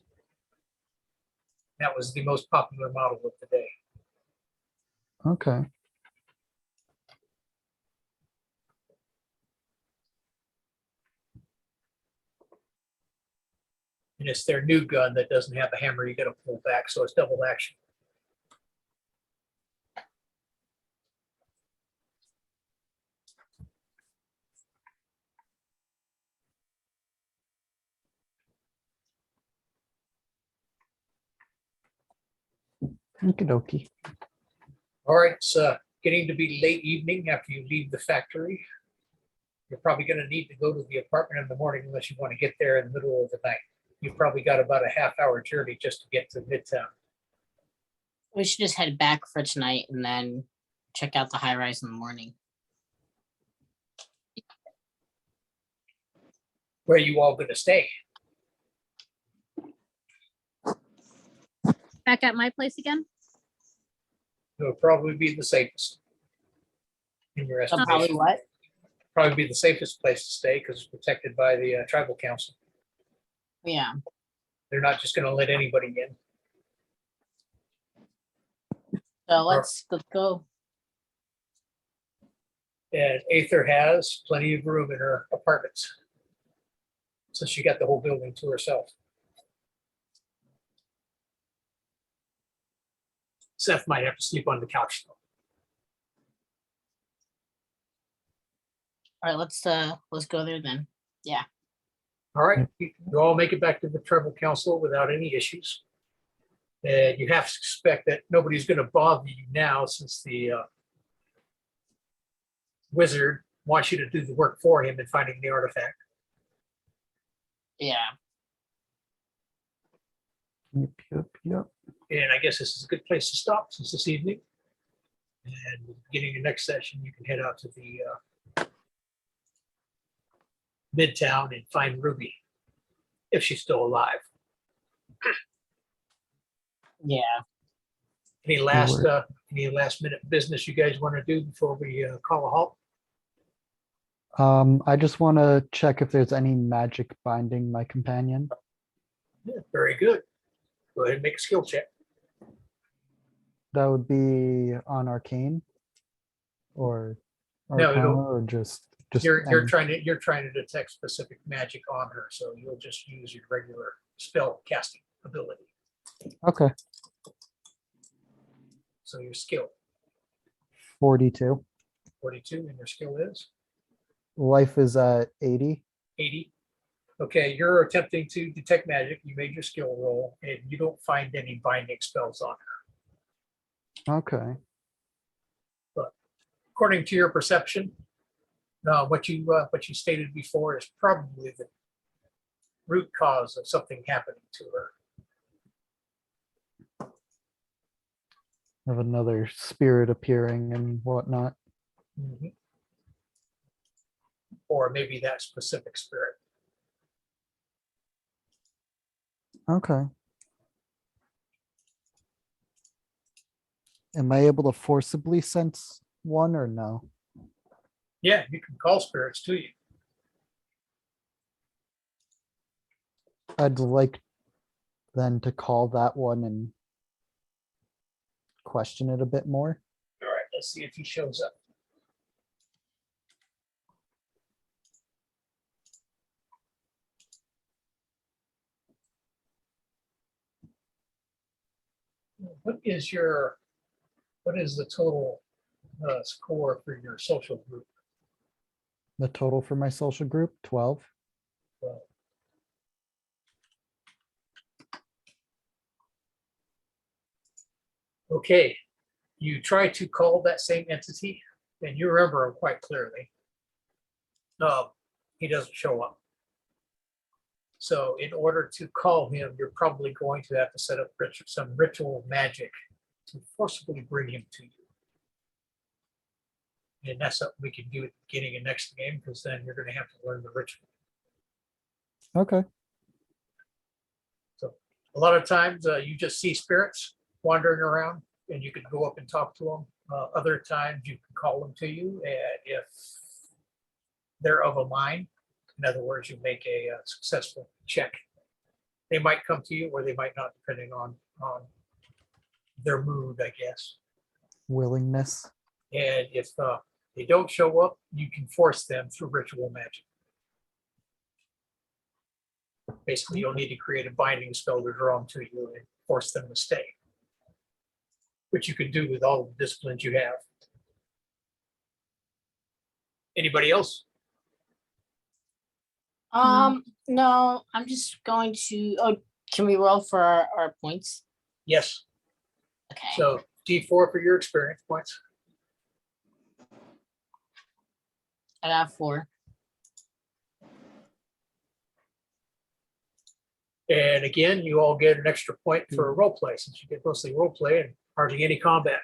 That was the most popular model of the day. Okay. And it's their new gun that doesn't have a hammer you got to pull back, so it's double action. Okey-dokey. All right, it's getting to be late evening after you leave the factory. You're probably going to need to go to the apartment in the morning unless you want to get there in the middle of the night. You've probably got about a half-hour journey just to get to Midtown. We should just head back for tonight and then check out the high rise in the morning. Where are you all going to stay? Back at my place again? It'll probably be the safest. In your So probably estimation, what? probably be the safest place to stay because it's protected by the tribal council. Yeah. They're not just going to let anybody in. So let's go. And Aether has plenty of room in her apartments. So she got the whole building to herself. Seth might have to sleep on the couch though. All right, let's go there then. Yeah. All right, you all make it back to the tribal council without any issues. And you have to expect that nobody's going to bother you now since the wizard wants you to do the work for him in finding the artifact. Yeah. Yep. And I guess this is a good place to stop since this evening. And beginning the next session, you can head out to the Midtown and find Ruby, if she's still alive. Yeah. Any last minute business you guys want to do before we call a halt? I just want to check if there's any magic binding my companion. Yeah, very good. Go ahead and make a skill check. That would be on arcane or No, arcana it'll- or just You're any- trying to detect specific magic on her, so you'll just use your regular spell casting ability. Okay, So your skill 42. 42 and your skill is Life is at 80. 80. Okay, you're attempting to detect magic. You made your skill roll and you don't find any binding spells on her. Okay. According to your perception, what you stated before is probably the root cause of something happening to her. Of another spirit appearing and whatnot. Mhm. Or maybe that specific spirit. Okay. Am I able to forcibly sense one or no? Yeah, you can call spirits to you. I'd like then to call that one and question it a bit more. All right, let's see if he shows up. What is the total score for your social group? The total for my social group, 12. Well, okay, you try to call that same entity, and you remember him quite clearly. He doesn't show up. So in order to call him, you're probably going to have to set up some ritual magic to forcibly bring him to you. And that's something we can do at the beginning of next game, because then you're going to have to learn the ritual. Okay. So a lot of times you just see spirits wandering around and you can go up and talk to them. Other times you can call them to you, and if they're of a mind, in other words, you make a successful check. They might come to you or they might not, depending on their mood, I guess. Willingness. And if they don't show up, you can force them through ritual magic. Basically, you'll need to create a binding spell to draw them to you and force them to stay, which you can do with all the disciplines you have. Anybody else? No, I'm just going to, oh, can we roll for our points? Yes. Okay. So D4 for your experience points. I got 4. And again, you all get an extra point for role play, since you get mostly role play and hardly any combat.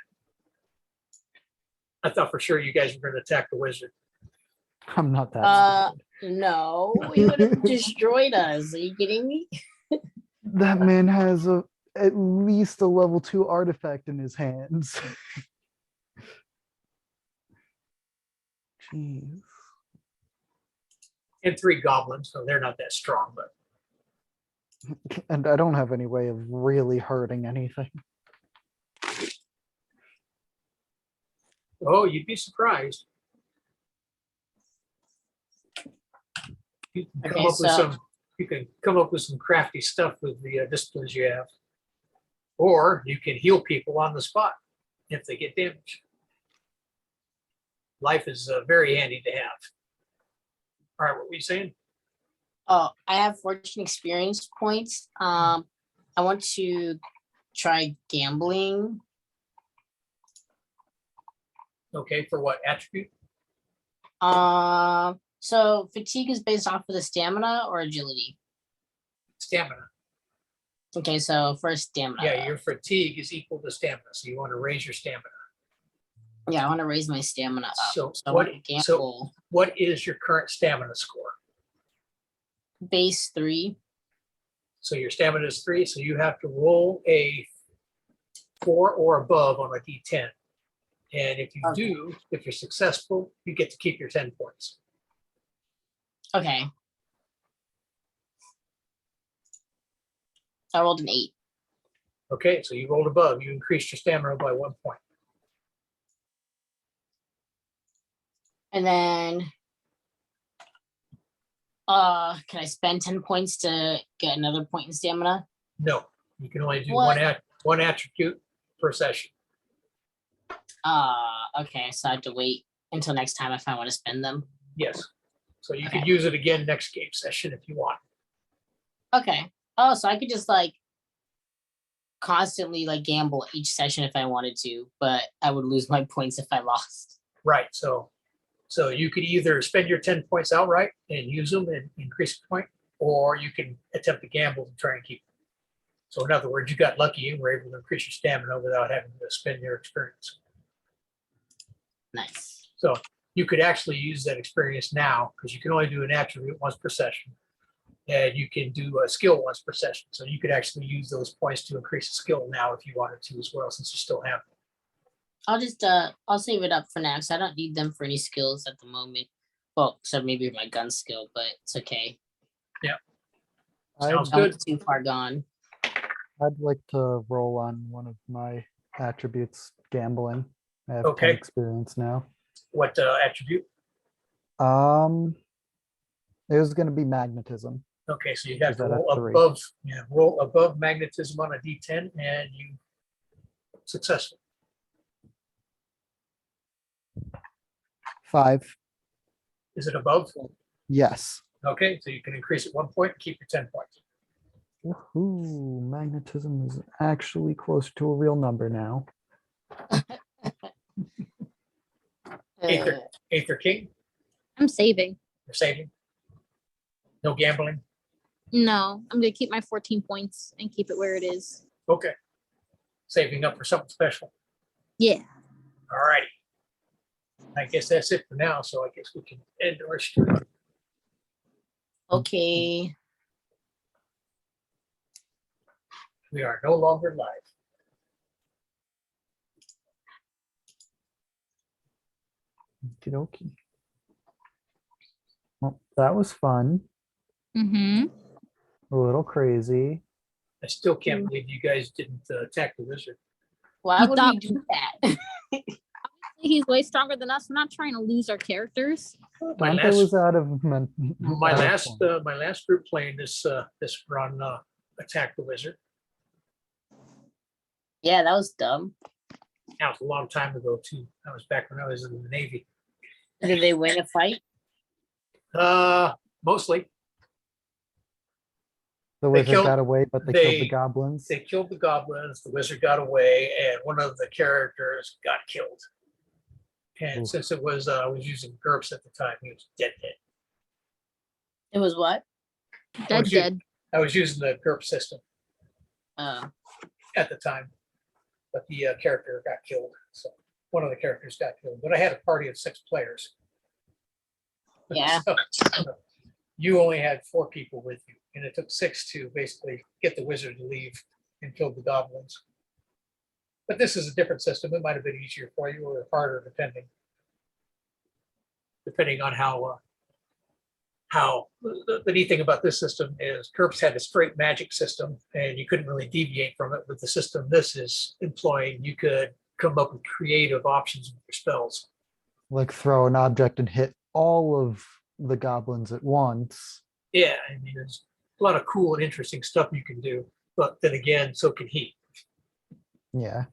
I thought for sure you guys were going to attack the wizard. I'm not that stupid. No, he would have destroyed us. Are you kidding me? That man has at least a level 2 artifact in his hands. Jeez. And 3 goblins, so they're not that strong, but And I don't have any way of really hurting anything. oh, you'd be surprised. You can come Okay, up with so- you can come up with some crafty stuff with the disciplines you have. Or you can heal people on the spot if they get damaged. Life is very handy to have. All right, what were you saying? Oh, I have 14 experience points. I want to try gambling. Okay, for what attribute? So fatigue is based off of the stamina or agility. Stamina. Okay, so first stamina. Yeah, your fatigue is equal to stamina, so you want to raise your stamina. Yeah, I want to raise my stamina up. So I what? want to So gamble. what is your current stamina score? Base 3. So your stamina is 3, so you have to roll a 4 or above on a D10. And if you Okay. do, if you're successful, you get to keep your 10 points. Okay. I rolled an 8. Okay, so you rolled above. You increased your stamina by 1 point. And then can I spend 10 points to get another point in stamina? No, you can only do What? one attribute per session. Okay, so I have to wait until next time if I want to spend them. Yes. So you Okay. can use it again next game session if you want. Okay. Oh, so I could just like constantly like gamble each session if I wanted to, but I would lose my points if I lost. Right. So you could either spend your 10 points outright and use them and increase the point, or you can attempt to gamble and try and keep them. So in other words, you got lucky and were able to increase your stamina without having to spend your experience. Nice. So you could actually use that experience now because you can only do an attribute once per session. And you can do a skill once per session. So you could actually use those points to increase the skill now if you wanted to as well, since you still have them. I'll save it up for now because I don't need them for any skills at the moment. Well, except maybe my gun skill, but it's okay. Sounds I'd, good. I'm too far gone. I'd like to roll on one of my attributes, gambling. I have 10 Okay. experience now. What attribute? It was going to be magnetism. Okay, so you have Is to that a roll 3? roll above magnetism on a D10 and you successful. 5. Is it above? Yes. Okay, so you can increase it 1 point, keep your 10 points. Woohoo, magnetism is actually close to a real number now. Aether King, I'm saving. you're saving. No gambling. No, I'm gonna keep my 14 points and keep it where it is. Okay. Saving up for something special. Yeah. All righty. I guess that's it for now. So I guess we can end our stream. Okay. We are no longer live. Okie dokie. Well, that was fun. Mm-hmm. A little crazy. I still can't believe you guys didn't attack the wizard. Why You would thought- we do that? He's way stronger than us. I'm not trying to lose our characters. My Dante was last, out of my last group playing this run attacked the wizard. Yeah, that was dumb. That was a long time ago too. That was back when I was in the Navy. Did they win a fight? Mostly. The They wizard killed- got away, but they killed the they- goblins. They killed the goblins, the wizard got away, and one of the characters got killed. And Oof. since it was I was using GURPS at the time, he was dead. It was what? Dead, was you- dead. I was using the GURPS system Uh, at the time, but the character got killed. So one of the characters got killed, but I had a party of 6 players. Yeah. So, you only had 4 people with you, and it took 6 to basically get the wizard to leave and kill the goblins. But this is a different system. It might have been easier for you or harder, depending on how the neat thing about this system is GURPS had a straight magic system and you couldn't really deviate from it. With the system this is employing, you could come up with creative options with your spells. Like throw an object and hit all of the goblins at once. Yeah, I mean, there's a lot of cool and interesting stuff you can do, but then again, so can he. Yeah.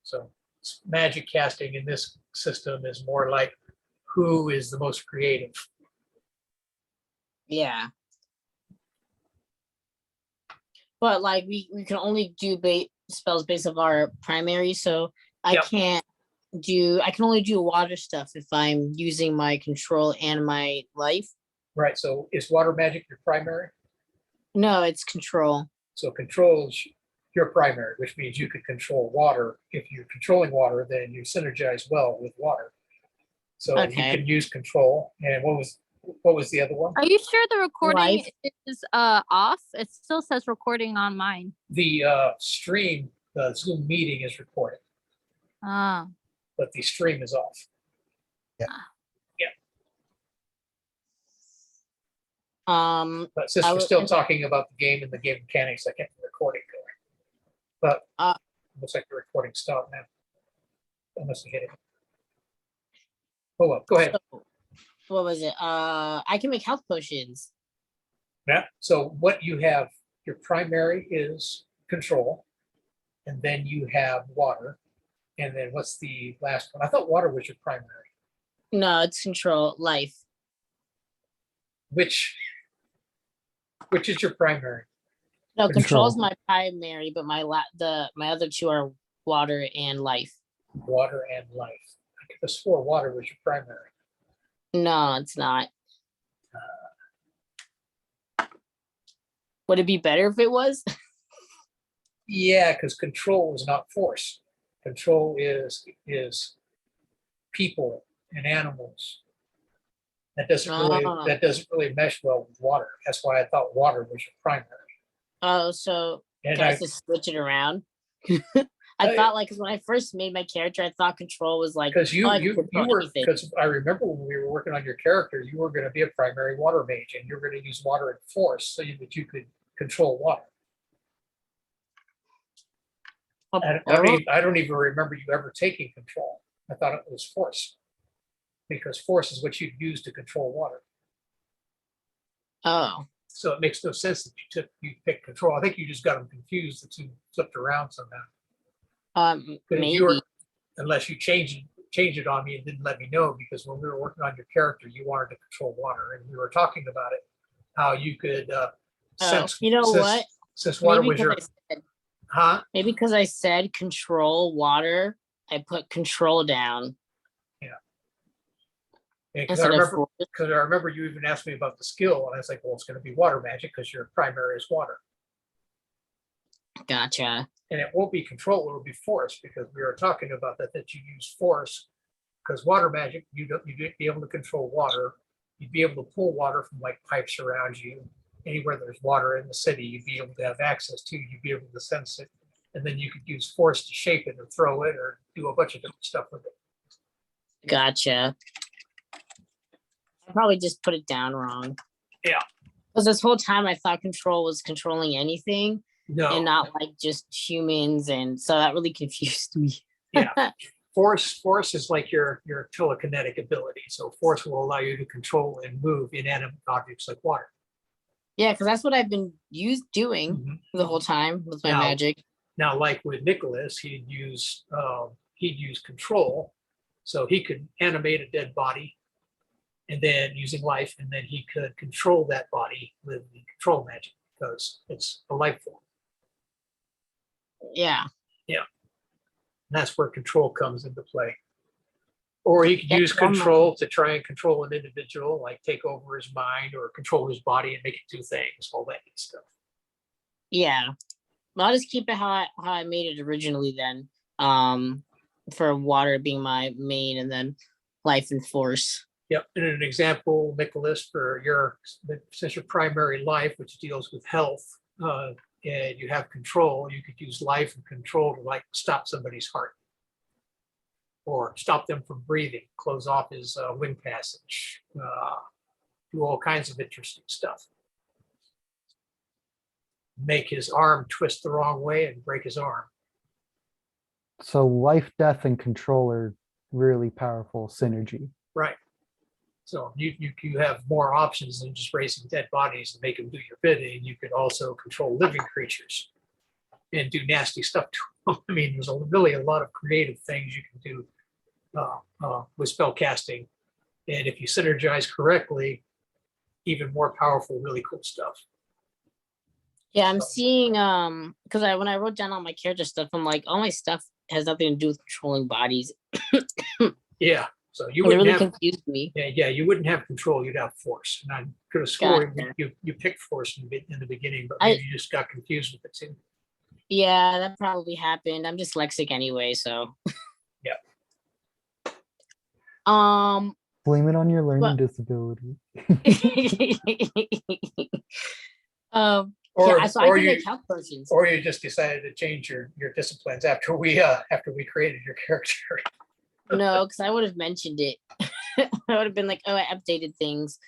So magic casting in this system is more like who is the most creative. yeah. But like we can only do spells based on our primary, so I Yep. I can only do water stuff if I'm using my control and my life. Right, so is water magic your primary? No, it's control. So control is your primary, which means you could control water. If you're controlling water, then you synergize well with water. So Okay. you can use control. And what was the other one? Are you sure the recording Life. is off? It still says recording on mine. The stream, the Zoom meeting is recorded, Ah. but the stream is off. But since I we're would- still talking about the game and the game mechanics, I kept the recording going. Uh, But looks like the recording stopped now. I must have hit it. Oh, well, go ahead. so, what was it? I can make health potions. Yeah, so what you have, your primary is control, and then you have water. And then what's the last one? I thought water was your primary. No, it's control life. Which is your primary? No, control is Control. my primary, but my other two are water and life. Water and life. I could have swore water was your primary. No, it's not. Would it be better if it was? Yeah, because control is not force. Control is people and animals. That doesn't really mesh well with water. That's why I thought water was your primary. Oh, so And can I I, just switch it around? I- I thought like, because when I first made my character, I thought control was like, because oh, I can control anything. because I remember when we were working on your character, you were going to be a primary water mage, and you're going to use water and force so that you could control water. I don't even remember you ever taking control. I thought it was force, because force is what you'd use to control water. Oh, So it makes no sense that you picked control. I think you just got them confused. The two flipped around somehow. But if you were, maybe. unless you change it on me and didn't let me know, because when we were working on your character, you wanted to control water, and we were talking about it, how you could sense. You know what? Since water Maybe was your, because I said, huh? maybe because I said control water, I put control down Because I instead of remember, force. because I remember you even asked me about the skill, and I was like, well, it's going to be water magic because your primary is water, Gotcha. and it won't be control; it will be force, because we were talking about that you use force, because water magic, you'd be able to control water. You'd be able to pull water from like pipes around you. Anywhere there's water in the city, you'd be able to have access to. You'd be able to sense it, and then you could use force to shape it or throw it or do a bunch of different stuff with it. Gotcha. I probably just put it down wrong. Yeah. Because this whole time I thought control was controlling anything No, and not like just humans. And so that really confused me. yeah. Force is like your telekinetic ability. So force will allow you to control and move inanimate objects like water. Yeah, because that's what I've been doing Mhm. the whole time with my Now- magic. Now, like with Nicholas, he'd use control, so he could animate a dead body, and then using life, and then he could control that body with the control magic because it's a life form. Yeah. And that's where control comes into play. Or he could Yeah, use I'm, control to try and control an individual, like take over his mind or control his body and make it do things, all that good stuff. Yeah. Well, I'll just keep it how I made it originally then. For water being my main and then life and force. Yep. And an example, Nicholas, for since your primary life, which deals with health, and you have control, you could use life and control to like stop somebody's heart or stop them from breathing, close off his wind passage, do all kinds of interesting stuff. Make his arm twist the wrong way and break his arm. So life, death, and control are really powerful synergy. Right. So you have more options than just raising dead bodies and make them do your bidding. You could also control living creatures and do nasty stuff to them. I mean, there's really a lot of creative things you can do with spell casting. And if you synergize correctly, even more powerful, really cool stuff. Yeah, I'm So- seeing because when I wrote down all my character stuff, I'm like, all my stuff has nothing to do with controlling bodies. Yeah. So you And it wouldn't really have, confused me. yeah, you wouldn't have control. You'd have force. And I could have sworn Gotcha. you picked force in the beginning, but I- maybe you just got confused with it too. Yeah, that probably happened. I'm dyslexic anyway, so. Yeah. Blame it on your learning But- disability. Or, yeah, so I or can you, make health potions. or you just decided to change your disciplines after we created your character. No, because I would have mentioned it. I would have been like, oh, I updated things.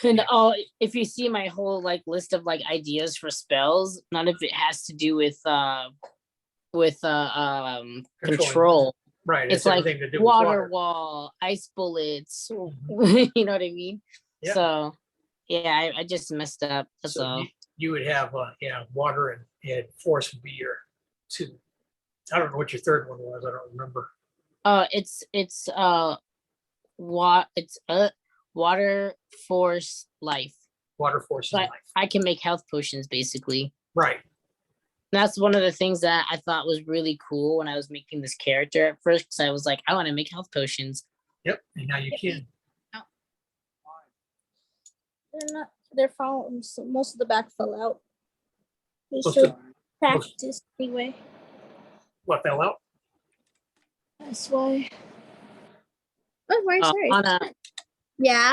And Yeah. if you see my whole like list of like ideas for spells, none of it has to do with control. Right. It's like everything to do with water wall, ice bullets. You know what I mean? Yeah. So yeah, I just messed up. That's So all. you would have, water and force would be your two. I don't know what your third one was. I don't remember. It's water, force, life. Water, force, and But life. I can make health potions basically. Right. That's one of the things that I thought was really cool when I was making this character at first, because I was like, I want to make health potions. Yep. And now you can. They're falling. So most of the back fell out. They Most should of- practice anyway. What fell out? That's why. Oh, right, sorry. Anna, Yeah.